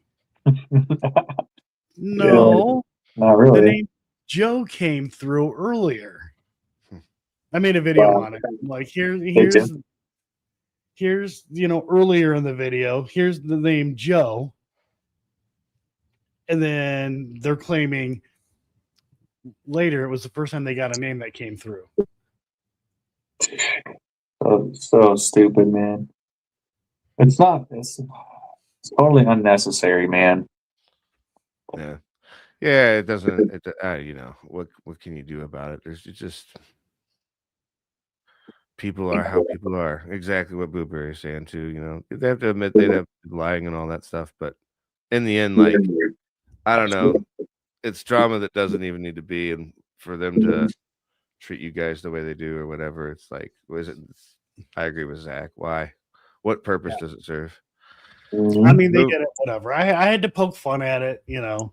no, not really. the name Joe came through earlier. I made a video on it. Like, here's you know, earlier in the video, here's the name Joe. And then they're claiming later it was the first time they got a name that came through. So stupid, man. It's totally unnecessary, man. Yeah. Yeah, it doesn't. You know, what can you do about it? There's just people are how people are. Exactly what Blueberry is saying too. You know, they have to admit they'd have lying and all that stuff, but in the end, like, I don't know, it's drama that doesn't even need to be, and for them to treat you guys the way they do or whatever, it's like, I agree with Zach. Why? What purpose does it serve? I mean, they did it, whatever. I had to poke fun at it, you know.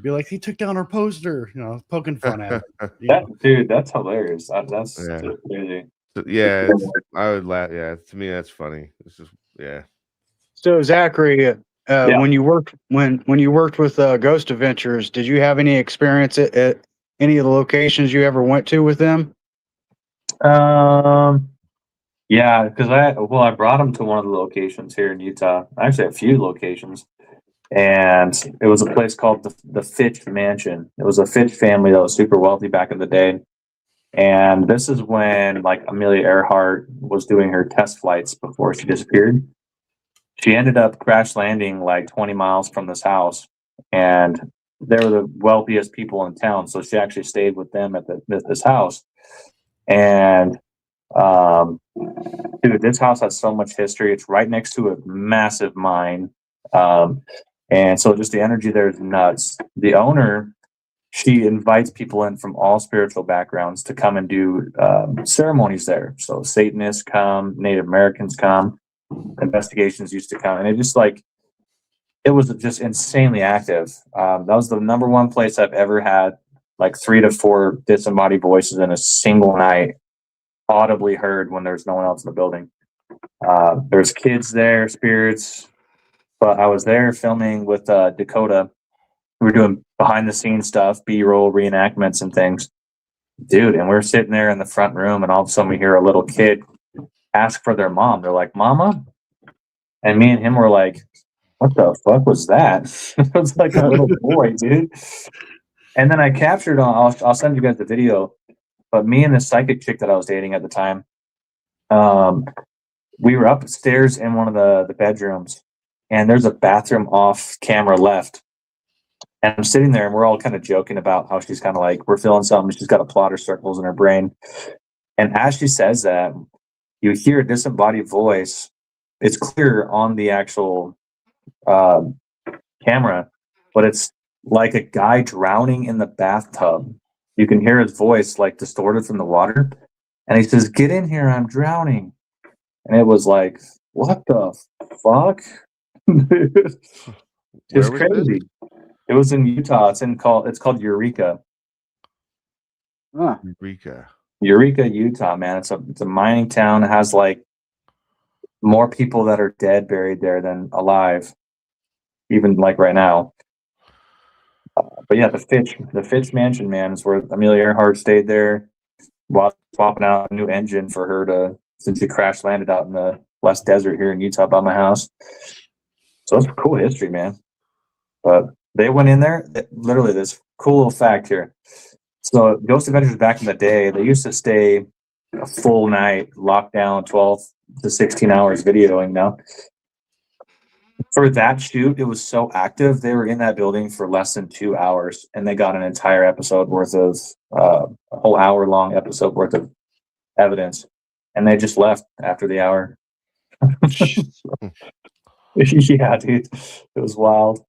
Be like, he took down our poster, you know, poking fun at it. Dude, that's hilarious. That's crazy. Yeah, I would laugh. Yeah, to me, that's funny. It's just, yeah. So Zachary, when you worked with Ghost Adventures, did you have any experience at any of the locations you ever went to with them? Yeah, because I brought them to one of the locations here in Utah. Actually, a few locations, and it was a place called the Fitch Mansion. It was a Fitch family that was super wealthy back in the day, and this is when like Amelia Earhart was doing her test flights before she disappeared. She ended up crash landing like 20 miles from this house, and they were the wealthiest people in town. So she actually stayed with them at this house, and dude, this house has so much history. It's right next to a massive mine. And so just the energy there is nuts. The owner, she invites people in from all spiritual backgrounds to come and do ceremonies there. So Satanists come, Native Americans come, investigations used to come. And it just like, it was just insanely active. That was the number one place I've ever had like 3 to 4 disembodied voices in a single night, audibly heard when there's no one else in the building. There's kids there, spirits, but I was there filming with Dakota. We were doing behind the scenes stuff, B-roll reenactments and things, dude. And we're sitting there in the front room, and all of a sudden we hear a little kid ask for their mom. They're like, "Mama," and me and him were like, "What the fuck was that?" It was like a little boy, dude. And then I captured on. I'll send you guys the video. But me and the psychic chick that I was dating at the time, we were upstairs in one of the bedrooms, and there's a bathroom off camera left. And I'm sitting there, and we're all kind of joking about how she's kind of like, we're feeling something. She's got a plotter circles in her brain. And as she says that, you hear a disembodied voice. It's clear on the actual camera, but it's like a guy drowning in the bathtub. You can hear his voice like distorted from the water. And he says, "Get in here, I'm drowning." And it was like, what the fuck? It's crazy. It was in Utah. It's called Eureka. Huh. Eureka, Utah, man. It's a mining town. It has like more people that are dead buried there than alive, even like right now. But yeah, the Fitch Mansion, man, is where Amelia Earhart stayed there while swapping out a new engine for her since she crash landed out in the West Desert here in Utah by my house. So it's cool history, man. But they went in there. Literally, this cool little fact here. So Ghost Adventures back in the day, they used to stay a full night, locked down 12 to 16 hours videoing now. For that shoot, it was so active. They were in that building for less than 2 hours, and they got an entire episode worth of a whole hour-long episode worth of evidence, and they just left after the hour. Yeah, dude, it was wild.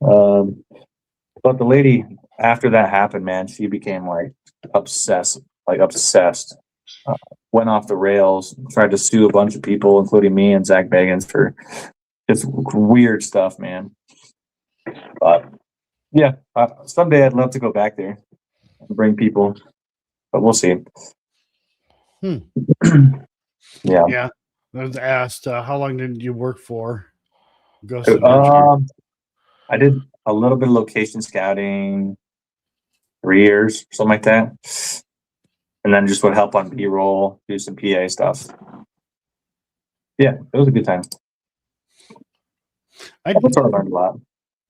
But the lady, after that happened, man, she became like obsessed. Went off the rails, tried to sue a bunch of people, including me and Zach Bagans, for just weird stuff, man. But yeah, someday I'd love to go back there and bring people, but we'll see. Yeah. I was asked, how long did you work for Ghost Adventures? I did a little bit of location scouting, 3 years, something like that. And then just would help on B-roll, do some PA stuff. Yeah, it was a good time. I sort of learned a lot.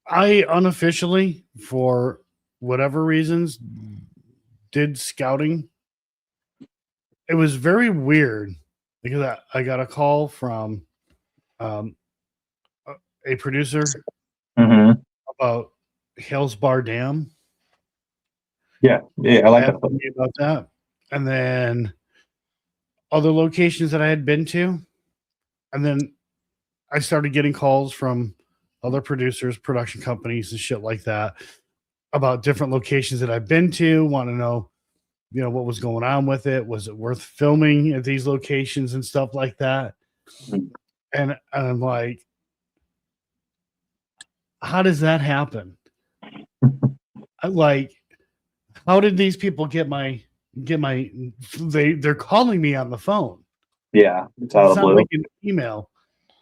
I unofficially, for whatever reasons, did scouting. It was very weird because I got a call from a producer about Hales Bar Dam. Yeah, I like that. About that. And then other locations that I had been to. And then I started getting calls from other producers, production companies, and shit like that about different locations that I've been to, want to know, what was going on with it. Was it worth filming at these locations and stuff like that? And I'm like, how does that happen? Like, how did these people get my they're calling me on the phone. Yeah, it's not like an email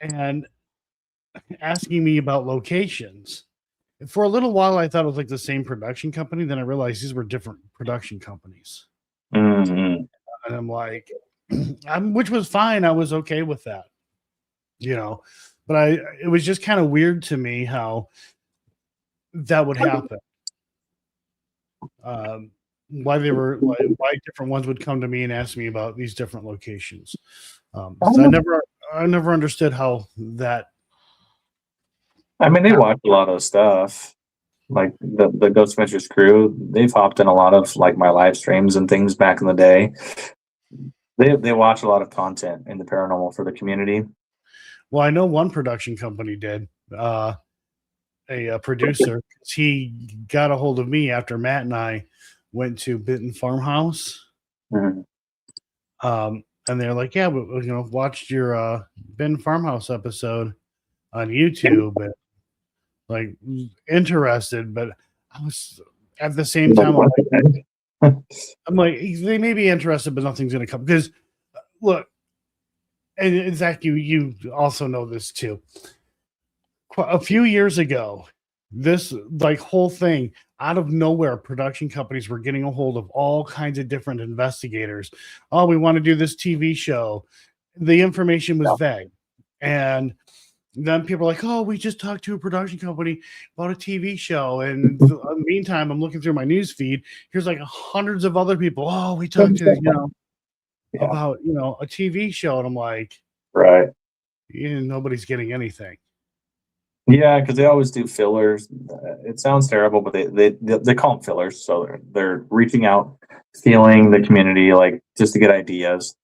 and asking me about locations. For a little while I thought it was like the same production company, then I realized these were different production companies. And I'm like, which was fine, I was okay with that, but it was just kind of weird to me how that would happen. Why different ones would come to me and ask me about these different locations. So I never understood how that. I mean, they watch a lot of stuff, like the Ghost Adventures crew. They've hopped in a lot of like my live streams and things back in the day. They watch a lot of content in the paranormal for the community. Well, I know one production company did. A producer, he got a hold of me after Matt and I went to Benton Farmhouse. And they're like, yeah, but watched your Benton Farmhouse episode on YouTube. like interested, but I was at the same time. I'm like, they may be interested, but nothing's going to come because look, and Zach, you also know this too. A few years ago, this like whole thing out of nowhere, production companies were getting a hold of all kinds of different investigators. Oh, we want to do this TV show. The information was vague, and then people are like, oh, we just talked to a production company about a TV show. And in the meantime, I'm looking through my news feed. Here's like hundreds of other people. Oh, we talked to, about, a TV show. And I'm like, right. Nobody's getting anything. Yeah, because they always do fillers. It sounds terrible, but they call them fillers. So they're reaching out, feeling the community, like just to get ideas,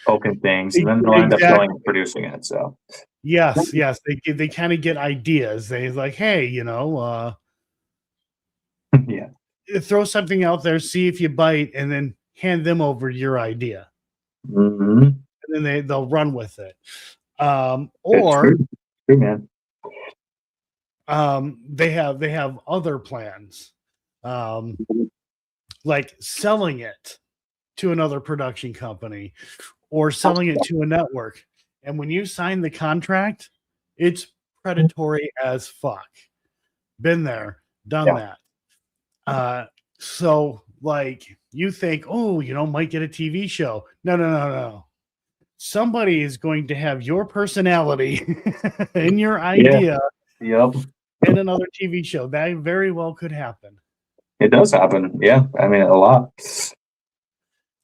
poking things, and then they'll end up going and producing it. So yes, they kind of get ideas. They like, hey, yeah, throw something out there, see if you bite, and then hand them over your idea, and then they'll run with it. Or true, man. They have other plans, like selling it to another production company or selling it to a network. And when you sign the contract, it's predatory as fuck. Been there, done that. So like you think, oh, might get a TV show. No. Somebody is going to have your personality and your idea. Yep. In another TV show. That very well could happen. It does happen. Yeah. I mean, a lot.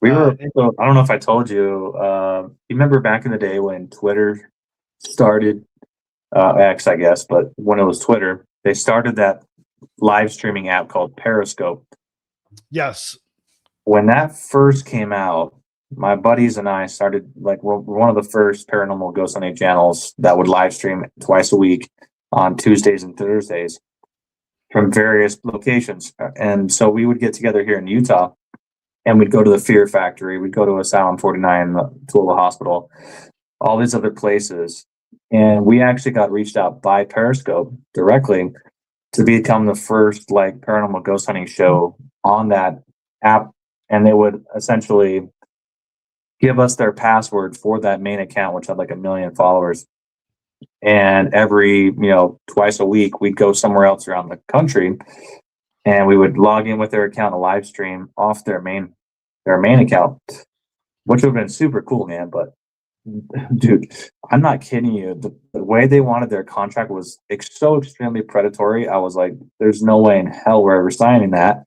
I don't know if I told you, you remember back in the day when Twitter started, X, I guess, but when it was Twitter, they started that live streaming app called Periscope. Yes. When that first came out, my buddies and I started, like, we're one of the first paranormal ghost hunting channels that would live stream twice a week on Tuesdays and Thursdays from various locations. And so we would get together here in Utah and we'd go to the Fear Factory. We'd go to Asylum 49, the Tooele Hospital, all these other places. And we actually got reached out by Periscope directly to become the first like paranormal ghost hunting show on that app. And they would essentially give us their password for that main account, which had like 1 million followers. And every, twice a week, we'd go somewhere else around the country and we would log in with their account, a live stream off their main account, which would have been super cool, man. But dude, I'm not kidding you. The way they wanted their contract was so extremely predatory. I was like, there's no way in hell we're ever signing that,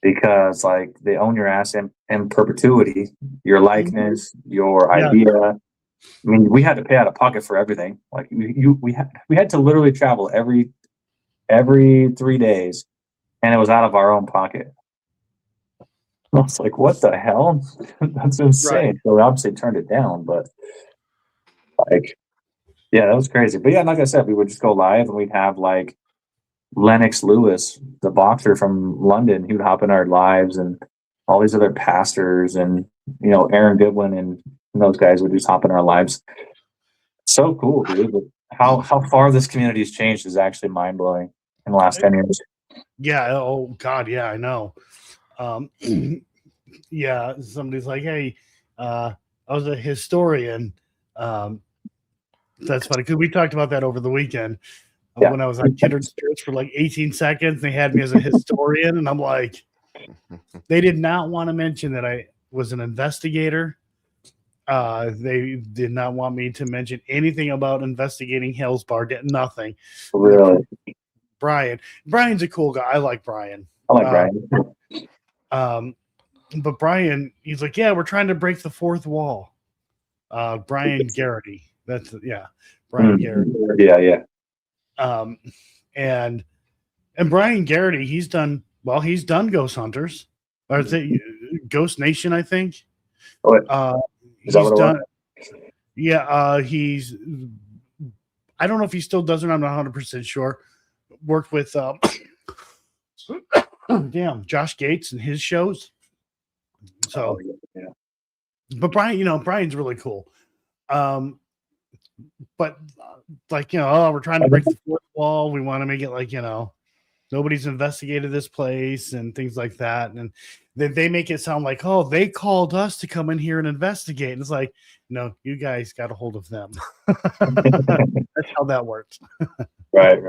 because like they own your ass in perpetuity, your likeness, your idea. I mean, we had to pay out of pocket for everything. Like we had to literally travel every 3 days, and it was out of our own pocket. I was like, what the hell? That's insane. Right. So we obviously turned it down, but like, yeah, that was crazy. But yeah, like I said, we would just go live and we'd have like Lennox Lewis, the boxer from London, he would hop in our lives, and all these other pastors and, Aaron Goodwin and those guys would just hop in our lives. So cool, dude. But how far this community has changed is actually mind blowing in the last 10 years. Yeah. Oh God. Yeah, I know. Yeah. Somebody's like, hey, I was a historian. That's funny because we talked about that over the weekend when I was on Kiddard's Church for like 18 seconds. They had me as a historian, and I'm like, they did not want to mention that I was an investigator. They did not want me to mention anything about investigating Hell's Bar. Nothing. Really? Brian's a cool guy. I like Brian. But Brian, he's like, yeah, we're trying to break the fourth wall. Brian Garrity. Brian Garrity. Yeah. And Brian Garrity, he's done Ghost Hunters. Or is it Ghost Nation, I think. He's done. Yeah, he's. I don't know if he still does it. I'm not 100% sure. Worked with Josh Gates and his shows. So, but Brian, Brian's really cool. But like, we're trying to break the fourth wall. We want to make it like, nobody's investigated this place and things like that. And then they make it sound like, oh, they called us to come in here and investigate. And it's like, no, you guys got a hold of them. That's how that works. Right.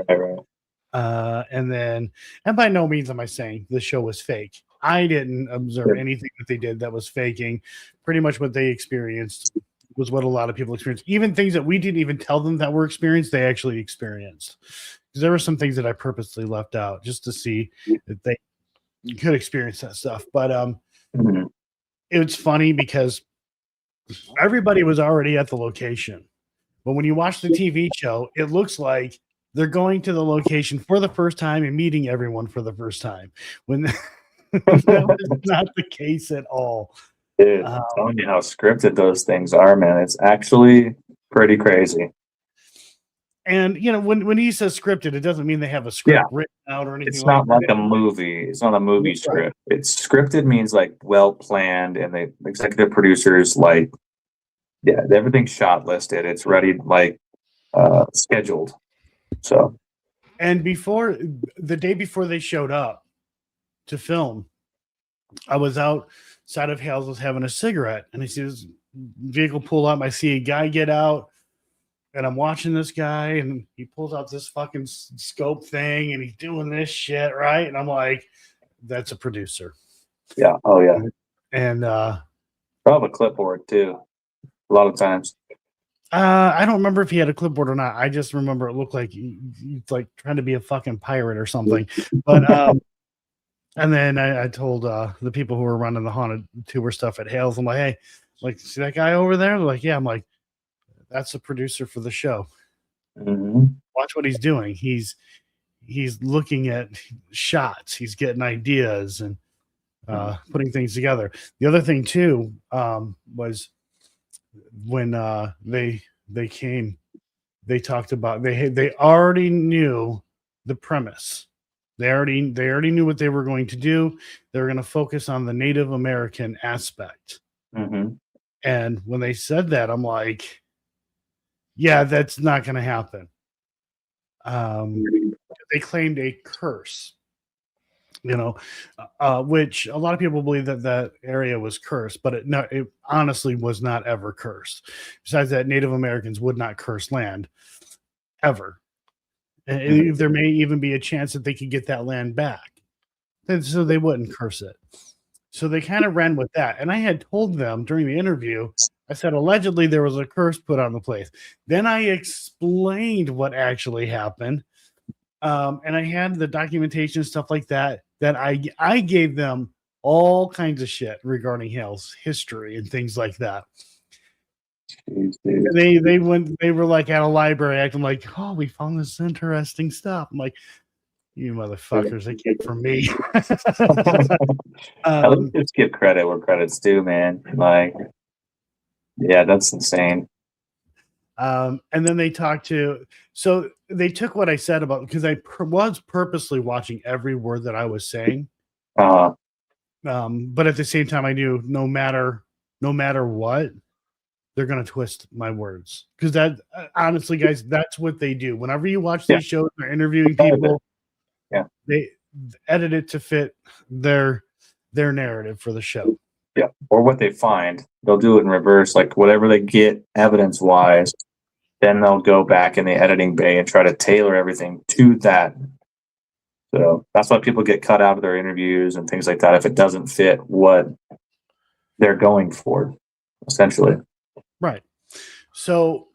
And by no means am I saying the show was fake. I didn't observe anything that they did that was faking. Pretty much what they experienced was what a lot of people experienced. Even things that we didn't even tell them that were experienced, they actually experienced. Because there were some things that I purposely left out just to see that they could experience that stuff. But it's funny because everybody was already at the location. But when you watch the TV show, it looks like they're going to the location for the first time and meeting everyone for the first time. When that was not the case at all. Dude, I'm telling you how scripted those things are, man. It's actually pretty crazy. And when he says scripted, it doesn't mean they have a script written out or anything. It's not like a movie. It's not a movie script. It's scripted means like well planned, and the executive producers everything's shot listed. It's ready, like scheduled. So, and the day before they showed up to film, I was outside of Hales, was having a cigarette, and I see this vehicle pull up. I see a guy get out, and I'm watching this guy, and he pulls out this fucking scope thing, and he's doing this shit, right? And I'm like, that's a producer. Yeah. Oh, yeah. And probably a clipboard too. A lot of times. I don't remember if he had a clipboard or not. I just remember it looked like he's like trying to be a fucking pirate or something. But and then I told the people who were running the haunted tour stuff at Hales, I'm like, hey, like, see that guy over there? They're like, yeah. I'm like, that's the producer for the show. Watch what he's doing. He's looking at shots. He's getting ideas and putting things together. The other thing too was when they came, they talked about they already knew the premise. They already knew what they were going to do. They were going to focus on the Native American aspect. And when they said that, I'm like, yeah, that's not going to happen. They claimed a curse, which a lot of people believe that area was cursed, but it honestly was not ever cursed. Besides that, Native Americans would not curse land ever. And there may even be a chance that they could get that land back. And so they wouldn't curse it. So they kind of ran with that. And I had told them during the interview, I said, allegedly there was a curse put on the place. Then I explained what actually happened. And I had the documentation, stuff like that I gave them all kinds of shit regarding Hale's history and things like that. They were like at a library acting like, oh, we found this interesting stuff. I'm like, you motherfuckers, they came from me. Let's give credit where credit's due, man. Like, yeah, that's insane. And then they so they took what I said about, because I was purposely watching every word that I was saying. But at the same time, I knew no matter what, they're going to twist my words. Because that, honestly, guys, that's what they do. Whenever you watch these shows, they're interviewing people. They edit it to fit their narrative for the show. Yeah, or what they find, they'll do it in reverse. Like whatever they get evidence-wise, then they'll go back in the editing bay and try to tailor everything to that. So that's why people get cut out of their interviews and things like that if it doesn't fit what they're going for, essentially. Right. So,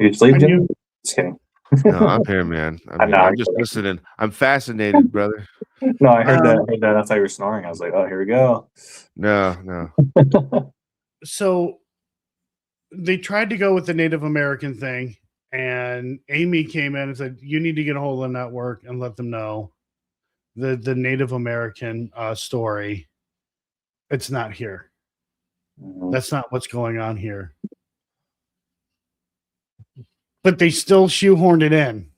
you sleep, Jim? Just kidding. No, I'm here, man. I'm just listening. I'm fascinated, brother. No, I heard that. I thought you were snoring. I was like, oh, here we go. No. So they tried to go with the Native American thing, and Amy came in and said, you need to get a hold of the network and let them know the Native American story. It's not here. That's not what's going on here. But they still shoehorned it in.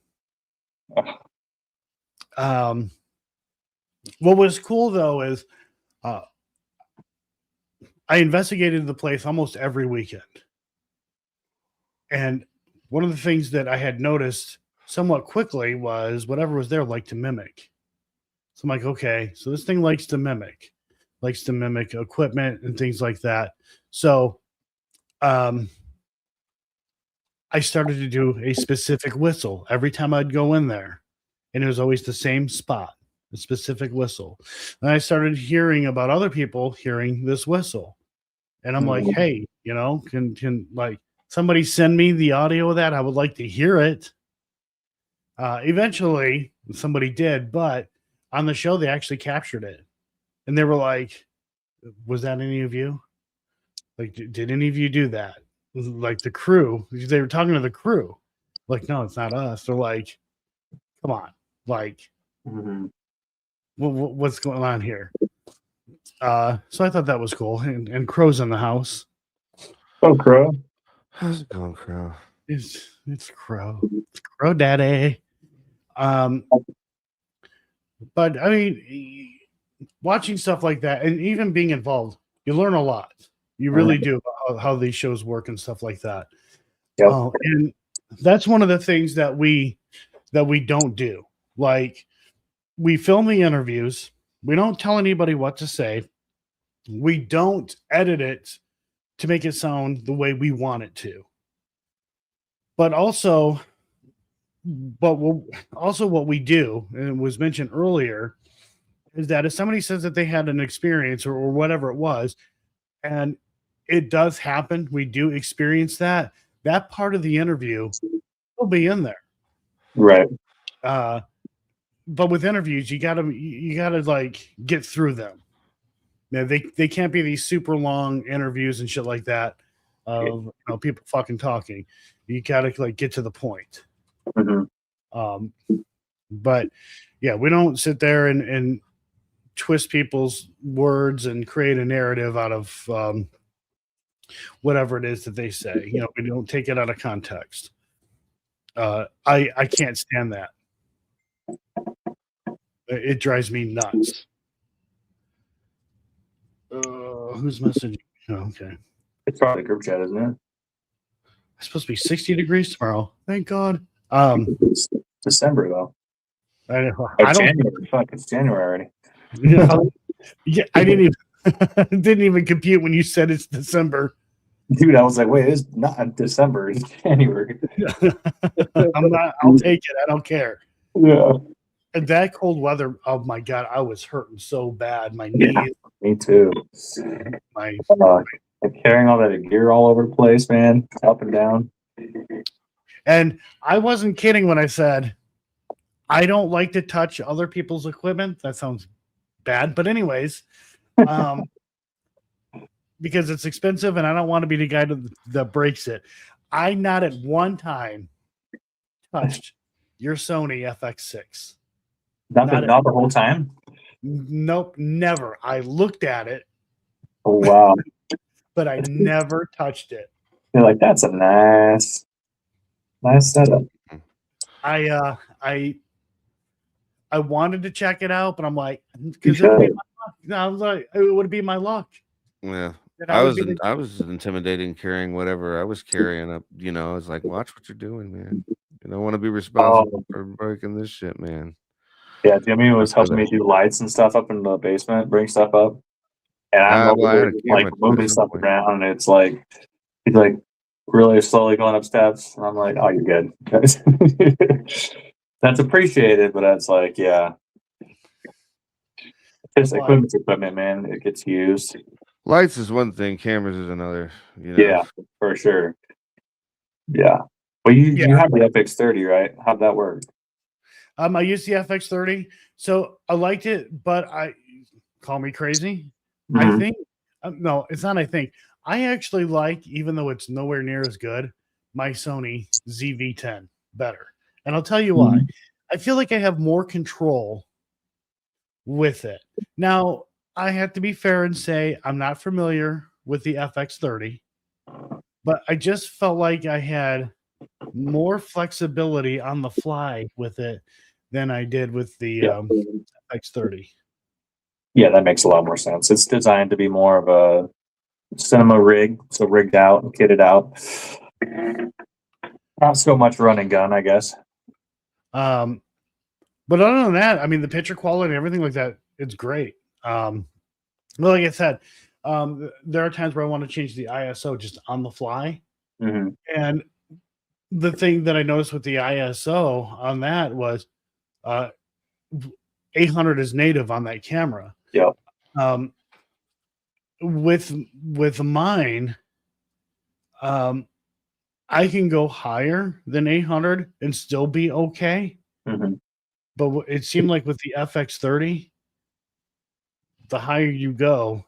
What was cool, though, is I investigated the place almost every weekend. And one of the things that I had noticed somewhat quickly was whatever was there liked to mimic. So I'm like, okay, so this thing likes to mimic equipment and things like that. So I started to do a specific whistle every time I'd go in there. And it was always the same spot, a specific whistle. And I started hearing about other people hearing this whistle. And I'm like, hey, can like somebody send me the audio of that? I would like to hear it. Eventually somebody did, but on the show, they actually captured it. And they were like, was that any of you? Like, did any of you do that? Like the crew, they were talking to the crew. Like, no, it's not us. They're like, come on. Like, what's going on here? So I thought that was cool. And Crow's in the house. Oh, Crow. How's it going, Crow? It's Crow. It's Crow Daddy. But I mean, watching stuff like that and even being involved, you learn a lot. You really do about how these shows work and stuff like that. Yep. And that's one of the things that we don't do. Like, we film the interviews. We don't tell anybody what to say. We don't edit it to make it sound the way we want it to. But also what we do, and it was mentioned earlier, is that if somebody says that they had an experience or whatever it was, and it does happen, we do experience that part of the interview will be in there. Right. But with interviews, you gotta like get through them. Now, they can't be these super long interviews and shit like that of people fucking talking. You gotta like get to the point. But yeah, we don't sit there and twist people's words and create a narrative out of whatever it is that they say. We don't take it out of context. I can't stand that. It drives me nuts. Who's messaging? Oh, okay. It's probably the group chat, isn't it? It's supposed to be 60 degrees tomorrow. Thank God. It's December though. I know. Or I don't. January. Fuck, it's January already. Yeah, I didn't even compute when you said it's December. Dude, I was like, wait, it's not December, it's January. I'll take it. I don't care. Yeah. And that cold weather, oh my God, I was hurting so bad. My knees. Yeah, me too. My carrying all that gear all over the place, man, up and down. And I wasn't kidding when I said I don't like to touch other people's equipment. That sounds bad, but anyways, because it's expensive and I don't want to be the guy that breaks it. I not at one time touched your Sony FX6. Not the whole time? Nope, never. I looked at it. Oh, wow. But I never touched it. You're like, that's a nice setup. I wanted to check it out, but I'm like, because it would be my luck. Yeah. I was intimidating carrying whatever I was carrying up. I was like, watch what you're doing, man. You don't want to be responsible for breaking this shit, man. Yeah, Jimmy was helping me do lights and stuff up in the basement, bring stuff up. And I'm like moving stuff around, and it's like he's like really slowly going up steps, and I'm like, "Oh, you're good." That's appreciated, but that's like, yeah, just equipment's equipment, man. It gets used. Lights is one thing, cameras is another. Yeah, for sure. Yeah, well, you have the FX30, right? How'd that work? I used the FX30, so I liked it, but call me crazy. I think no, it's not. I actually like, even though it's nowhere near as good, my Sony ZV-10 better, and I'll tell you why. I feel like I have more control with it. Now, I have to be fair and say I'm not familiar with the FX30, but I just felt like I had more flexibility on the fly with it than I did with the FX30. Yeah, that makes a lot more sense. It's designed to be more of a cinema rig, so rigged out and kitted out. Not so much run and gun, I guess. But other than that, I mean, the picture quality and everything like that, it's great. Well, like I said, there are times where I want to change the ISO just on the fly. Mm-hmm. And the thing that I noticed with the ISO on that was 800 is native on that camera. Yeah. With mine, I can go higher than 800 and still be okay. Mm-hmm. But it seemed like with the FX30, the higher you go,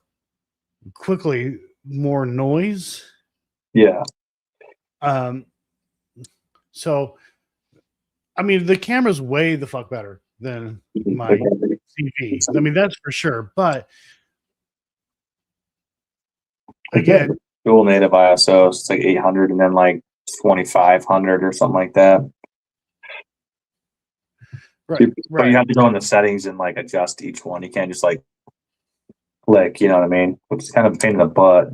quickly more noise. Yeah. So, I mean, the camera's way the fuck better than my TV. I mean, that's for sure. But again, dual native ISO, it's like 800 and then like 2500 or something like that. Right. But you have to go in the settings and like adjust each one. You can't just like click, you know what I mean? Which is kind of a pain in the butt.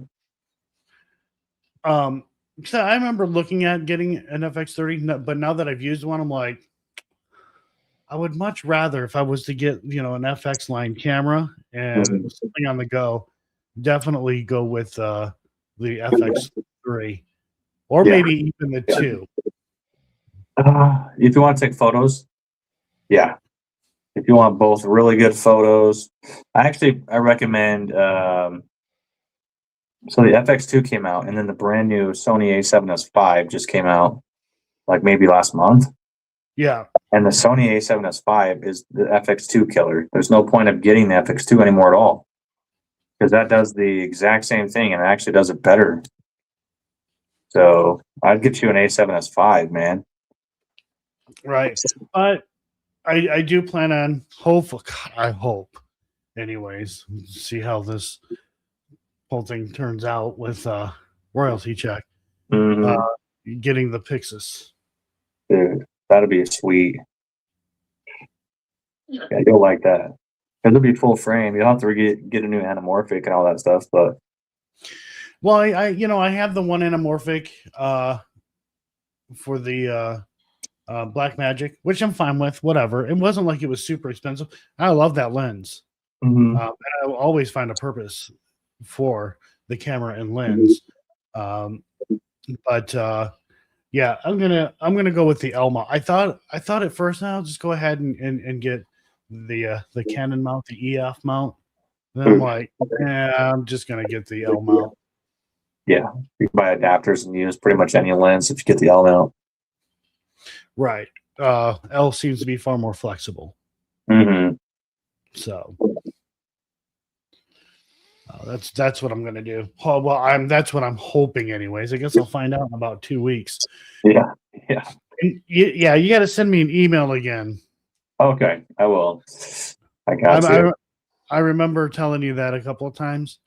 So I remember looking at getting an FX30, but now that I've used one, I'm like, I would much rather, if I was to get, an FX line camera and something on the go, definitely go with the FX3 or maybe even the 2. If you want to take photos, yeah. If you want both really good photos, I recommend. So the FX2 came out, and then the brand new Sony A7S5 just came out, like maybe last month. Yeah. And the Sony A7S5 is the FX2 killer. There's no point of getting the FX2 anymore at all, because that does the exact same thing and it actually does it better. So I'd get you an A7S5, man. Right. But I do plan on, I hope, anyways, see how this whole thing turns out with royalty check. Getting the Pixus. Dude, that'd be sweet. Yeah, you'll like that. It'll be full frame. You'll have to get a new anamorphic and all that stuff, but well, I have the one anamorphic for the Blackmagic, which I'm fine with. Whatever. It wasn't like it was super expensive. I love that lens. And I will always find a purpose for the camera and lens. But yeah, I'm gonna go with the L mount. I thought at first I'll just go ahead and get the Canon mount, the EF mount. Then I'm like, I'm just gonna get the L mount. Yeah, you can buy adapters and use pretty much any lens if you get the L mount. Right. L seems to be far more flexible. So that's what I'm gonna do. Oh, well, that's what I'm hoping, anyways. I guess I'll find out in about 2 weeks. Yeah. And you got to send me an email again. Okay, I will. I got you. I remember telling you that a couple of times,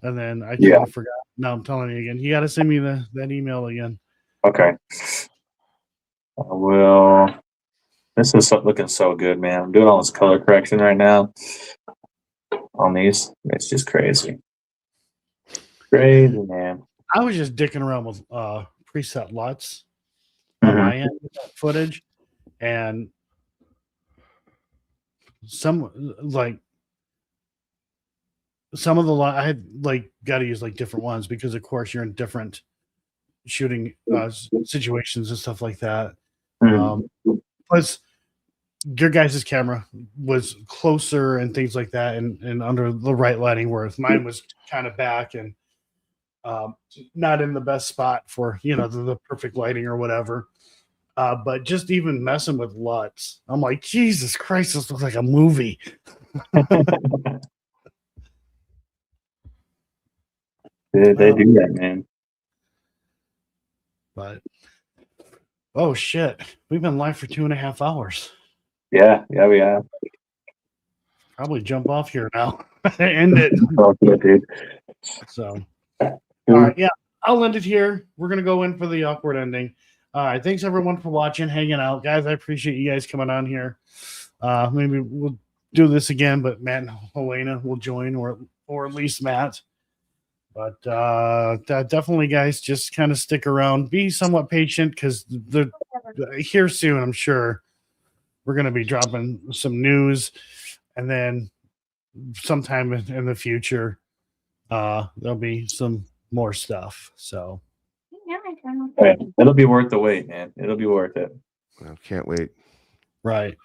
and then I totally forgot. Now I'm telling you again. You got to send me that email again. Okay. I will. This is looking so good, man. I'm doing all this color correction right now on these. It's just crazy. Crazy, man. I was just dicking around with preset LUTs on my end with that footage, and some of the I had got to use different ones because of course you're in different shooting situations and stuff like that. Plus your guys' camera was closer and things like that and under the right lighting, whereas mine was kind of back and not in the best spot for the perfect lighting or whatever. But just even messing with LUTs, I'm like, Jesus Christ, this looks like a movie. They do that, man. But oh shit, we've been live for 2.5 hours. Yeah, we have. Probably jump off here now. End it. Oh, good, dude. So, all right, yeah, I'll end it here. We're gonna go in for the awkward ending. All right, thanks everyone for watching, hanging out, guys. I appreciate you guys coming on here. Maybe we'll do this again, but Matt and Helena will join, or at least Matt. But definitely, guys, just kind of stick around. Be somewhat patient because here soon, I'm sure we're going to be dropping some news, and then sometime in the future, there'll be some more stuff. So it'll be worth the wait, man. It'll be worth it. I can't wait. right.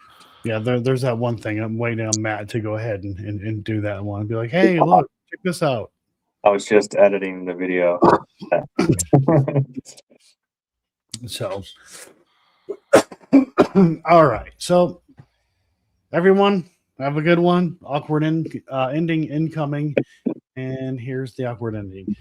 Yeah, there's that one thing. I'm waiting on Matt to go ahead and do that one. And be like, hey, look, check this out. I was just editing the video. So, all right. So, everyone, have a good one. Awkward ending incoming. And here's the awkward ending.